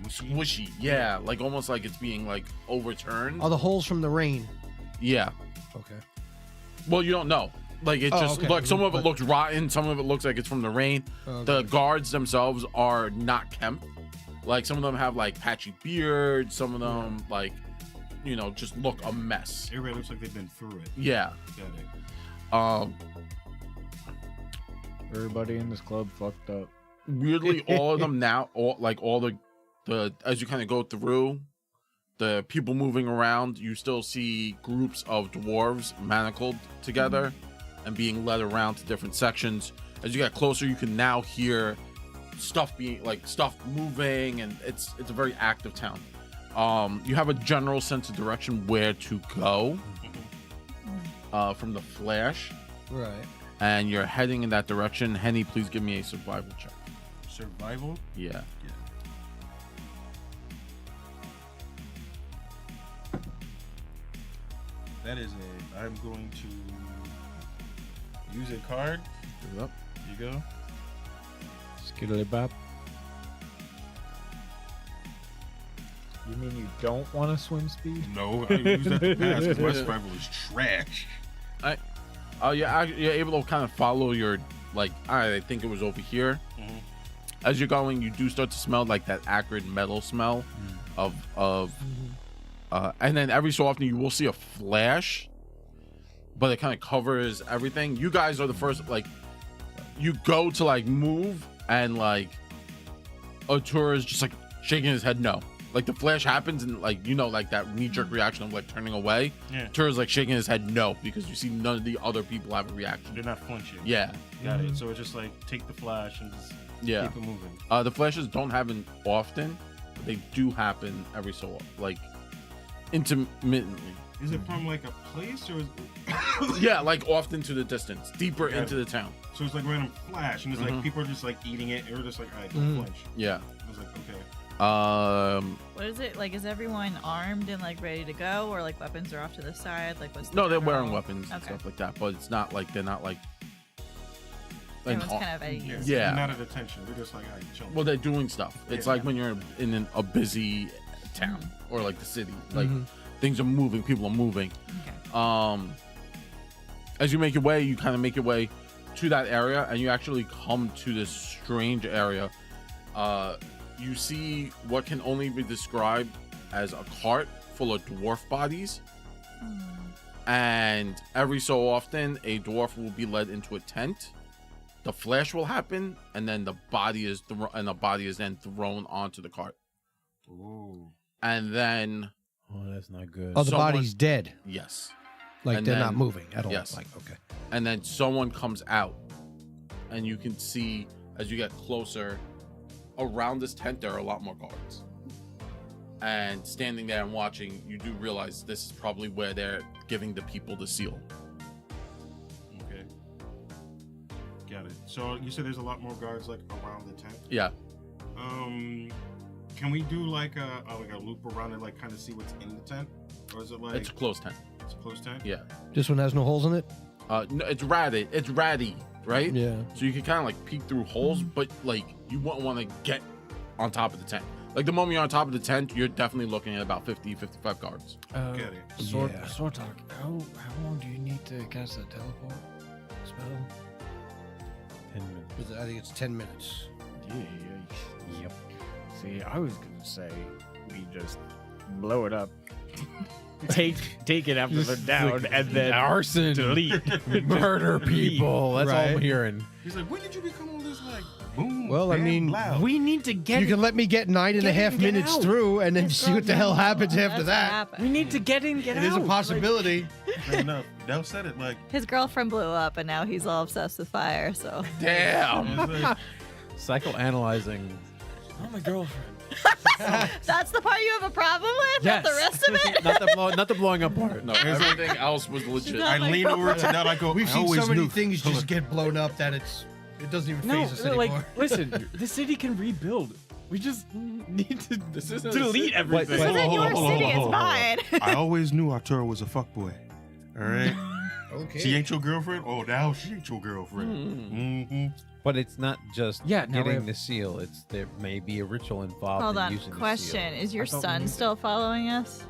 squishy. Yeah, like almost like it's being like overturned. All the holes from the rain. Yeah. Okay. Well, you don't know. Like it's Oh, just okay. like some of it But- looks rotten, some of it looks like it's from the rain. Okay. The guards themselves are not kempt. Like some of them have like patchy beards, some of them like, you know, just look a mess. Everybody looks like they've been through it. Yeah. Got it. Everybody in this club fucked up. Weirdly, all of them now, all the as you kind of go through the people moving around, you still see groups of dwarves manacled together and being led around to different sections. As you get closer, you can now hear stuff moving, and it's a very active town. You have a general sense of direction where to go from the flash, Right. and you're heading in that direction. Henny, please give me a survival check. Survival. Yeah. That is I'm going to use a card. Yep. Here you go. Skiddly bop. You mean you don't want to swim speed? No, I used that to pass because my survival is trash. You're able to kind of follow your like. I think it was over here. Mhm. As you're going, you do start to smell like that acrid metal smell of and then every so often you will see a flash, but it kind of covers everything. You guys are the first, like, you go to like move, and like Arturo is just like shaking his head no. Like the flash happens, and like, you know, like that knee-jerk reaction of like turning away. Yeah. Arturo's like shaking his head no, because you see none of the other people have a reaction. They're not flinching. Yeah. Got it. So it's just like take the flash and just Yeah. keep it moving. The flashes don't happen often, but they do happen every so often, like intermittently. Is it from like a place or is Yeah, like off into the distance, deeper Yeah. into the town. so it's like random flash and it's like people are just like eating it and we're just like, all right, don't flinch. Yeah. I was like, okay. What is it like? Is everyone armed and like ready to go, or like weapons are off to the side? Like what's the No, they're general- wearing weapons and Okay. stuff like that, but it's not like they're not like. Everyone's kind of at ease. Yeah. They're not at attention. They're just like, all right, chill. Well, they're doing stuff. It's Yeah. like when you're in a busy town or like the city, like things are moving, people are moving. Okay. As you make your way, you kind of make your way to that area, and you actually come to this strange area. You see what can only be described as a cart full of dwarf bodies, and every so often a dwarf will be led into a tent. The flash will happen, and then the body is then thrown onto the cart, Ooh. and then Oh, that's not good. Oh, the Someone- body's dead. yes. Like And they're then- not moving at all. yes. Like, okay. And then someone comes out, and you can see as you get closer around this tent there are a lot more guards. And standing there and watching, you do realize this is probably where they're giving the people the seal. Okay. Got it. So you said there's a lot more guards like around the tent. Yeah. Can we do like a loop around and like kind of see what's in the tent, or is it like It's a closed tent. it's a closed tent? Yeah. This one has no holes in it. No, it's ratty. It's ratty, right? Yeah. So you can kind of like peek through holes, but like you wouldn't want to get on top of the tent. Like the moment you're on top of the tent, you're definitely looking at about 50, 55 guards. Got it. Sword Yeah. talk. How long do you need to cast a teleport spell? 10 minutes. I think it's 10 minutes. Yep. See, I was gonna say we just blow it up, take it after they're down, and then Arson, delete, murder people. That's all I'm Right. hearing. He's like, when did you become all this like boom? Well, I bam, mean, loud? We need to get. You can let me get 9.5 get minutes out. through and then see what the hell happens That's after what that. happened. We need to get in, get It out. is a possibility. Fair enough. Dell said it like. His girlfriend blew up, and now he's all obsessed with fire. So Damn. It's like Psychoanalyzing. Oh, my girlfriend. that's the part you have a problem with. Not the Yes. rest of it. Not the blowing up part. No, everything else was legit. not- I my lean over to girlfriend. Dell. I go. We've I seen always so many knew. things just get blown up that it doesn't even No, phase us anymore. like, listen, the city can rebuild. We just need to isn't a delete city. everything. This isn't your hold on, city. hold on, It's hold on. mine. I always knew Arturo was a fuckboy. All right. Okay. She ain't your girlfriend? Oh, now she ain't your girlfriend. Mm-hmm. But it's not just Yeah, now we getting have- the seal. It's there may be a ritual involved Hold in on. using Question: Is your I thought we son needed- still following us?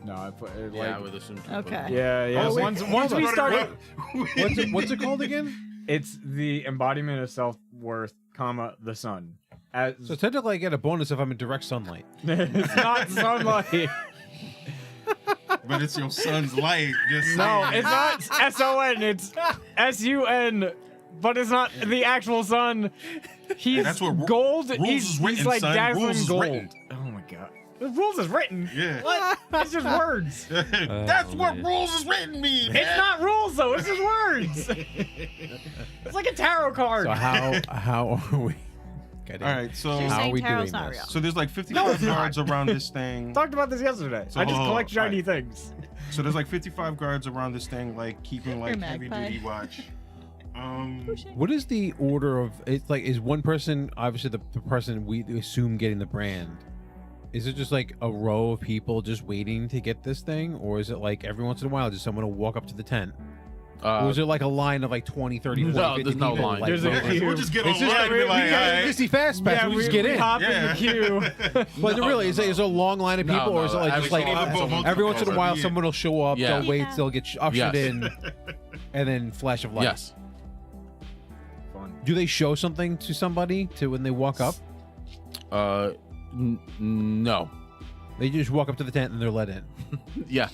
No, I put it Yeah, I would assume. to put Okay. it- Yeah. Oh, wait, Once we started, the seal. What's it called again? it's the embodiment of self-worth, comma the sun. As So technically, I get a bonus if I'm in direct sunlight. it's not sunlight. But it's your son's light. Just No, saying. it's not S-O-N. It's S-U-N. But it's not the actual sun. He's That's what gold. rules He's is written, like son. dazzling Rules is gold. written. Oh my god. The rules is written. Yeah. What? That's just words. That's what man. rules is written mean. It's not rules though. It's just words. It's like a tarot card. So how are we? All right, so You're How are saying we tarot's doing not this? real. so there's like 55 guards around this thing. Talked about this yesterday. So I just hold on, collect shiny alright. things. So there's like 55 guards around this thing, like keeping like You're heavy magpie. duty watch. What is the order of? It's like is one person obviously the person we assume getting the brand? Is it just like a row of people just waiting to get this thing, or is it like every once in a while just someone will walk up to the tent? Or is it like a line of like 20, 30, 40, No, 50 there's no people? line. There's Yeah, a 'cause we'll just get It's just online like, and be like, we got "Alright." a Disney fast pass. we just get in. hop in Yeah. the queue. But No, really, is it a long line of No, people, or is it no, like every just like single person. every once in a while Yeah. someone will show up, Yeah. they'll wait, Yeah. they'll get ushered Yes. in, and then flash of light. Yes. Fun. Do they show something to somebody to when they walk up? No. They just walk up to the tent and they're let in. Yeah.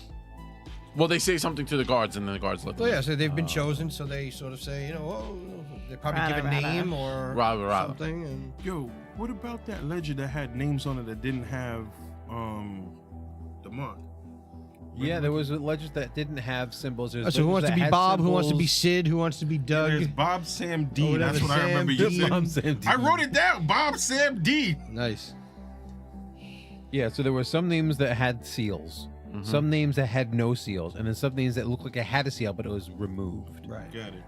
Well, they say something to the guards, and then the guards let them. Well, yeah, so they've been chosen, so they sort of say, you know, oh, they probably give a Rada. name or Rada. something. And Yo, what about that ledger that had names on it that didn't have the mark? Yeah, there was a legend that didn't have symbols. There's so who wants legends to be that had Bob? Who wants to be symbols. Sid? Who wants to be Doug? There's Bob Sam D. Oh, whatever, That's what I remember Sam you D. said. Bob Sam D. I wrote it down. Bob Sam D. Nice. Yeah, so there were some names that had seals, some names that had no seals, and then some names that looked like it had a seal, but it was removed. Right. Got it.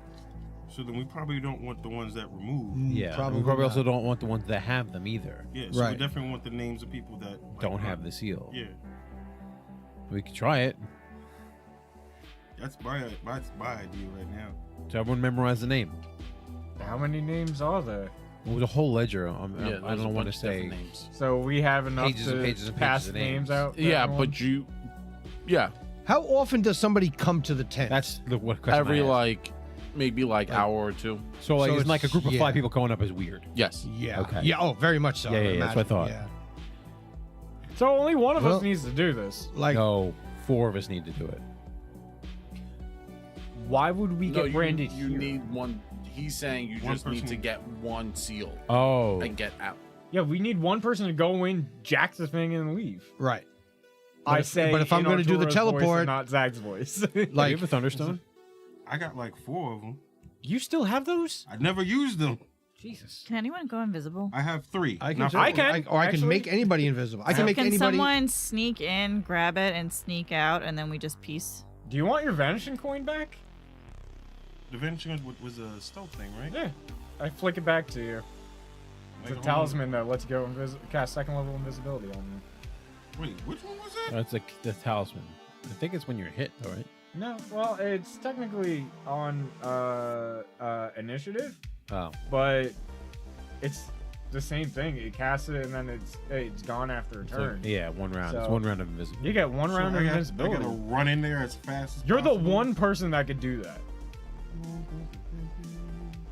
So then we probably don't want the ones that remove. Yeah, Probably we probably not. also don't want the ones that have them either. Yeah, so we Right. definitely want the names of people that like, Don't have the seal. Yeah, We could try it. that's my idea right now. So everyone memorize the name. How many names are there? It was a whole ledger. Yeah, I there's don't a know what to bunch of different say. names. So we have enough Pages to and pages and pass pages of names names. out. to Yeah, everyone? but you. Yeah. How often does somebody come to the tent? That's the what question Every I asked. like, maybe like hour or two. So like So it's like a it's- group of yeah. 5 people going up is weird. Yes. yeah. Okay. Yeah. Oh, very much so. Yeah, I yeah, would yeah, that's what I imagine, thought. Yeah. So only one of Well- us needs to do this. Like, No, 4 of us need to do it. Why would we get branded you here? need one. He's saying you One just need person. to get one seal Oh, and get out. Yeah, we need one person to go in, jack the thing, and leave. right. I if- say, but if I'm going gonna to do the voice teleport- and not Zag's voice. like, you have a thunderstone? I got like 4 of them. You still have those? I never used them. Jesus. Can anyone go invisible? I have 3. I can. Not I four. can, I can actually. make anybody invisible. I can make Can anybody. someone sneak in, grab it, and sneak out, and then we just piece? Do you want your vanishing coin back? The vanishing was a stealth thing, right? Yeah. I flick it back to you. It's a Like, talisman that lets you go cast second level invisibility on you. Wait, which one was that? That's like the talisman. I think it's when you're hit, though, right? No, well, it's technically on initiative, Oh. but it's the same thing. You cast it and then it's gone after a So, turn. yeah, 1 round. It's So- 1 round of invisible. You get one So round of I invincibility. gotta run in there as fast as You're the possible. one person that could do that.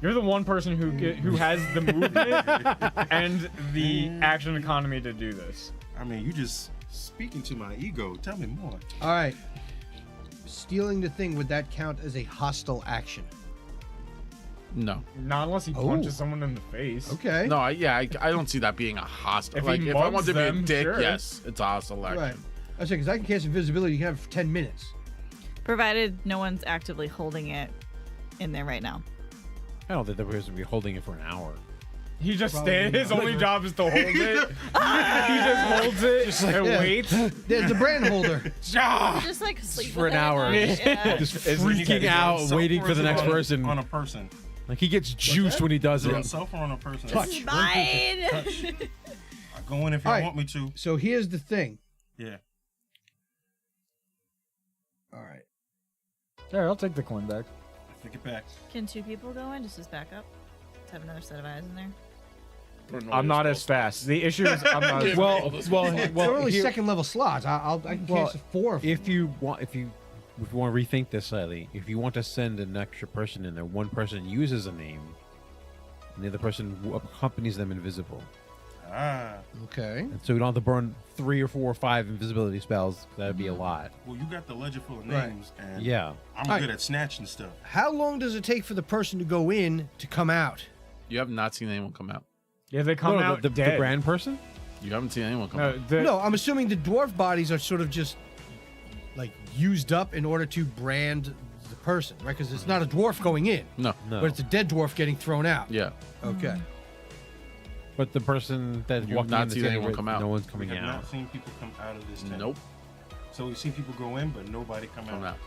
You're the one person who has the movement and the action economy to do this. I mean, you just speaking to my ego. Tell me more. All right. Stealing the thing, would that count as a hostile action? No. Not unless he Oh. punches someone in the face. Okay. No, I don't see that being a hostile. If Like, he if I mugs want to be a them, dick, sure. yes, it's a hostile action. Right. I say because I can cast invisibility. You can have it for 10 minutes. Provided no one's actively holding it in there right now. I don't think the person will be holding it for an hour. He just Probably stands. His not. only job is to hold it. He just holds it and yeah. waits. There's the brand holder. Just like sleep For with an it hour. night, yeah. Just Is it- freaking out, waiting for the next person. On a person. Like he gets juiced when he does On it. himself or on a person? This is mine. I go in if you All right. want me to. So here's the thing. Yeah. All right. There, I'll take the coin back. Take it back. Can 2 people go in just as backup? Let's have another set of eyes in there. I'm not as fast. The issue is I'm not. Yeah. Well, They're only here- second level slots. I can Well, cast 4 of them. if you want to rethink this slightly, if you want to send an extra person in there, one person uses a name, and the other person accompanies them invisible. Ah. Okay. And so you don't have to burn 3 or 4 or 5 invisibility spells. That'd be a lot. Well, you got the ledger full of Right. names, and Yeah. I'm All good right. at snatching stuff. How long does it take for the person to go in to come out? You have not seen anyone come out. Yeah, they come No, out the dead. grand person? You haven't seen anyone come No, out. No, I'm assuming the dwarf bodies are sort of just like used up in order to brand the person, right? Because it's not a dwarf going in, No. No. but it's a dead dwarf getting thrown out. Yeah. Okay. But the person that You've walking not in the seen tent anyone with, come out. no one's We coming have out. not seen people come out of this tent. Nope. So we've seen people go in, but nobody come Come out. out.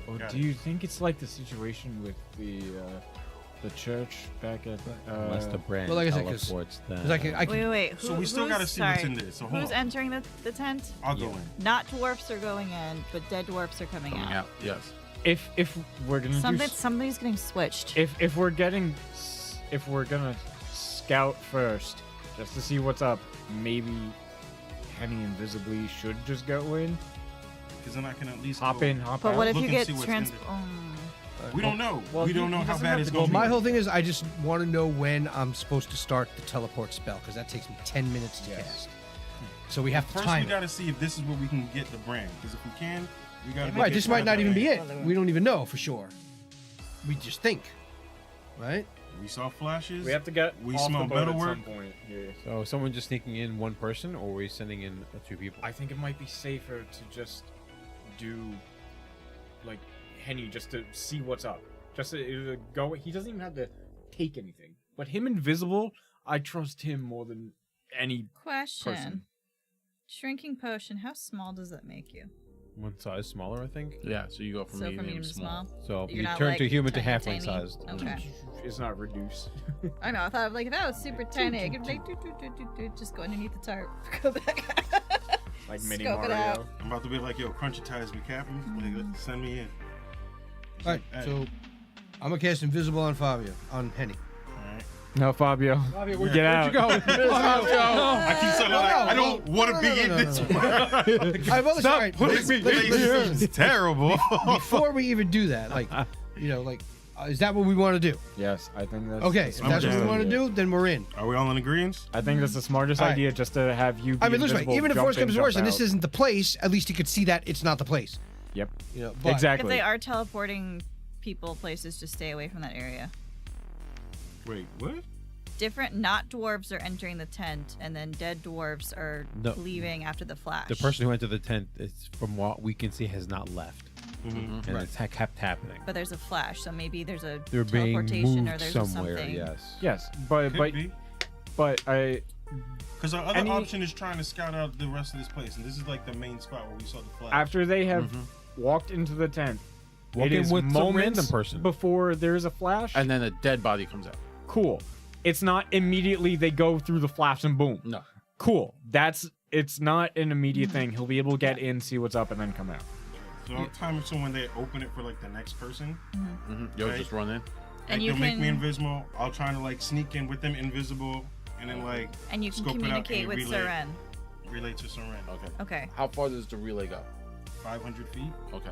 Or Got do it. you think it's like the situation with the church back at? Unless the brand well, like I said, 'cause- teleports them. 'Cause I can Wait. So we still who's- gotta see what's sorry, in there. So hold Who's on. entering the tent? I'll go Yeah. in. Not dwarfs are going in, but dead dwarfs are coming Coming out. Yes. If we're gonna Somebody's getting switched. if we're gonna scout first, just to see what's up, maybe Henny invisibly should just go in, Because then I can at least hop go- in, hop But out. what if look you and get see what's in trans? there. We don't know. well, we he- don't know he how doesn't bad have it's to going go to My be. whole thing is I just want to know when I'm supposed to start the teleport spell because that takes me 10 minutes to cast. So we have to First, time we it. got to see if this is where we can get the brand. Because if we can, we got to. Right, this might not even be it. We don't even know for sure. We just think. Right? We saw flashes. We have to get We off smell the boat at metalwork. some point. Yeah. So someone just sneaking in one person, or are we sending in 2 people? I think it might be safer to just do like Henny just to see what's up. Just to go. He doesn't even have to take anything. But him invisible, I trust him more than any Question. person. Shrinking potion. How small does that make you? One size smaller, I think. Yeah. So you go from So medium, from medium to to small. small. So You're you not turn like to human to tiny, halfling tiny. sized. Okay. It's not reduced. I know. I thought like if I was super tiny, I could like just go underneath the tarp, go back. Like mini Scope it Mario. out. I'm about to be like, yo, Crunchy ties me capping. Like, send me in. All right, Hey. so I'm going to cast Invisible on Fabio, on Henny. All right. No, Fabio. Fabio, Get out. I keep saying No, like, I no, don't want to no, be no, in no, this no, one. All right, well, Stop all right, putting let's- me let's- let's- This is terrible. before we even do that, like, you know, like, is that what we want to do? Yes, I think that's Okay, the if that's what we smartest want to idea. do, then we're in. Are we all in agreement? I think that's the smartest All right. idea, just to have you. Be I mean, listen, invisible, even if jump worse in, comes to jump worse, and this out. isn't the place, at least you could see that it's not the place. Yep. You know, but, Exactly. If they are teleporting people places, just stay away from that area. Wait, what? Different not dwarves are entering the tent, and then dead dwarves are No. leaving after the flash. The person who entered the tent, is, from what we can see, has not left. and Right. it's kept happening. But there's a flash, so maybe there's a They're being teleportation or moved there's somewhere. something. Yes. Yes, but Could be. I Because our other Any- option is trying to scout out the rest of this place, and this is like the main spot where we saw the flash. after they have walked into the tent, Walk it in is with some moments random person. before there's a flash. And then a dead body comes out. Cool. It's not immediately they go through the flash and boom. No. Cool. It's not an immediate thing. He'll be able to get in, see what's up, and then come out. So I'll time it so when they open it for like the next person, You'll Right. just run in. And like, you they'll make me can- invisible. I'll try to like sneak in with them invisible, and then like And you can scope it out communicate and with relay, Seren. relay to Soren. Okay. Okay. How far does the relay go? 500 feet. Okay.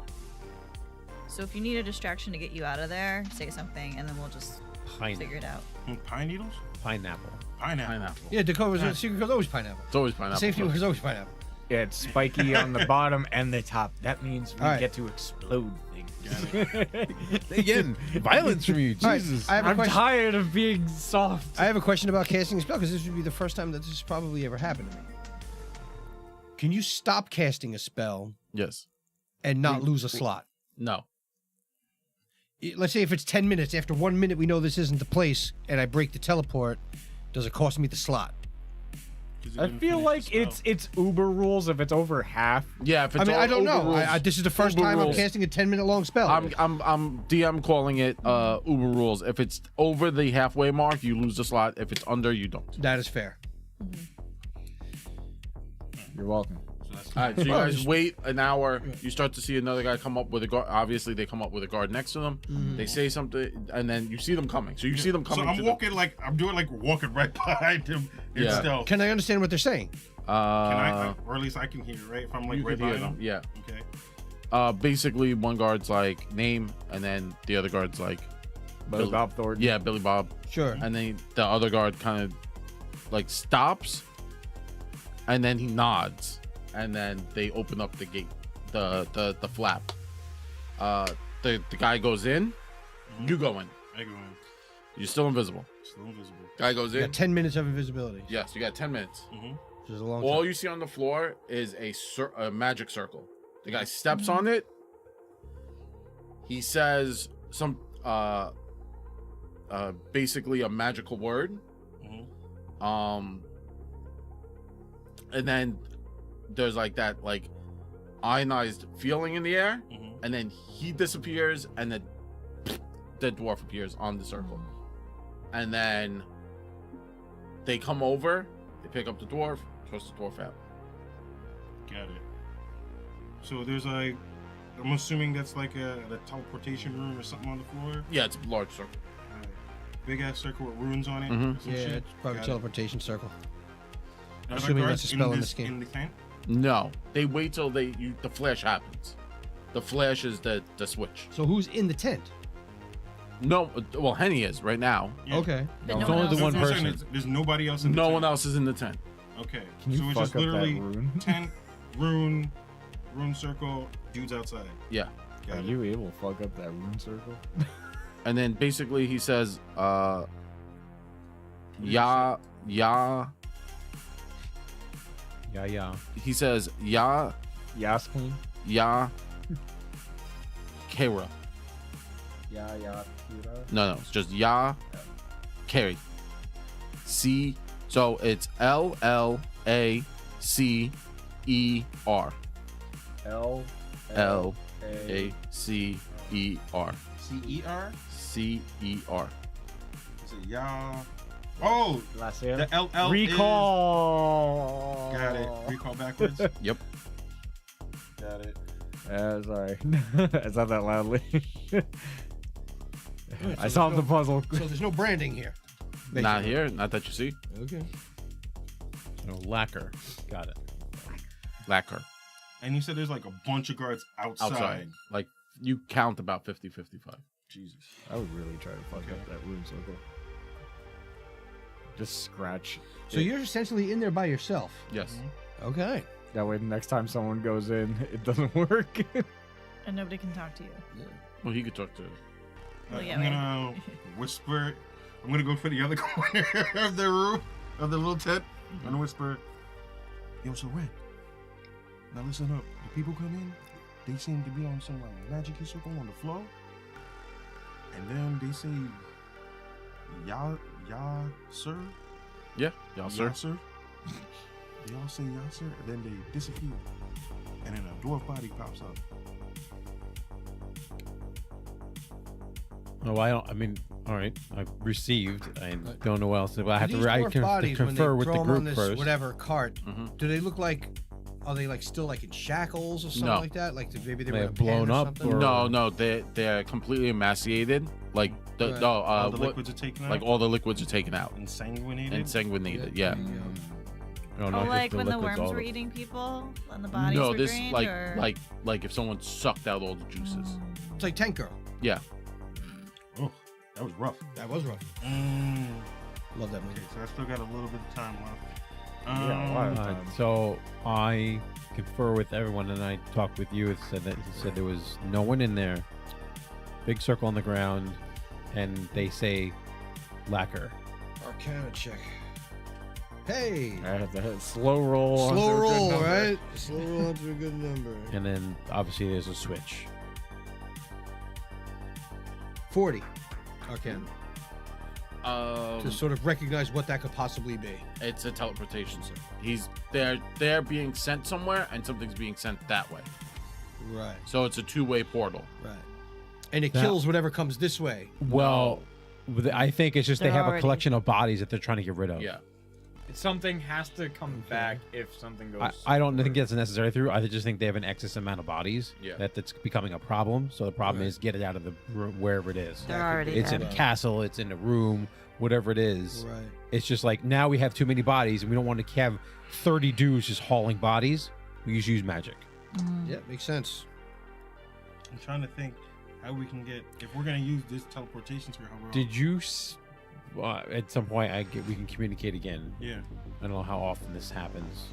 So if you need a distraction to get you out of there, say something, and then we'll just figure it out. Pine needles. Pineapple. Pineapple. Pineapple. Yeah, the code was secret code always pineapple. It's always The pineapple. safety was always pineapple. Yeah, it's spiky on the bottom and the top. That means we All right. get to explode things. Again, violence from you. All right, Jesus. I have a I'm question. tired of being soft. I have a question about casting a spell because this would be the first time that this has probably ever happened to me. Can you stop casting a spell Yes. and not lose a slot? No. Let's say if it's 10 minutes, after 1 minute we know this isn't the place and I break the teleport, does it cost me the slot? 'Cause you I didn't feel finish like the it's spell. Uber rules if it's over half. Yeah. If it's I mean, all I don't know. overrules- This is the first time I'm overrules. casting a 10-minute long spell. I'm DM calling it Uber rules. If it's over the halfway mark, you lose the slot. If it's under, you don't. That is fair. You're welcome. So that's All right, so you Well, guys just- wait an hour. You start to see another guy come up with a guard. Obviously, they come up with a guard next to them. They say something, and then you see them coming. So you see them So coming. I'm to walking like I'm doing like walking right behind him in Yeah. stealth. Can I understand what they're saying? The, Can I, or at least I can hear it, right? If I'm like you right could hear behind them. him. Yeah. Okay. Basically, one guard's like name, and then the other guard's like Billy Bob Thornton. yeah, Billy Bob, Sure. and then the other guard kind of like stops, and then he nods, and then they open up the gate, the flap. The guy goes in, you go in. I go in. You're still invisible. Still invisible. Guy goes You in. got 10 minutes of invisibility. Yes, you got 10 minutes. Mm-hmm. Which is a long All time. you see on the floor is a magic circle. The guy steps on it. He says some basically a magical word. And then there's like that like ionized feeling in the air, and then he disappears, and then the dwarf appears on the circle. And then they come over, they pick up the dwarf, toss the dwarf out. Got it. So there's like, I'm assuming that's like a teleportation room or something on the floor. Yeah, it's a large circle. Alright. Big ass circle with runes on it. Mhm. some Yeah, shit. it's probably a Got it. teleportation circle. Are there assuming guards that's a spell in this game. In the tent? No, they wait till the flash happens. The flash is the switch. So who's in the tent? No, well, Henny is right now. Yeah. Okay. But It's no only one the else one is That's what I'm saying, person. There's nobody else in the No tent. one else is in the tent. Okay. Can you so it's fuck just up that literally rune? tent, rune circle, dudes outside. Yeah, Got Are it. you able to fuck up that rune circle? and then basically he says, "Ya." Yeah. He says, "Ya, Yas queen. ya, Kara." Yeah. No, it's just Ya, Carry. C. So it's LLACER. L LACER. CER? CER. Is it ya? Oh, Last the LL Recall. Is... Got it. Recall backwards. Yep. Got it. Sorry. It's not that loudly. I so solved the there's puzzle. So there's no branding here. Not here. Not that you see. Okay. No, lacquer. Got it. Lacquer. And you said there's like a bunch of guards outside. Like you count about 50, 55. Jesus. I would really try to fuck Okay. up that rune circle. Just scratch. So you're essentially in there by yourself. Yes. Okay. That way, the next time someone goes in, it doesn't work. And nobody can talk to you. Well, he could talk to. Well, yeah, I'm gonna whisper. I'm gonna go for the other corner of the room, of the little tent. I'm gonna whisper, "Yo, so Red, now listen up. If people come in, they seem to be on some like magic circle on the floor. And then they say, "Ya, sir." Yeah, y'all, sir. "Ya, sir." They all say, "Ya, sir," and then they disappear. And then a dwarf body pops up. Oh, I mean, all right. I've received. I don't know what else. But I have These to. I dwarf can bodies, when confer they with throw the 'em on group this first. whatever cart, Mhm. do they look like? Are they like still like in shackles or something No. like that? Like maybe they May were have blown up or- No, they're completely emaciated. Like Right. All the liquids are taken out. like all the liquids are taken out Insanguinated. and sanguinated. Yeah. there you go. I don't know Oh, if like when the liquid's worms all were the- eating people and the bodies No, were this drained, like or? like if someone sucked out all the juices. It's like Tank Girl. Yeah. Oh, that was rough. That was rough. Love that movie. Okay, so I still got a little bit of time left. Yeah, a lot of Uh, time. so I confer with everyone, and I talked with you. It said that he said there was no one in there. Big circle on the ground, and they say lacquer. Arcana check. Hey. I have to hit slow roll. Slow onto a good roll, number. right? Slow roll up to a good number. And then obviously there's a switch. 40. Arcana. To sort of recognize what that could possibly be. It's a teleportation circle. They're being sent somewhere, and something's being sent that way. Right. So it's a two-way portal. Right. And it Now- kills whatever comes this way. Well, I think it's just they They're have a already- collection of bodies that they're trying to get rid of. Yeah. Something has to come back if something goes. I don't think that's necessary through. I just think they have an excess amount of bodies. Yeah. That's becoming a problem. So the problem Right. is get it out of the room wherever it is. They're already It's in there. a castle. It's in a room. Whatever it is. Right. It's just like now we have too many bodies, and we don't want to have 30 dudes just hauling bodies. We just use magic. Yeah, makes sense. I'm trying to think how we can get, if we're gonna use this teleportation sphere. How we're Did you? At some point, we can communicate again. Yeah. I don't know how often this happens.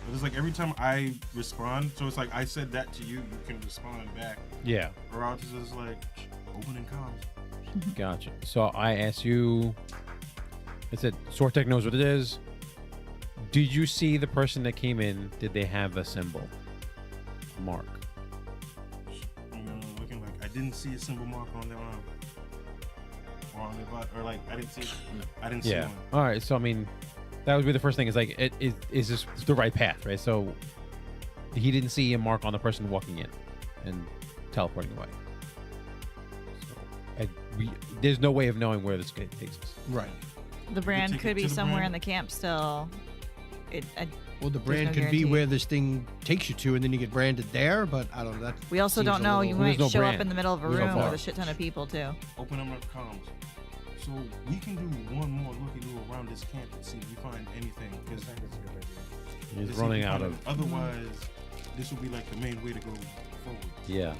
But it's like every time I respond, so it's like I said that to you, you can respond back. Yeah, Or else it's just like opening comms. gotcha. So I asked you. I said, Sortek knows what it is. Did you see the person that came in? Did they have a symbol? Mark. Looking like I didn't see a symbol mark on their arm. Or on their butt. Or like I didn't see Yeah. one. All right. So I mean, that would be the first thing. Is like, is this the right path, right? So he didn't see a mark on the person walking in and teleporting away. So, there's no way of knowing where this guy takes us. Right. The brand take it could be to the somewhere brand? in the camp still. Well, the There's brand no could be guarantee. where this thing takes you to, and then you get branded there. But I don't know. That We also seems don't a know. little- You There's might no show brand. up in the middle of a There's no room with bar. a shit ton of people too. Open them up comms. So we can do one more looky-loo around this camp and see if we find anything. Because He's running out of. Otherwise, this will be like the main way to go forward. Yeah.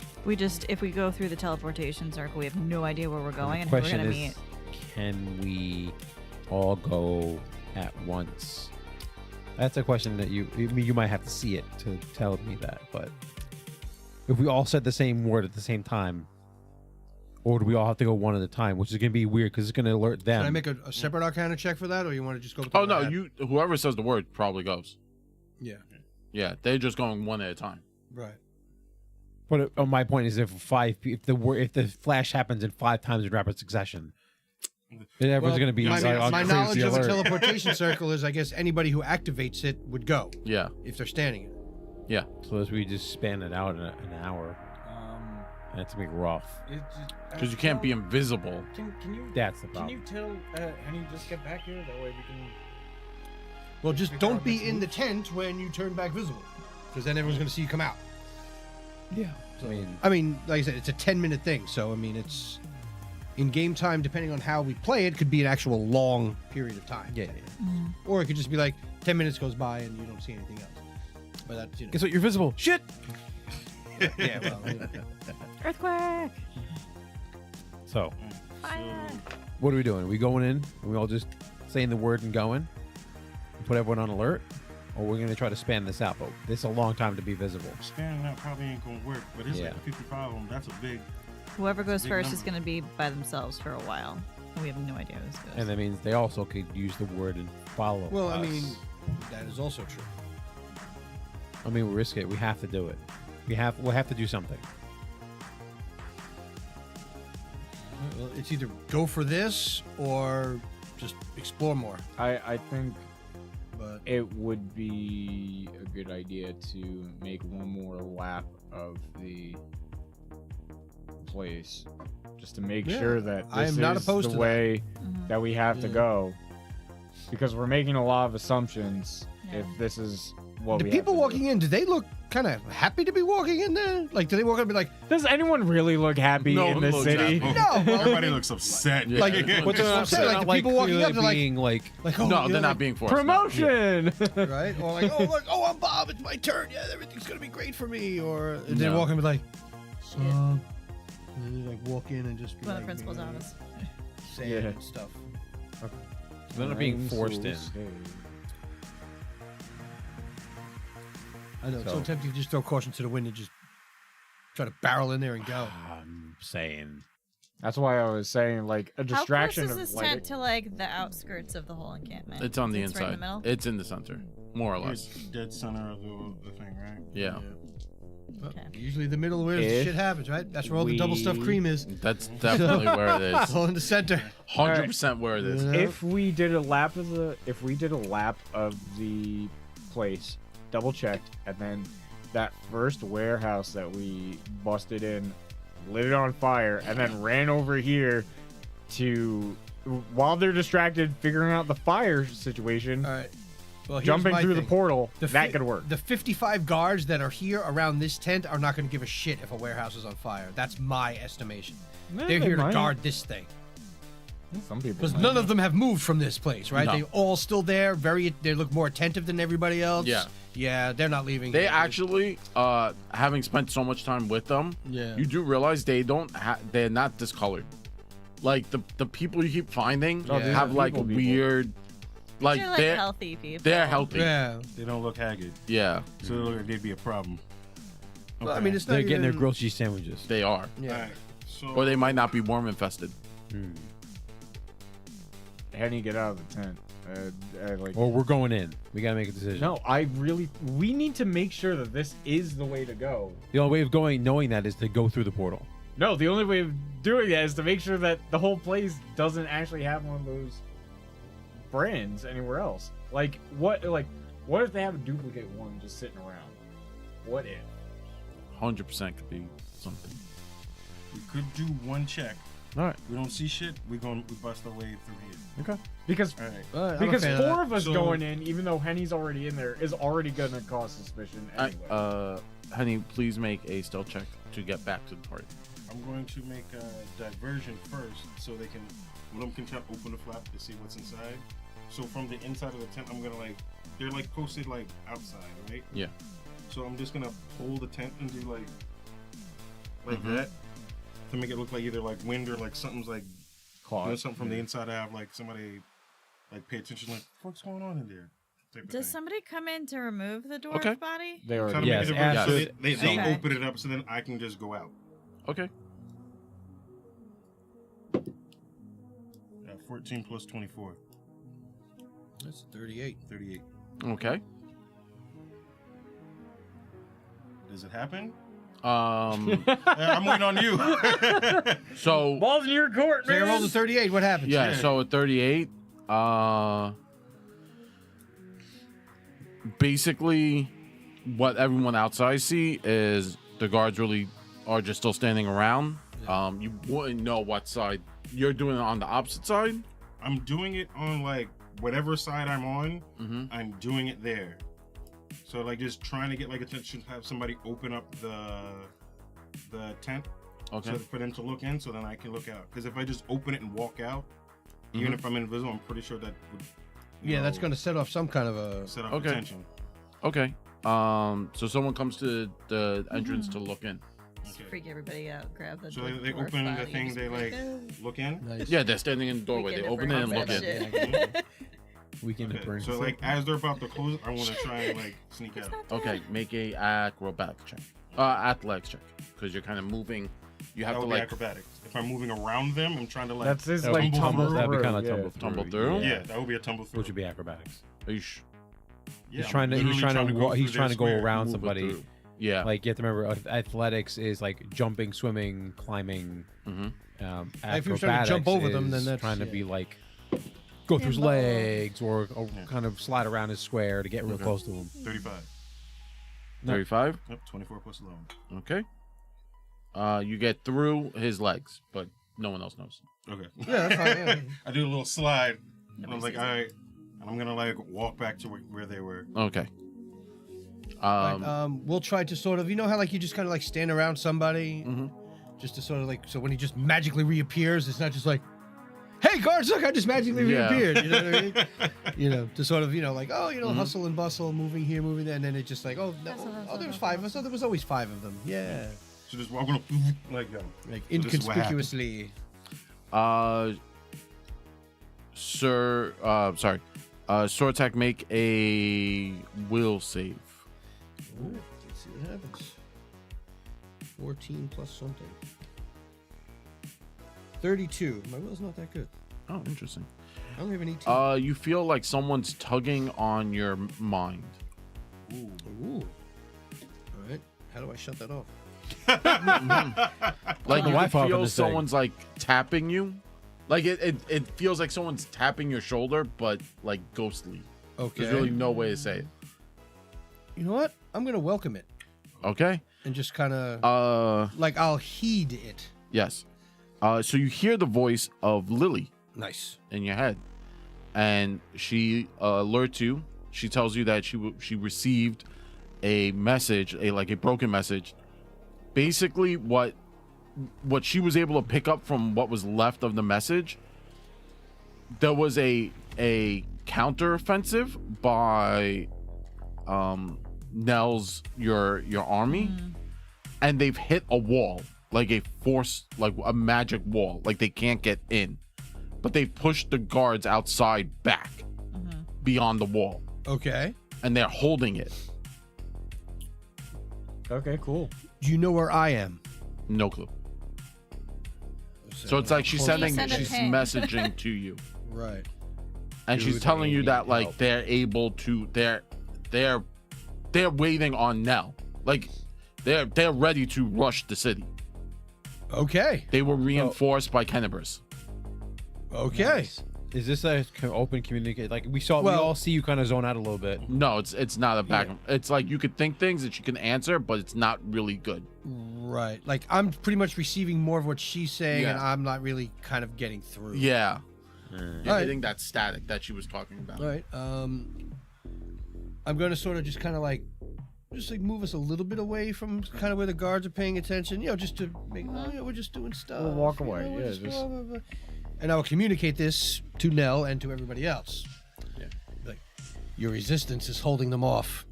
If we go through the teleportation circle, we have no idea where we're going and the who we're question gonna is, meet. can we all go at once? That's a question that you might have to see it to tell me that. But if we all said the same word at the same time, or do we all have to go one at a time? Which is going to be weird because it's going to alert them. Can I make a separate Arcana check for that, or you want to just go? With the Oh one I no, had? whoever says the word probably goes. Yeah. Yeah, they're just going one at a time. Right. But my point is, if the flash happens in 5 times in rapid succession, then everyone's Well, going to be my, on my crazy knowledge of a alert. teleportation circle is, I guess, anybody who activates it would go Yeah, if they're standing in it. yeah. So as we just span it out in an hour, that's going to be rough. Because you can't be invisible. Can you? That's the Can you problem. tell Henny just get back here? That way we can. Well, just Figure don't out be next in move. the tent when you turn back visible, because then everyone's going to see you come out. Yeah. I mean, I mean, like I said, it's a 10-minute thing, so I mean, it's in game time. Depending on how we play it, could be an actual long period of time. yeah. Or it could just be like 10 minutes goes by and you don't see anything else. But that's, you know. Guess what? You're visible. Shit. Yeah, well, you know. Earthquake! So, Fire! what are we doing? Are we going in? Are we all just saying the word and going? And put everyone on alert? Or we're going to try to span this out? But this is a long time to be visible. Spanning out probably ain't gonna work, but it's Yeah. like 55 of them. That's a big. Whoever goes Big first is number. going to be by themselves for a while. And we have no idea who's goes. And that means they also could use the word and follow Well, us. I mean, that is also true. we risk it. We have to do it. We'll have to do something. Well, it's either go for this or just explore more. I think But it would be a good idea to make one more lap of the place, just to make Yeah, sure that I this am not is opposed the to that. way Mhm. that we have to Yeah. go, because we're making a lot of assumptions. Yeah. If this is what the we people have to walking in, do they look kind of happy to be walking in there? Like, do they walk up and be like, do. Does anyone really look happy No in one this looks city? happy. no? Well, Everybody looks upset. Yeah. Like, Everyone But looks they're I'm saying, they're like, not, the people walking clearly up, they're like- being like, like, oh, No, you they're know, not being forced. no. Promotion. right? Or like, oh, look, oh, I'm Bob. It's my turn. Yeah, everything's gonna be great for me. Or and they No. walk in and be like, Shit. and they like walk in and just be One of like, the principal's office. sad Yeah. and stuff. they're not being forced in. I know. It's so So- tempting to just throw caution to the wind and just try to barrel in there and go. I'm saying. That's why I was saying, like, a distraction How close is of this tent to like the outskirts of the whole encampment? It's on the It's right in inside. the middle? It's in the center, more or It's less. dead center of the thing, right? Yeah, Well, Okay. usually the middle where the If shit happens, right? That's where all the double stuffed we- cream is. that's definitely where it It's is. all in the center. 100% where it is. Yeah. If we did a lap of the place, double checked, and then that first warehouse that we busted in, lit it on fire, and then ran over here to, while they're distracted figuring out the fire situation, All right. Well, here's jumping my through thing. the portal, The that fi- could work. The 55 guards that are here around this tent are not going to give a shit if a warehouse is on fire. That's my estimation. They're here to guard this thing. Some people. Because might. none of them have moved from this place, right? No. They all still there. They look more attentive than everybody else. Yeah. Yeah, they're not leaving. They here. actually, having spent so much time with them, Yeah. you do realize they're not discolored. Like the people you keep finding Oh, these have are like people. weird, like They're like they're healthy people. they're healthy. Yeah. They don't look haggard, Yeah, so they look like they'd be a problem. Well, I mean, it's not They're getting their even- grilled cheese sandwiches. they are, Yeah. Alright, so or they might not be worm infested. How do you get out of the tent? Like, Or we're going in. We gotta make a decision. no, we need to make sure that this is the way to go. The only way of knowing that is to go through the portal. No, the only way of doing that is to make sure that the whole place doesn't actually have one of those brands anywhere else. Like what if they have a duplicate one just sitting around? What if? 100% could be something. we could do one check. All right. We don't see shit. We bust our way through here. Okay. Because All right. All right, I'm a because fan of four that. of us So- going in, even though Henny's already in there, is already gonna cause suspicion anyway. Honey, please make a stealth check to get back to the party. I'm going to make a diversion first, so one of them can try to open the flap to see what's inside. So from the inside of the tent, I'm gonna they're like posted like outside, right? Yeah. So I'm just gonna pull the tent and do like Mhm. that to make it look like either like wind or like something's like doing something from the inside out, like somebody like pay attention, like what's going on in there. Type of Does thing. somebody come in to remove the dwarf Okay. body? They Try to already make Yes, it diversion so yes. they Okay. open it up so then I can just go out. Okay. 14 plus 24, That's 38. 38. Okay. Does it happen? Um. I'm waiting on you. So balls in your court, So I man. rolled a 38. What happens? yeah. Yeah. So at 38, basically, what everyone outside see is the guards really are just still standing around. You wouldn't know what side you're doing it on the opposite side. I'm doing it on like whatever side I'm on. Mm-hmm. I'm doing it there. So like just trying to get like attention, have somebody open up the tent, Okay. so for them to look in, so then I can look out. Because if I just open it and walk out, even Mhm. if I'm invisible, I'm pretty sure that would. Yeah, that's going to set off some kind of a. set off Okay. attention. Okay. So someone comes to the entrance to look in. Just Okay. freak everybody out. Grab the So dwarf they open the body, thing. just They be like "Oh." look in. Nice. Yeah, they're standing in the doorway. They Weekend open it and look burn in. shit. Weekend at Okay. Burns. So like as they're about to close, I want to try and like sneak out. Okay, make a acrobatic check. Athletics check, because you're kind of moving. You have That to would be like acrobatics. If I'm moving around them, I'm trying to like. That's his That would like be tumble tumble. that'd be through, kind of yeah. tumble through. yeah, that would be a tumble through. Which would be acrobatics. Are you sh- Yeah, He's trying to I'm he's literally trying to go he's through trying to their go square. around move it somebody through. Yeah. Like you have to remember, athletics is like jumping, swimming, climbing. Mhm. If you're trying to jump acrobatics over them, then is that's- trying to yeah. be like go through his Nimble. legs or kind of slide around his square to get real Okay. close to him. 35. 35. Yep, 24 plus 11. Okay. You get through his legs, but no one else knows. Okay. Yeah, that's fine. Yeah. I do a little slide. And I Nobody was like, sees all it. right. And I'm gonna like walk back to where they were. Okay. We'll try to sort of, you know how like you just kind of like stand around somebody, Mhm. just to sort of like, so when he just magically reappears, it's not just like, hey guards, look, I just magically Yeah. reappeared. You know what I mean? You know, to sort of, you know, like, oh, you know, Mhm. hustle and bustle, moving here, moving there, and then it's just like, oh, no, Hustle, hustle, oh, there was hustle, 5 of us. Oh, there was always 5 of them. Yeah, So just walking up, like go. like So this is what happened. inconspicuously. Sir, sorry. Sortak, make a will save. Ooh, let's see what happens. 14 plus something. 32. My will's not that good. Oh, interesting. I only have an 18. You feel like someone's tugging on your mind. Ooh. All right. How do I shut that off? Like the you Wi-Fi can from feel this thing. someone's like tapping you. Like it feels like someone's tapping your shoulder, but like ghostly. Okay. There's really no way to say it. You know what? I'm gonna welcome it Okay. and just kind of like I'll heed it. Yes. So you hear the voice of Lily Nice. in your head, and she alerts you. She tells you that she received a message, a broken message. Basically, what she was able to pick up from what was left of the message, there was a counteroffensive by Nell's your army, and they've hit a wall, like a force, like a magic wall, like they can't get in, but they've pushed the guards outside back beyond the wall, Okay. and they're holding it. Okay, cool. Do you know where I am? No clue. So it's like she's Send a she's ping. messaging to you, Right. and Do she's they telling you need that like help? they're able to, they're waiting on Nell, like they're ready to rush the city. Okay. They were reinforced by Kennebrus. Okay. Is this a open communicate? Like we Well- all see you kind of zone out a little bit. No, it's not a back. It's like you could think things that she can answer, but it's not really good. Right. Like I'm pretty much receiving more of what she's saying, and Yeah. I'm not really kind of getting through. Yeah. Alright. Hitting that static that she was talking about. All right. I'm going to sort of just kind of like, move us a little bit away from kind of where the guards are paying attention. You know, just to make. Oh, yeah, we're just doing stuff. We'll walk you know, away, we're yeah, just just- blah, blah, blah. And I will communicate this to Nell and to everybody else. Yeah. Like, your resistance is holding them off.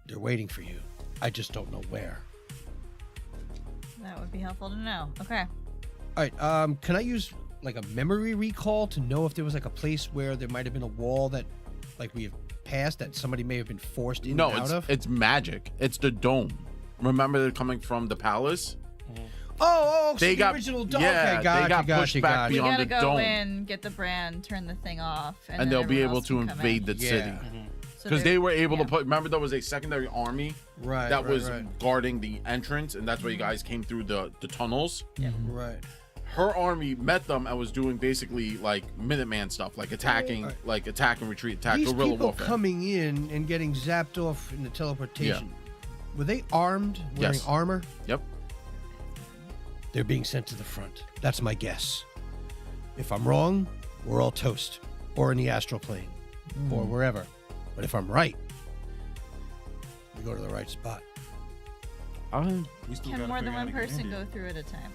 They're waiting for you. I just don't know where. That would be helpful to know. Okay. All right. Can I use like a memory recall to know if there was like a place where there might have been a wall that, like, we have passed that somebody may have been forced in No, and out of? it's magic. It's the dome. Remember they're coming from the palace? Oh, so They the got- original dome. yeah, okay, gotcha, they got gotcha, pushed back gotcha. We beyond gotta the go dome. in, get the brand, turn the thing off, and And then they'll be everyone able else to can come invade in. the Yeah. city. So Because they're- they were able yeah. to put. Remember, there was a secondary army Right. that right, was right. guarding the entrance, and that's why you guys came through the tunnels. Right. Her army met them and was doing basically like Minuteman stuff, like attacking, Right. like attack and retreat, attack, These guerrilla people warfare. coming in and getting zapped off in the teleportation, were they armed, wearing Yes. armor? Yep. They're being sent to the front. That's my guess. If I'm wrong, we're all toast, or in the astral plane, or wherever. But if I'm right, we go to the right spot. We still Can gotta more than figure out one how to get person in go there. through at a time?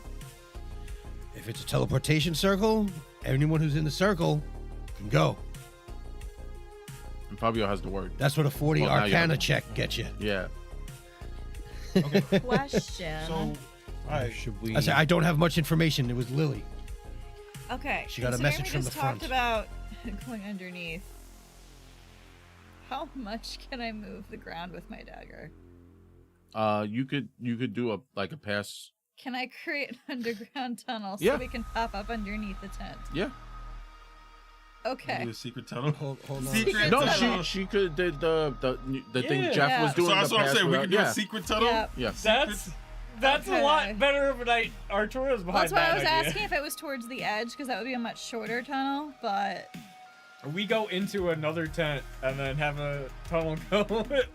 If it's a teleportation circle, anyone who's in the circle can go. And Fabio has the word. That's what a 40 Well, now you Arcana have- check gets you. Yeah. Question. So, all right. Should we? I say I don't have much information. It was Lily. Okay. She got a considering message we from just the talked front. about going underneath. How much can I move the ground with my dagger? You could do a pass. Can I create an underground tunnel so Yeah. we can pop up underneath the tent? Yeah. Okay. Do a secret tunnel. Hold on. Secret No, tunnel. she could did the thing Yeah. Jeff was Yeah. doing. So that's the what I'm saying. We password. can do Yeah. a secret tunnel. Yeah. Yes. That's Okay. a lot better of an idea. Artura's behind That's why I was that idea. asking if it was towards the edge, because that would be a much shorter tunnel. But We go into another tent and then have a tunnel go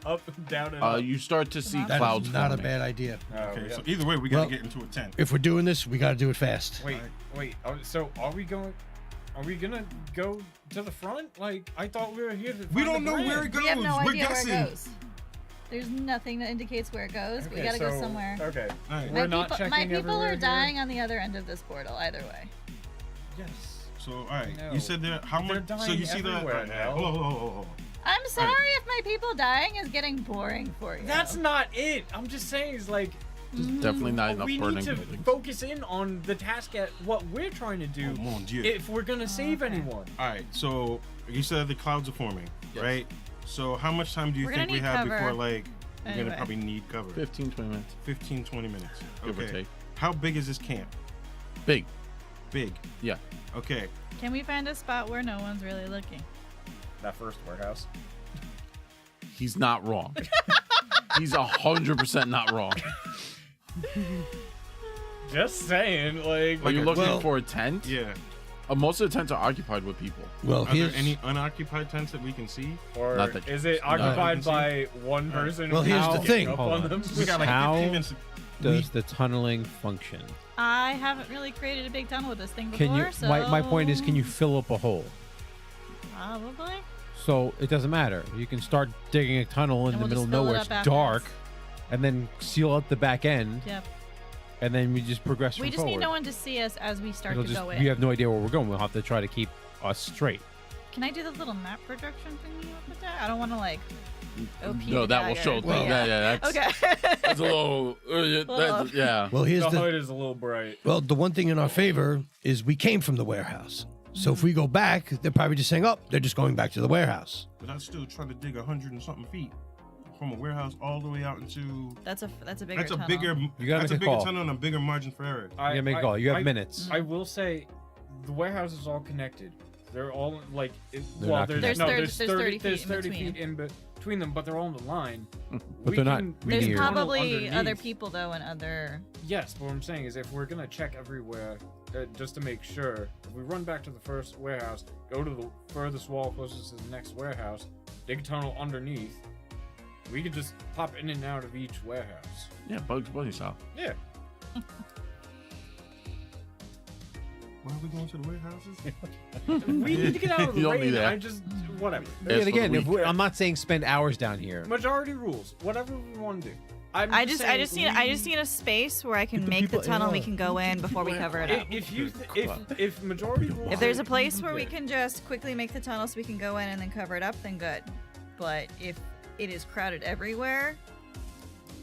up and down and up. You start to see That is clouds. That's not a forming. bad idea. Oh, Okay, we so got- either way, we gotta Well- get into a tent. If we're doing this, we got to do it fast. wait. So are we going? Are we gonna go to the front? Like I thought we were here. To We find don't the know where brand. it goes. we have no We're idea guessing. where it goes. There's nothing that indicates where it goes. We Okay, gotta go so- somewhere. Okay. All right. We're not my checking people everywhere are here? dying on the other end of this portal. Either way. Yes. So all right, No. you said there. How They're much? So dying you see that? everywhere All right, now. hold on. I'm sorry if my people dying is getting boring for you. That's not it. I'm just saying, it's like There's definitely not enough we burning need to buildings. focus in on the task at what we're trying to do. Oh, mon Dieu. If we're gonna save okay. anyone. All right, so you said the clouds are forming, Yes. right? So how much time do you We're gonna think we need have cover. before like we're Anyway. gonna probably need cover? 15, 20 minutes. 15, 20 minutes. Give or Okay. take. How big is this camp? Big. Big. Yeah. Okay. Can we find a spot where no one's really looking? That first warehouse. He's not wrong. He's 100% not wrong. Just saying, like. Are you looking Well- for a tent? Yeah. Most of the tents are occupied with people. Well, Are there here's any unoccupied tents that we can see? Or Not that- is it No. occupied by one person? Well, here's now the thing. up Hold on on. them? We got like How 15 minutes. Does the tunneling function? I haven't really created a big tunnel with this thing before, Can you? so My point is, can you fill up a hole? Probably. So it doesn't matter. You can start digging a tunnel in And the we'll middle just of fill it nowhere. up It's afterwards. dark, and then seal up the back end, Yep. and then we just progress We from just forward. need no one to see us as we start It'll to just, go we in. have no idea where we're going. We'll have to try to keep us straight. Can I do the little map projection thingy with that? I don't want to like. OP No, the that will dagger, show. but Yeah, that's, Okay. that's a little. That's, yeah. well, here's The the hood is a little bright. well, the one thing in our favor is we came from the warehouse. So if we go back, they're probably just saying, "Oh, they're just going back to the warehouse." But I'm still trying to dig 100 and something feet from a warehouse all the way out into. That's a bigger. That's a tunnel. bigger. You gotta That's a make a bigger call. tunnel and a bigger margin for error. You gotta make a call. You have I- minutes. I will say, the warehouse is all connected. They're all like, They're well, not there's connected. no, There's 30 there's feet in 30 between. feet in between them, but they're all in the line. But they're not There's near. probably other people though, and other. Yes, but what I'm saying is, if we're gonna check everywhere, just to make sure, if we run back to the first warehouse, go to the furthest wall closest to the next warehouse, dig a tunnel underneath, we could just pop in and out of each warehouse. Yeah, Bugs Bunny style. Yeah. Why are we going to the warehouses? We need to get out of the You don't rain. need that. I just whatever. That's And again, for the if week. I'm not saying spend hours down here. Majority rules. Whatever we want to do. I just need a space where I can the make the people- tunnel we yeah. can go in before we cover it up. If majority rules. If there's a place where we can just quickly make the tunnel so we can go in and then cover it up, then good. But if it is crowded everywhere,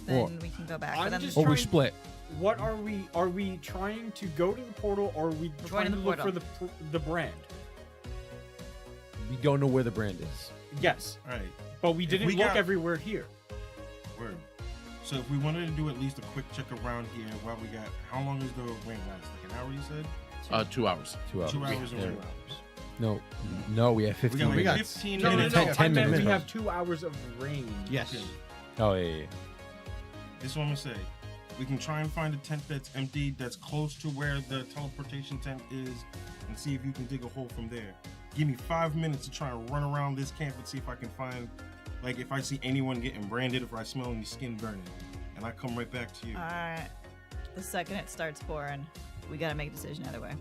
then Or- we can go back. I'm But then just Or we trying- split. What are we? Are we trying to go to the portal, or are we going trying to to the look for portal. the brand? We don't know where the brand is. Yes, All right. but we If didn't we look got- everywhere here. Word. So if we wanted to do at least a quick check around here, while we got, how long is the rain last? Like an hour, you said? 2 hours. 2 hours. 2 hours and Yeah. 2 hours. No, we have 15 We got like We got minutes. 15 No, no, minutes. no, 10 minutes. We have 2 hours of rain. Yes. Okay. Oh yeah. This is what I'm gonna say. We can try and find a tent that's empty, that's close to where the teleportation tent is, and see if you can dig a hole from there. Give me 5 minutes to try and run around this camp and see if I can find, like, if I see anyone getting branded, if I smell any skin burning, and I come right back to you. Alright. The second it starts pouring, we gotta make a decision either way.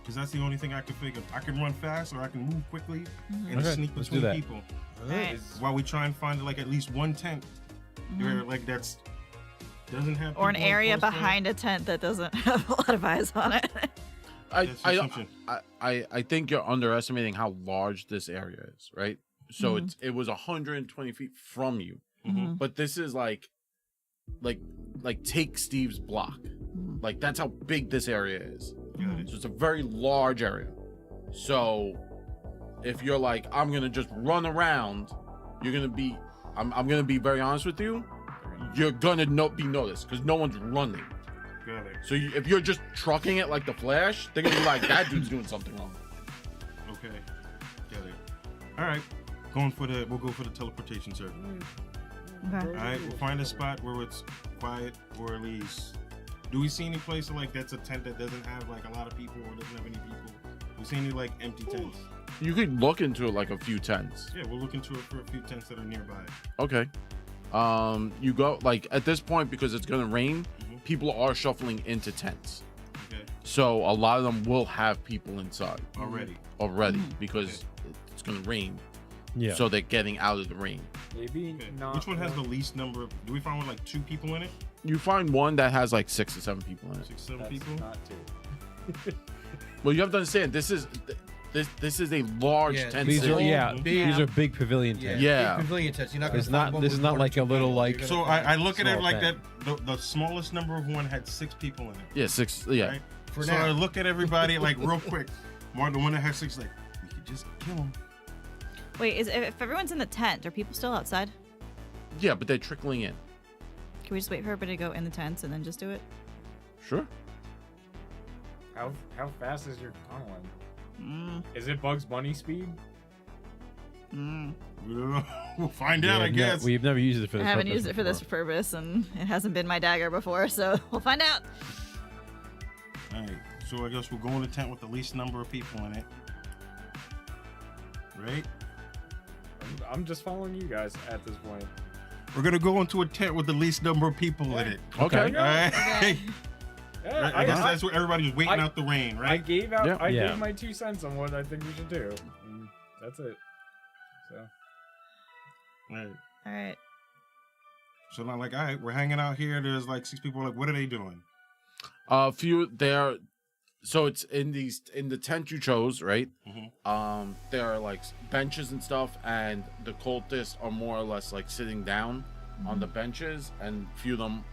Because that's the only thing I can figure. I can run fast or I can move quickly and Okay, sneak let's do between that. people. Alright. While we try and find like at least one tent where like that's doesn't have Or an people area close to it. behind a tent that doesn't have a lot of eyes on it. That's the assumption. I think you're underestimating how large this area is, right? So Mhm. it was 120 feet from you, Mm-hmm. but this is like take Steve's block. Like that's how big this area is. Got it. So it's a very large area. So if you're like, I'm gonna just run around, you're gonna be. I'm gonna be very honest with you. You're gonna be noticed because no one's running. Got it. So if you're just trucking it like the Flash, they're gonna be like, that dude's doing something wrong. All right, we'll go for the teleportation circle. Okay. All right, we'll find a spot where it's quiet, or at least, do we see any place like that's a tent that doesn't have like a lot of people or doesn't have any people? We see any like empty tents? You could look into like a few tents. Yeah, we'll look into it for a few tents that are nearby. Okay. You go like at this point because it's gonna rain. People are shuffling into tents, Okay, so a lot of them will have people inside already. because it's gonna rain. Yeah. So they're getting out of the rain. Maybe Okay. not. Which one has the least number of? Do we find one like 2 people in it? You find one that has like 6 or 7 people in it. 6, 7 That's people. not two. Well, you have to understand this is a large Yeah, tent. These city. are Big- these are big pavilion tents. Yeah. Big pavilion tents. You're not gonna It's find not- one this with is not more like than a 2 little, people. like- You're So gonna find- I look at it Small like tent. that. The smallest number of one had 6 people in it. Yeah, 6. Yeah. Right? For so now. I look at everybody like real quick. More the one that has 6, like we could just kill him. Wait, if everyone's in the tent, are people still outside? Yeah, but they're trickling in. Can we just wait for everybody to go in the tents and then just do it? Sure. How fast is your tunneling? Mm, Is it Bugs Bunny speed? mm. We'll find out, I guess. We've never used it for I this haven't purpose used it for this before. purpose, and it hasn't been my dagger before, so we'll find out. All right. So I guess we'll go in the tent with the least number of people in it. Right? I'm just following you guys at this point. We're gonna go into a tent with the least number of people in it. Okay. All right. Okay. Yeah, Right, I guess that's where everybody's waiting I- out the rain, I right? gave out. Yeah. I Yeah. gave my 2 cents on what I think we should do. And that's it. So Right. All right. So now, like, all right, we're hanging out here. There's like 6 people. Like, what are they doing? A few there. So it's in the tent you chose, right? Mhm. There are like benches and stuff, and the cultists are more or less like sitting down on the benches, and few of them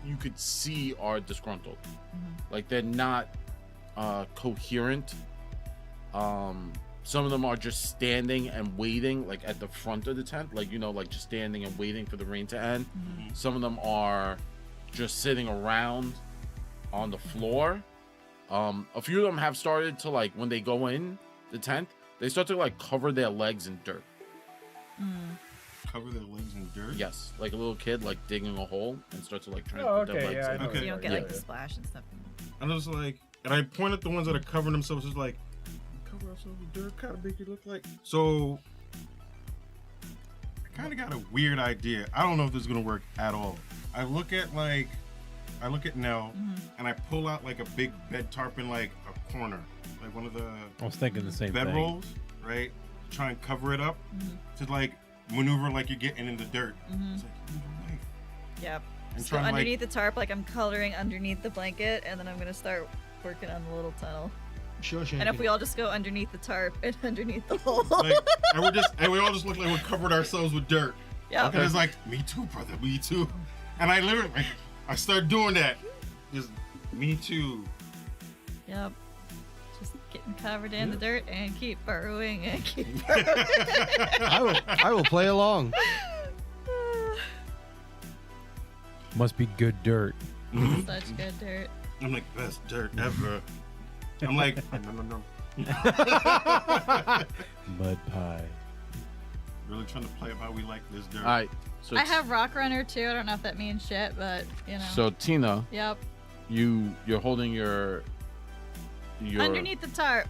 you could see are disgruntled. Like they're not coherent. Some of them are just standing and waiting, like at the front of the tent, like like just standing and waiting for the rain to end. Some of them are just sitting around on the floor. A few of them have started to, like, when they go in the tent, they start to like cover their legs in dirt. Cover their legs in dirt. Yes, like a little kid, like digging a hole and start to like try to Oh, put their okay, legs yeah, I in. know Okay. So you don't get Yeah. like the splash and stuff. And I was like, and I point at the ones that are covering themselves. Just like, cover ourselves with dirt, kind of make it look like. So, I kind of got a weird idea. I don't know if this is gonna work at all. I look at Nell, and I pull out like a big bed tarp in like a corner, like one of the I was thinking the same bed thing. rolls, right? Try and cover it up to like maneuver like you're getting in the dirt. It's like, use your knife. Yep. And So try and, like- underneath the tarp, like I'm coloring underneath the blanket, and then I'm gonna start working on the little tunnel. And if we all just go underneath the tarp and underneath the hole. Like, and we all just look like we covered ourselves with dirt. Yeah. And it's like, me too, brother, me too. And I literally, I start doing that. Just, me too. Yep. Just getting covered in the dirt and keep burrowing and keep burrowing. I will play along. Must be good dirt. Such good dirt. I'm like, best dirt ever. I'm like, no. Mud pie. Really trying to play up how we like this dirt. All right. So I have rock runner too. I don't know if that means shit, but So Tina, Yep. you're holding your Underneath the tarp.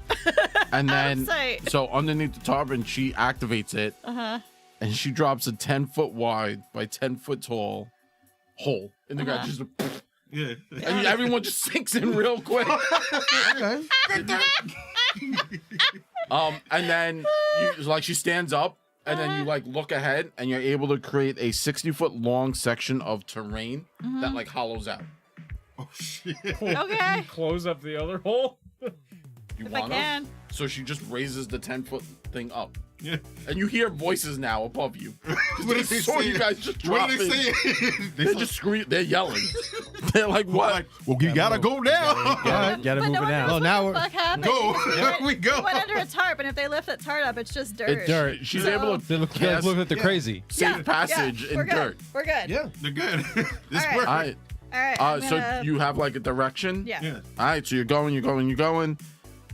and Out of then sight. so underneath the tarp, and she activates it, Uh-huh. and she drops a 10-foot wide by 10-foot tall hole in the ground. Just Yeah. and everyone just sinks in real quick. Okay. And then she stands up, and then you like look ahead, and you're able to create a 60-foot long section of terrain that like hollows out. Oh, shit. Okay. Close up the other hole. You If I want to? can. So she just raises the 10-foot thing up. Yeah. And you hear voices now above you. What They did they saw say? you guys just What drop did they in. say? They're just screaming. They're yelling. They're like, what? Like, well, we gotta go now. Gotta But move no it one out. knows Well, what now the we're- fuck happened. Go. because We go. We went under a tarp, and if they lift that tarp up, it's just dirt. It's dirt. She's So- able to They look, cast like they're crazy. safe passage we're in good. dirt. We're good. Yeah. They're good. This All right. worked. All right. All right. I'm So gonna- you have like a direction? Yeah. Yeah. All right. So you're going.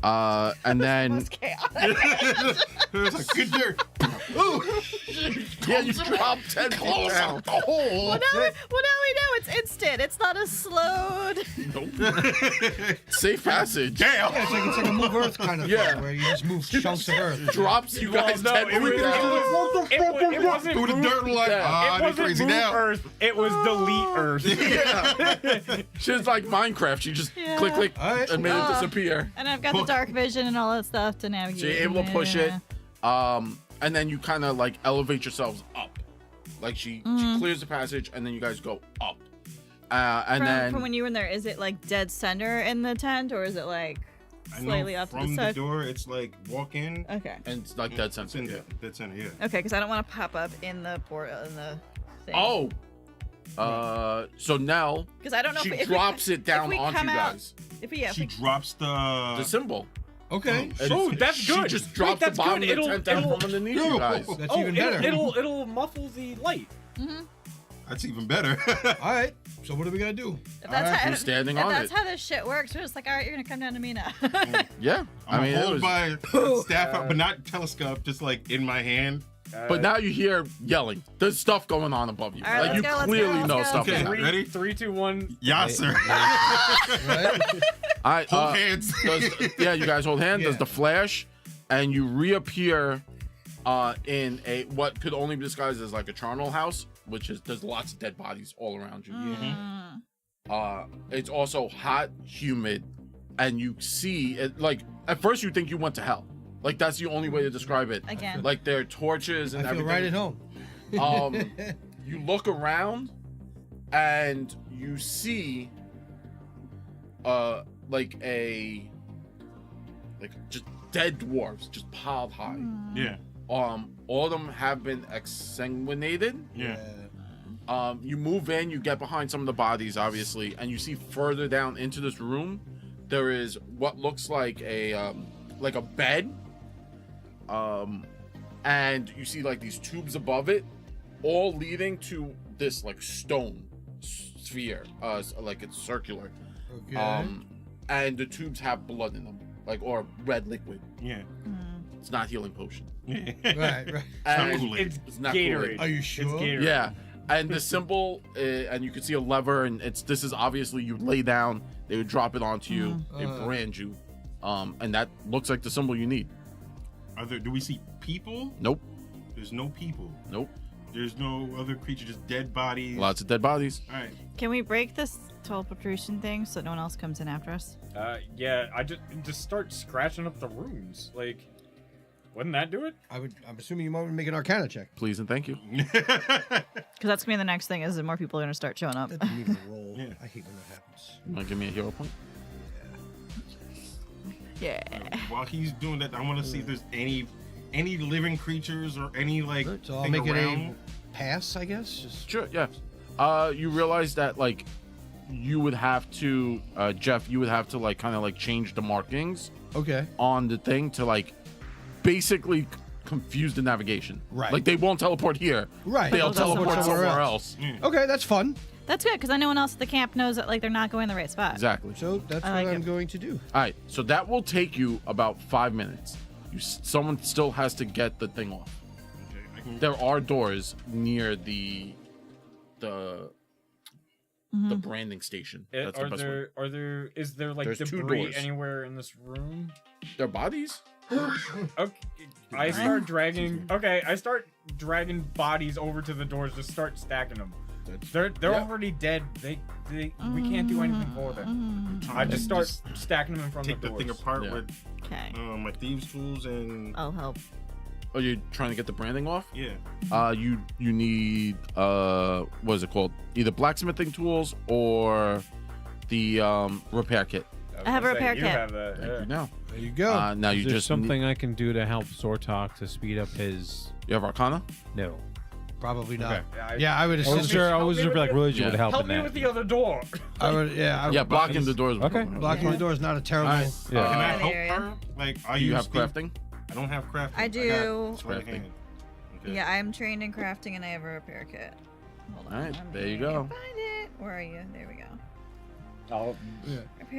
And then Most chaotic. It's like good dirt. yeah, you drop 10 feet down. Well, now we know it's instant. It's not a slowed. Nope. Safe passage. Damn. Yeah, it's like a move Earth kind of Yeah. thing, where you just move chunks of Earth. Drops you guys no, 10 it feet was- down. It wasn't Through the move- dirt, like, Yeah. ah, It they wasn't crazy move now. Earth. It was delete Earth. Yeah. She's like Minecraft. She just Yeah. click, All right. and made it disappear. And I've got the dark vision and all that stuff to navigate. So you're able to push Yeah. it. And then you kind of like elevate yourselves up. Like she clears the passage, and then you guys go up. And then From when you were in there, is it like dead center in the tent, or is it like slightly off to the from the side? door, it's like walk in. Okay. and it's like dead It's center. in Yeah. there. Dead center, yeah. Okay, because I don't want to pop up in the thing. Oh. So Nell, Because I don't know she if drops it down we onto come you out- guys. She drops the. The symbol. Okay. And Oh, that's she good. just Wait, drops the that's bottom good. of the It'll- tent down it'll- from underneath you guys. That's even better. It'll muffle the light. That's even better. All right. So what are we gonna do? If that's, how, You're standing if on that's it. how this shit works, we're just like, all right, you're gonna come down to me now. Yeah. I'm it hold was- my staff up, but not telescope, just like in my hand. But now you hear yelling. There's stuff going on above you. All right, like let's you go, let's clearly go, let's know go. stuff. Okay, is happening. ready? 3, 2, 1. Yeah, sir. Right? All right, Hold hands. yeah, you guys hold hands. There's Yeah. the flash, and you reappear in a what could only be disguised as like a charnel house, which is there's lots of dead bodies all around you. It's also hot, humid, and you see it like at first you think you went to hell. Like that's the only way to describe it. Again. Like there are torches and I feel everything. right at home. You look around and you see like just dead dwarves just piled high. Yeah. All of them have been exsanguinated. Yeah. You move in, you get behind some of the bodies obviously, and you see further down into this room there is what looks like a bed. And you see like these tubes above it, all leading to this like stone sphere, like it's circular. Okay. And the tubes have blood in them, like or red liquid. Yeah. It's not healing potion. right. And Kool-Aid. It's not Gatorade. Are you It's sure? Gatorade. yeah, and the symbol, and you can see a lever, and this is obviously you lay down, they would drop it onto you, they brand you, and that looks like the symbol you need. Do we see people? Nope, There's no people. nope, There's no other creature, just dead bodies. lots of dead bodies. All right. Can we break this teleportation thing so no one else comes in after us? Yeah, I just start scratching up the runes. Like, wouldn't that do it? I'm assuming you want to make an Arcana check. Please and thank you. Because that's gonna be the next thing is that more people are gonna start showing up. That didn't even roll. Yeah. I hate when that happens. You want to give me a hero point? Yeah. While he's doing that, I want to see if there's any living creatures or any like So I'll thing make it around. a pass, I guess. Just Sure, yeah. You realize that like you would have to, Jeff, you would have to like kind of like change the markings okay. on the thing to like basically confuse the navigation. Right. Like they won't teleport here. Right. They'll They'll teleport somewhere somewhere else. Okay, that's fun. That's good because I know one else at the camp knows that like they're not going the right spot. Exactly. So that's I what like I'm it. going to do. All right. So that will take you about 5 minutes. Someone still has to get the thing off. Okay, I can, There are doors near the branding station. That's the best way. Is there like There's 2 debris doors. anywhere in this room? Their bodies? Okay, I start dragging bodies over to the doors, just start stacking them. They're Yeah. already dead. We can't do anything for them. I just start stacking them in front take of the the doors. thing apart Yeah. with Okay. my thieves tools and I'll help. Oh, you're trying to get the branding off? yeah. You need what is it called? Either blacksmithing tools or the repair kit. I have a was gonna repair say, you kit. have that, Thank yeah. you now. There you go. Now you Is there just something I can do to help Sortok to speed up his? you have Arcana? No. Probably not. Okay. Yeah, I would I assume. was sure. I was Help me like with religion Yeah. would help Help in me that. with the other door. I would. Yeah. Yeah, blocking the doors. Okay. Blocking the door is not a terrible. All right. Yeah. Can I Yeah, help yeah. her? Like, I Do you use have crafting? I don't have crafting. I do. got sleight of Crafting. hand. Okay. Yeah, I'm trained in crafting and I have a repair kit. Hold on. All right, I'm there you gonna go. Find it. Where are you? There we go. Oh,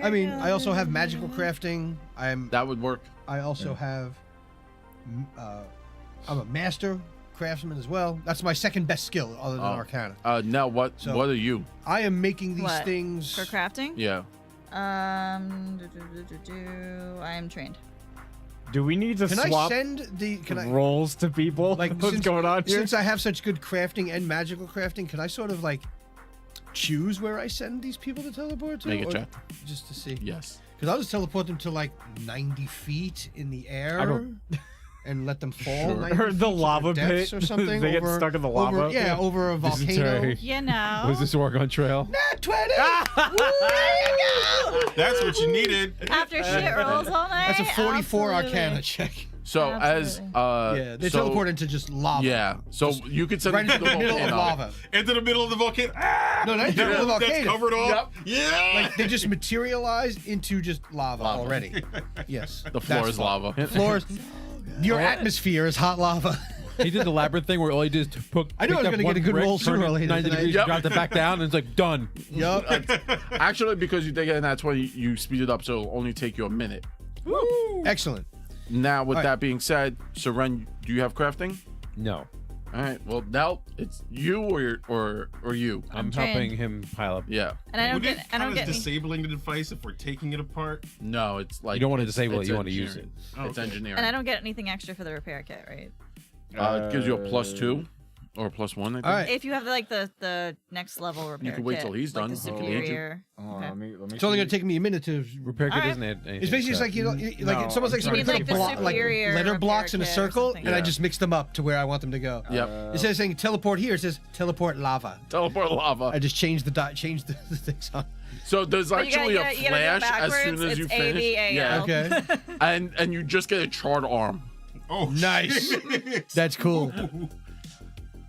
I mean, I also have magical crafting. That would work. I also have. I'm a master craftsman as well. That's my second best skill, other than Arcana. Now what? So- What are you? I am making these What? things. For crafting? Yeah. I am trained. do we need to Can I swap send the? Can I roles to people? like What's going on here? Since I have such good crafting and magical crafting, can I sort of like choose where I send these people to teleport to? Make a or check. just to see. Yes. Because I'll just teleport them to like 90 feet in the air. I don't- And let them fall. Sure. 90 Or the feet to lava their deaths pit. or something. They get over- stuck in the over- lava. Yeah, over a This is volcano. Terry. You know. Was this Oregon Trail? Nat 20! That's what you needed. After shit rolls all night. That's a 44 absolutely. Arcana check. So Absolutely. Yeah, they so, teleport into just lava. Yeah. So you could send Right them into to the middle of volcano. lava. Into the middle of the volcano. Ah! No, not into the middle of the That's volcano. covered all. Yep. Yeah. Like they just materialize into just lava, Lava. already. Yes. The floor that's is fun. lava. Floors. Your atmosphere is hot lava. He did the labyrinth thing where all he did is I knew I was gonna get a good roll sooner or later 90 tonight. degrees, Yep. dropped it back down, and it's like done. Yup. Actually, because you take it in that 20, you speed it up, so it'll only take you a minute. Excellent. Now, with All right. that being said, Seren, do you have crafting? No, All right. Well, now it's you or you. I'm trained. helping him pile up. Yeah. And I don't Would it get. I count don't as get. Any, disabling the device if we're taking it apart? No, it's like You don't want to it's- disable it. it's You want to use it. engineering. Oh, It's okay. engineering. and I don't get anything extra for the repair kit, right? It gives you a +2 or a +1. I think. All right. If you have like the next level repair can wait kit, till he's like done. The If you need to. superior. Okay. Let me It's only gonna take me a minute to. Repair kit All right. doesn't add anything. It's basically just so- like like No, it's almost like I'm somebody trying put to- a like the like superior letter blocks in a repair kit or circle, something. and I Yeah. just mixed them up to where I want them to go. Yep. Instead of saying teleport here, it says teleport lava. Teleport lava. I just changed changed the things on. So there's But you actually gotta- a you gotta do it flash as soon backwards. as you It's finish. AVAL. Yeah. Okay. And you just get a charred arm. Oh, Nice. shit. That's cool.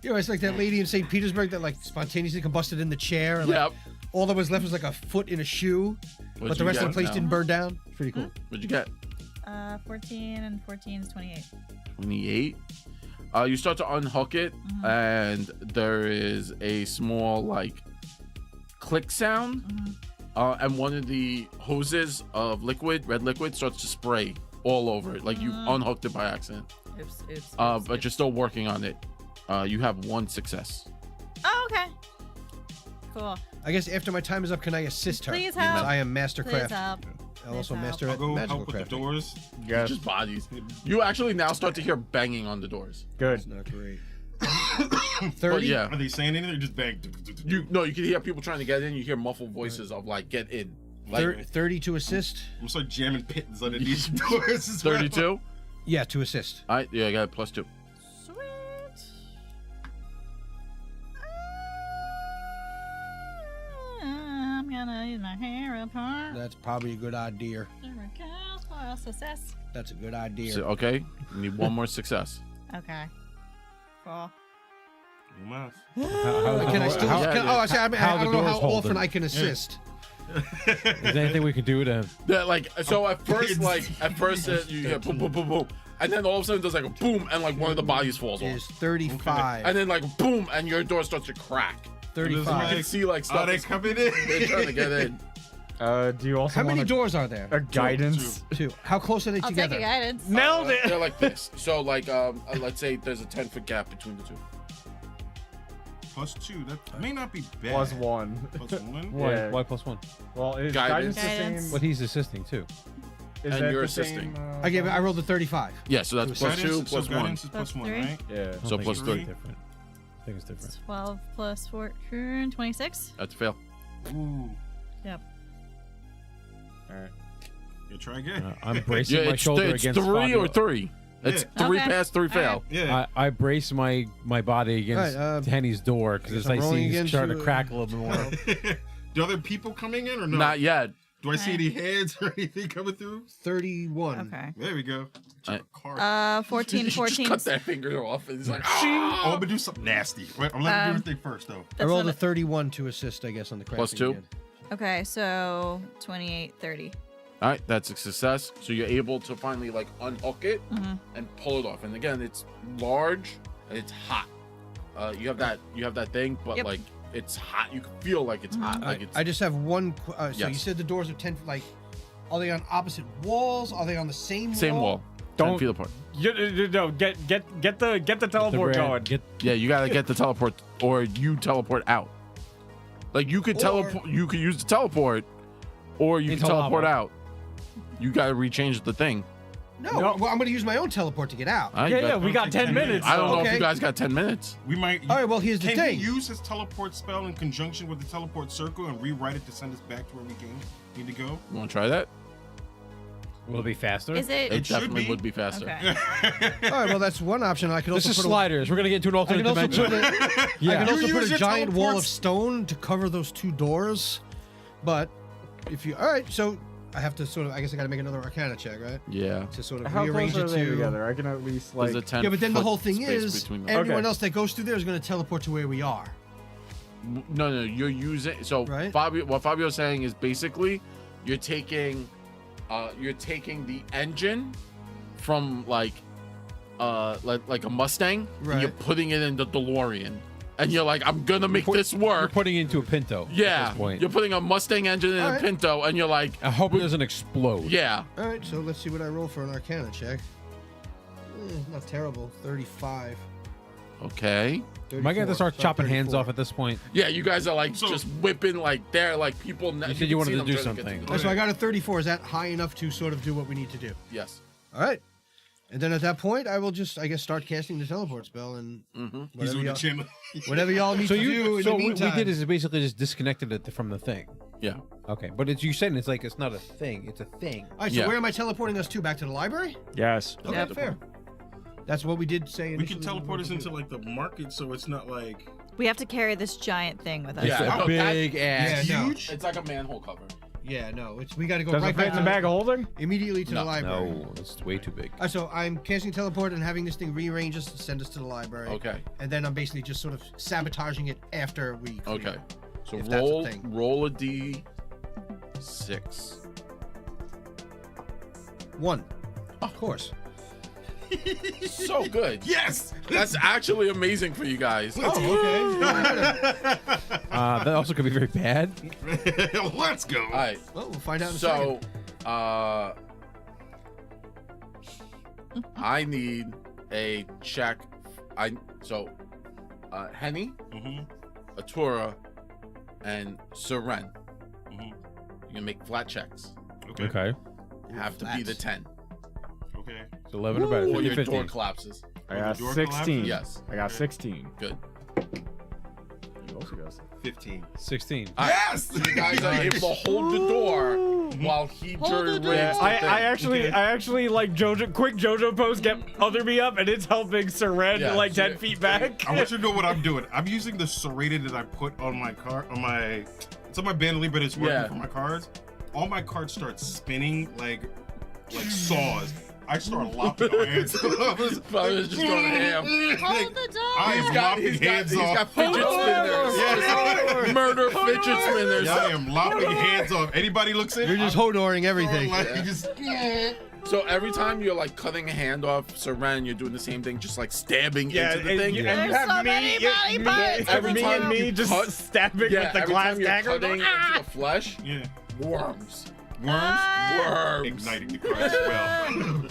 You know, it's like that lady in St. Petersburg that like spontaneously combusted in the chair. And, like, Yep. all that was left was like a foot in a shoe, What'd but the you rest of get the place now? didn't burn down. It's pretty cool. What'd you get? 14 and 14 is 28. 28. You start to unhook it, and there is a small like click sound, and one of the hoses of red liquid, starts to spray all over it, like you unhooked it by accident. Oops. But you're still working on it. You have 1 success. Oh, okay. Cool. I guess after my time is up, can I assist her? Please Because help. I am master Please craft. help. I'm also Please master I'll at go magical help with the crafting. doors. Yes. Just bodies. You actually now start to hear banging on the doors. Good. It's not great. But 30. yeah, Are they saying anything or just bang? you can hear people trying to get in. You hear muffled voices of like, "Get in." Like 30 to assist. I'm start jamming pins underneath the doors as well. 32. Yeah, to assist. All right, yeah, I got a +2. Sweet. I'm gonna use my hair apart. That's probably a good idea. Success. That's a good idea. So, okay, you need 1 more success. Okay. Cool. Mas. Can I still? how- Can, oh, I, see, I, mean, how I the don't know how door's holding. often I can assist. Is there anything we can do to? Yeah, like so. At first, you hear boom, boom, boom, boom, and then all of a sudden there's like a boom, and like one of the bodies falls Is off, 35. and then like boom, and your door starts to crack. 35. You can see like stuff. Oh, they is- coming in. They're trying to get in. Do you also How many want doors are there? a guidance? 2. How close are they I'll together? take a guidance. Nailed it. They're like this. So like let's say there's a 10-foot gap between the two. +2. That may not be bad. Plus 1. +1. Why? Yeah. Why +1? Well, is Guidance. guidance, the Guidance. same? But he's assisting too. Is And that you're the assisting. same, I rolled a 35. Yeah, so that's +2 Guidance, so +1. guidance is Plus +1, three. right? Yeah. I don't So think plus it's three. different. I think it's different. 12 plus 14, 26. That's a fail. Ooh. Yep. All right. You try again. I'm bracing Yeah, my it's, shoulder it's against 3 or Fabio. 3. It's Yeah. 3 Okay. pass, 3 fail. All Yeah. I brace my body against All right, Henny's door because guess it's I'm like rolling seeing again he's starting to, to crack a little bit more. Do other people coming in or no? Not yet. Do I see any heads or anything coming through? 31. Okay. There we go. Alright. Card. 14, You just 14. cut that finger off, and it's like, Oh, ah! I'm gonna do something nasty. Wait, I'm letting you do everything first though. I That's rolled not a 31 to assist, I guess, on the crafting. Plus 2? again. Okay, so 28, 30. All right, that's a success. So you're able to finally like unhook it and pull it off. And again, it's large and it's hot. You have that thing, but Yep. like it's hot. You can feel like it's hot. Like it's I just have one. So you Yes. said the doors are 10. Like, are they on opposite walls? Are they on the same same wall. Don't- 10 feet apart. No, get the teleport going. Yeah, you gotta get the teleport, or you teleport out. Like you could Or- teleport. You could use the teleport, or you can Into teleport lava. out. You gotta rechange the thing. No, No. well, I'm going to use my own teleport to get out. We got 10 minutes. I don't know if Okay. you guys got 10 minutes. We might. All right, well, here's the Can thing. he use his teleport spell in conjunction with the teleport circle and rewrite it to send us back to where we need to go? You want to try that? Will it be faster? Is it? It should definitely be. would be faster. Okay. All right, well, that's one option. I could This also is put sliders. We're gonna get into an I alternate could also dimension. put a, Yeah. I could You also put use a your giant wall of teleports- stone to cover those two doors. But if you, all right, so I have to sort of, I guess I got to make another Arcana check, right? Yeah. To sort of How rearrange close it are they to. together? I can at least like. There's a 10 Yeah, but then the foot whole thing space is between them. everyone Okay. else that goes through there is going to teleport to where we are. No, you're using. So Right. what Fabio's saying is basically, you're taking the engine from like a Mustang, and you're Right. putting it in the DeLorean, and you're like, I'm gonna make this You're work. putting it into a Pinto. At Yeah, this point. you're putting a Mustang engine in All a right. Pinto, and you're like, I hope it doesn't explode. yeah. All right, so let's see what I roll for an Arcana check. Not terrible. 35. Okay. Am I gonna have to start 34, chopping hands 34. off at this point? Yeah, you guys are like So- just whipping like they're like people. You said you can wanted see to them do trying get something. the Oh, so door. I got a 34. Is that high enough to sort of do what we need to do? Yes. All right. And then at that point, I will just, I guess, start casting the teleport spell and Mm-hmm. He's whatever on the y'all, channel. whatever y'all need So to do in so the what we meantime. did is basically just disconnected it from the thing. Yeah. Okay, but it's you saying it's like it's not a thing. It's a thing. All right, so Yeah. where am I teleporting us to? Back to the library? Yes. Okay, Yep. fair. That's what we did say. We initially can teleport us into like the market, so it's not like We have to carry this giant thing with us. It's Yeah. a Oh, big ass. Yeah, no. huge. It's like a manhole cover. Yeah, no, it's we got to go Does right it fit back in to the bag of holding? immediately to the library. No, it's way too big. So I'm casting teleport and having this thing rearrange us to send us to the library. Okay. And then I'm basically just sort of sabotaging it after we. clear Okay. it. So If that's a roll thing. roll a d6. 1. Of course. So good. yes. That's actually amazing for you guys. Oh, okay. That also could be very bad. Let's go. All right. Well, we'll find out in a So, second. I need a check. Henny, Mm-hmm. Atura, and Seren. Mhm. You can make flat checks. Okay. Okay, Have to be the Flats. 10, Okay. it's 11 or better. or your 50. door collapses. I got door 16. collapses? Yes. I got 16. Good. You also got 15. 16. All right, Yes! so you guys are able to hold the door while he Hold the door. rearranges the I thing. actually like quick JoJo pose, get other me up, and it's helping Seren Yeah, like 10 so- feet back. I want you to know what I'm doing. I'm using the serrated that I put on my card, it's on my bandolier, but it's working Yeah. for my cards. All my cards start spinning like saws. I start lopping my hands off. Father's just going ham. Hold the door. I am lopping hands off. He's got fidget spinners. Yeah. Murder fidget spinners. I am lopping hands off. Anybody looks in, You're just hodoring everything. like, just, So every time you're like cutting a hand off Seren, you're doing the same thing, just like stabbing into the thing. There's so many body parts. Every me time and me you just cut- stabbing Yeah, with the every glass time you're dagger. cutting into the flesh, yeah. worms. Worms. Worms. Igniting the card spell.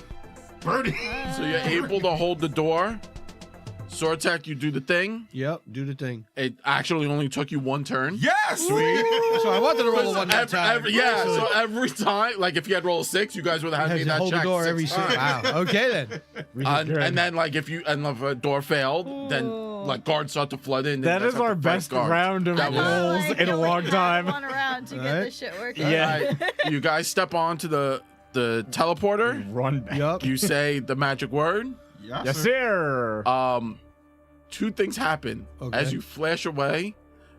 Burning. So you're able to hold the door. Sortek, you do the thing. Yep, do the thing. It actually only took you one turn. Yes. So I wanted to roll a 1 that time. Yeah, so every time, like if you had rolled a 6, you guys would have I had had to to make that hold check the door 6 every times. single. Wow. Okay then. And then like if a door failed, then like guards start to flood in. That is our best round of That was- rolls in a long time. One round to get Alright. this shit working. Yeah. You guys step onto the teleporter. Run back. Yup. You say the magic word. Yes, sir. 2 things happen Okay. as you flash away.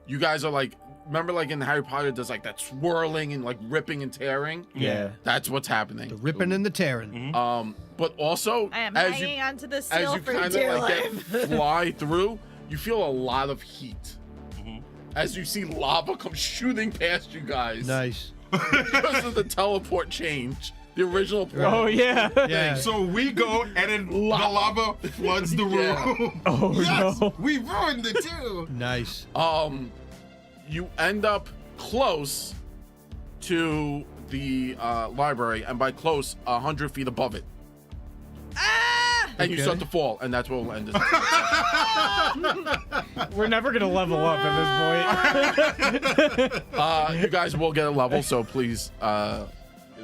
You guys are like, remember like in Harry Potter, there's like that swirling and like ripping and tearing. Yeah. That's what's happening. The ripping and the tearing. But also I am as hanging you onto the as sill you for kind of dear like life. get fly through, you feel a lot of heat. As you see lava come shooting past you guys Nice. because of the teleport change. The original point. Oh yeah. Yeah. So we go and then the lava floods the room. Oh Yes, no. we ruined it too. Nice. you end up close to the library, and by close, 100 feet above it. And you start to fall, and that's where we'll end this. We're never gonna level up at this point. You guys will get a level, so please.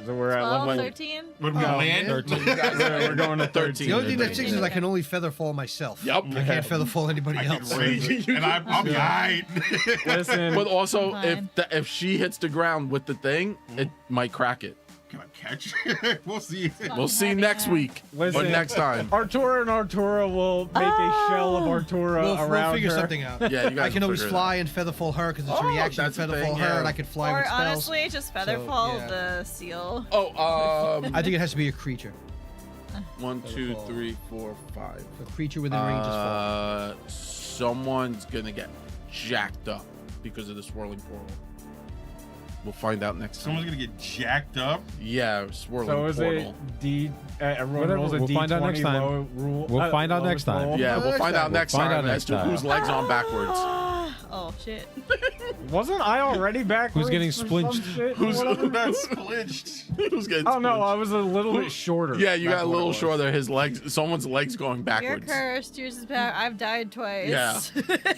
So we're at 12, level 13? Would we No, land? 13. We're going to 13. The The only thing that sticks is I can only feather fall myself. Yep. I can't feather fall anybody I else. can rage, and I'll be alright. Listen, But also, Fine. if she hits the ground with the thing, it might crack it. Can I catch? We'll see. We'll see heavy next there. week Listen. or next time. Artura and Artura will make a shell of Artura We'll around figure her. something out. Yeah, you guys I can will always figure it fly and feather fall her because it's a Oh, reaction to that's a feather thing, fall her, yeah. and I can fly Or with spells. honestly, just feather So, fall yeah. the seal. Oh, I think it has to be a creature. 1, 2, 3, 4, 5. A creature within range is fall. Someone's gonna get jacked up because of the swirling portal. We'll find out next time. Someone's gonna get jacked up. Yeah, swirling So is portal. it D? Everyone Whatever, rolls a we'll find out next D20 time. low rule. We'll find out lowest next time. roll. Yeah, we'll find out next We'll find time out as next to time. whose legs on backwards. Oh shit. Wasn't I already backwards? getting for some splinched? shit? Who's Whatever. That's glitched. Who's getting Oh no, I splinched? was a little bit shorter. Yeah, you got a That's what little it was. shorter. His legs, someone's legs going You're backwards. cursed. Yours is back. I've died twice. Yeah.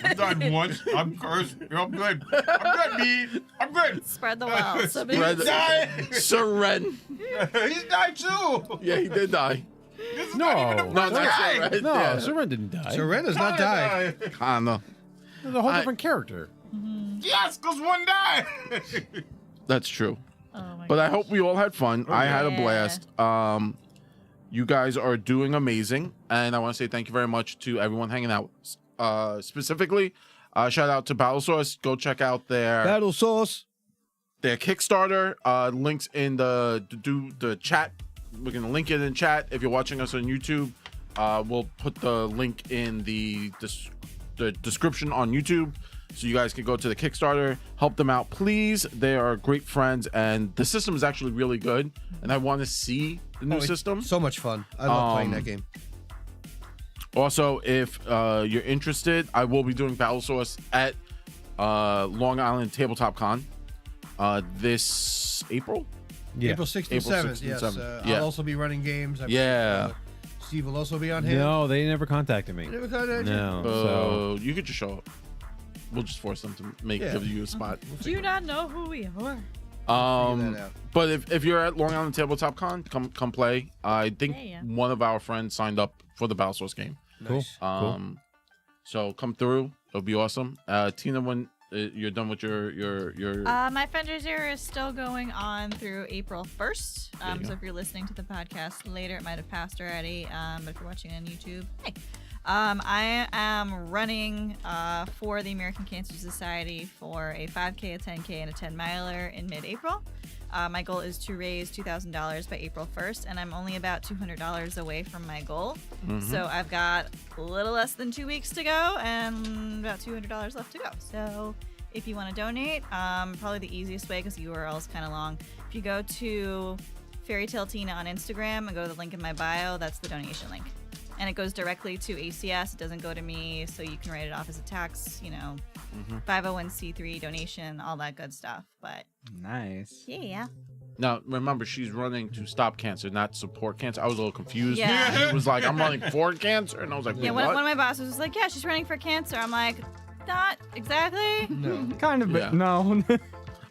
I died once. I'm cursed. I'm good. I'm good, me. I'm good. Spread the wealth. Somebody- Spread the- died. Seren. He's died too. Yeah, he did die. This is No. not even a No, first not time. Seren. No, Yeah. Seren didn't die. Serena's not died. Kinda. It's a whole I- different character. Yes, because one died. That's true. Oh my But I gosh. hope we all had fun. I had a Yeah. blast. You guys are doing amazing, and I want to say thank you very much to everyone hanging out. Specifically, shout out to Battle Source. Go check out Battle sauce. their Kickstarter. Links in the chat. We're gonna link it in chat. If you're watching us on YouTube, we'll put the link in the description on YouTube, so you guys can go to the Kickstarter, help them out, please. They are great friends, and the system is actually really good. And I want to see the new Oh, it's system. So much fun. I love playing that game. Also, if you're interested, I will be doing Battle Source at Long Island Tabletop Con this April. Yeah. April 6th and April 7th. 6th and Yes. 7th. Yeah. I'll also be running games. Yeah. Steve will also be on hand. No, they never contacted me. Never contacted you? No. So You could just show up. We'll just force them to Yeah. give you a spot. Do you not know who we are? Figure that out. But if you're at Long Island Tabletop Con, come play. I think Yeah. one of our friends signed up for the Battle Source game. cool. Um, so come through. It'll be awesome. Tina, when you're done with your My fundraiser is still going on through April 1st. There you So go. if you're listening to the podcast later, it might have passed already. But if you're watching on YouTube, hey. I am running for the American Cancer Society for a 5K, a 10K, and a 10 miler in mid-April. My goal is to raise $2,000 by April 1st, and I'm only about $200 away from my goal. So I've got a little less than 2 weeks to go and about $200 left to go. So if you want to donate, probably the easiest way, because the URL is kind of long. If you go to Fairy Tale Tina on Instagram and go to the link in my bio, that's the donation link. And it goes directly to ACS. It doesn't go to me, so you can write it off as a tax, 501c3 donation, all that good stuff. But Nice. yeah. Now, remember, she's running to stop cancer, not support cancer. I was a little confused. Yeah. It was like, I'm running for cancer. And I was like, Yeah, wait, one what? of my bosses was like, yeah, she's running for cancer. I'm like, not exactly. No. Kind of, Yeah. but no.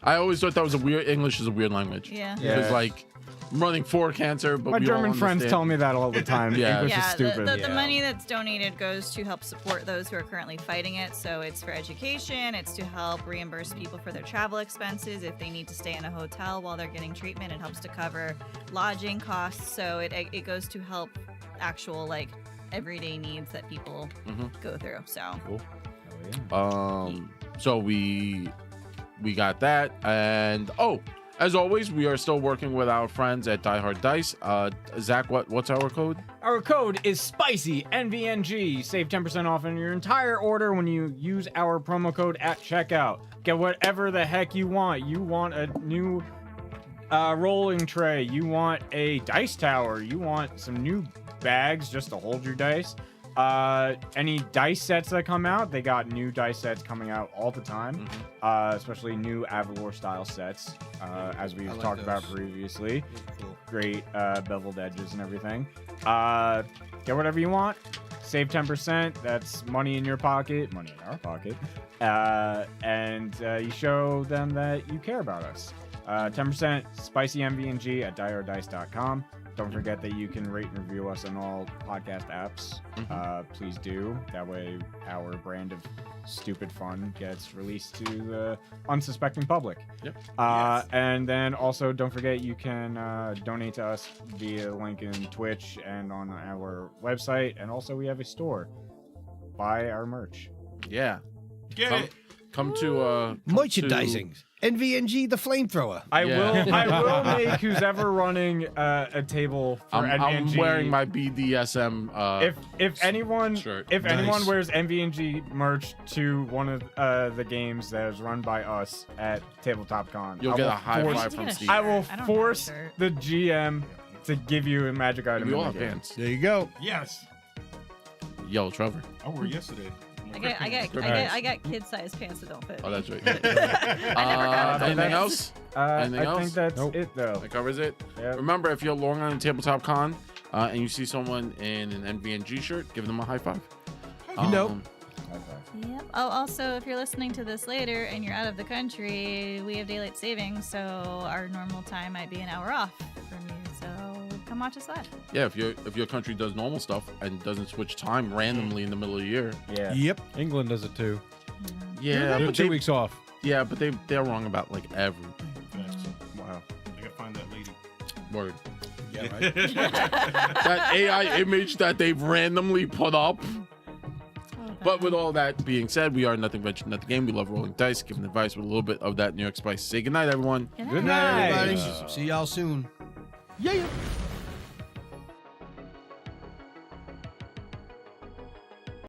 I always thought that was a weird, English is a weird language. Yeah. Yeah. It's like, I'm running for cancer, but My we all German friends understand. tell me that all the time. Yeah. English is Yeah, stupid. the money that's donated goes to help support those who are currently fighting it. So it's for education. It's to help reimburse people for their travel expenses. If they need to stay in a hotel while they're getting treatment, it helps to cover lodging costs. So it goes to help actual, everyday needs that people go through. So So we got that, and as always, we are still working with our friends at Die Hard Dice. Zach, what's our code? Our code is SPICY NVNG. Save 10% off on your entire order when you use our promo code at checkout. Get whatever the heck you want. You want a new rolling tray. You want a dice tower. You want some new bags just to hold your dice. Any dice sets that come out, they got new dice sets coming out all the time, especially new Avalor style sets, as we've like talked about those. previously. Cool. Great beveled edges and everything. Get whatever you want. Save 10%. That's money in your pocket, money in our pocket, and you show them that you care about us. 10% spicy MVNG at diodice.com. Don't forget that you can rate and review us on all podcast apps. Please do. That way, our brand of stupid fun gets released to the unsuspecting public. Yep. And then also, don't forget you can donate to us via link in Twitch and on our website. And also, we have a store. Buy our merch. Yeah. Get Come, it. come to Merchandising. NVNG the flamethrower. I Yeah. will make who's ever running a table for I'm NVNG. wearing my BDSM. If anyone shirt. anyone wears NVNG merch to one of the games that is run by us at TabletopCon, You'll I get will a high force- five from Get a Steve. I will I don't have a force shirt. the GM to give you a magic item. We in all the have game. pants. There you go. Yes. Yo, Trevor. I wore yesterday. I got kid-sized pants that don't fit. Oh, me. that's right. forgot about Anything that. else? Anything I else? think that's Nope. it though. That covers it. Yep. Remember, if you're long on a tabletop con and you see someone in an NVNG shirt, give them a high five. You know. Yep. Oh, also, if you're listening to this later and you're out of the country, we have daylight savings, so our normal time might be an hour off from you. So come watch us live. Yeah, if your country does normal stuff and doesn't switch time randomly in the middle of the year. Yeah. Yep. England does it too. Yeah, They're but 2 they, weeks off. yeah, but they're wrong about like everything. Wow. I gotta find that lady. Word. Yeah, right. That AI image that they've randomly put up. But with all that being said, we are Nothing Venture, Nothing Game. We love rolling dice, giving advice with a little bit of that New York spice. Say goodnight, everyone. Good Good night. night. Everybody. See y'all soon. Yeah.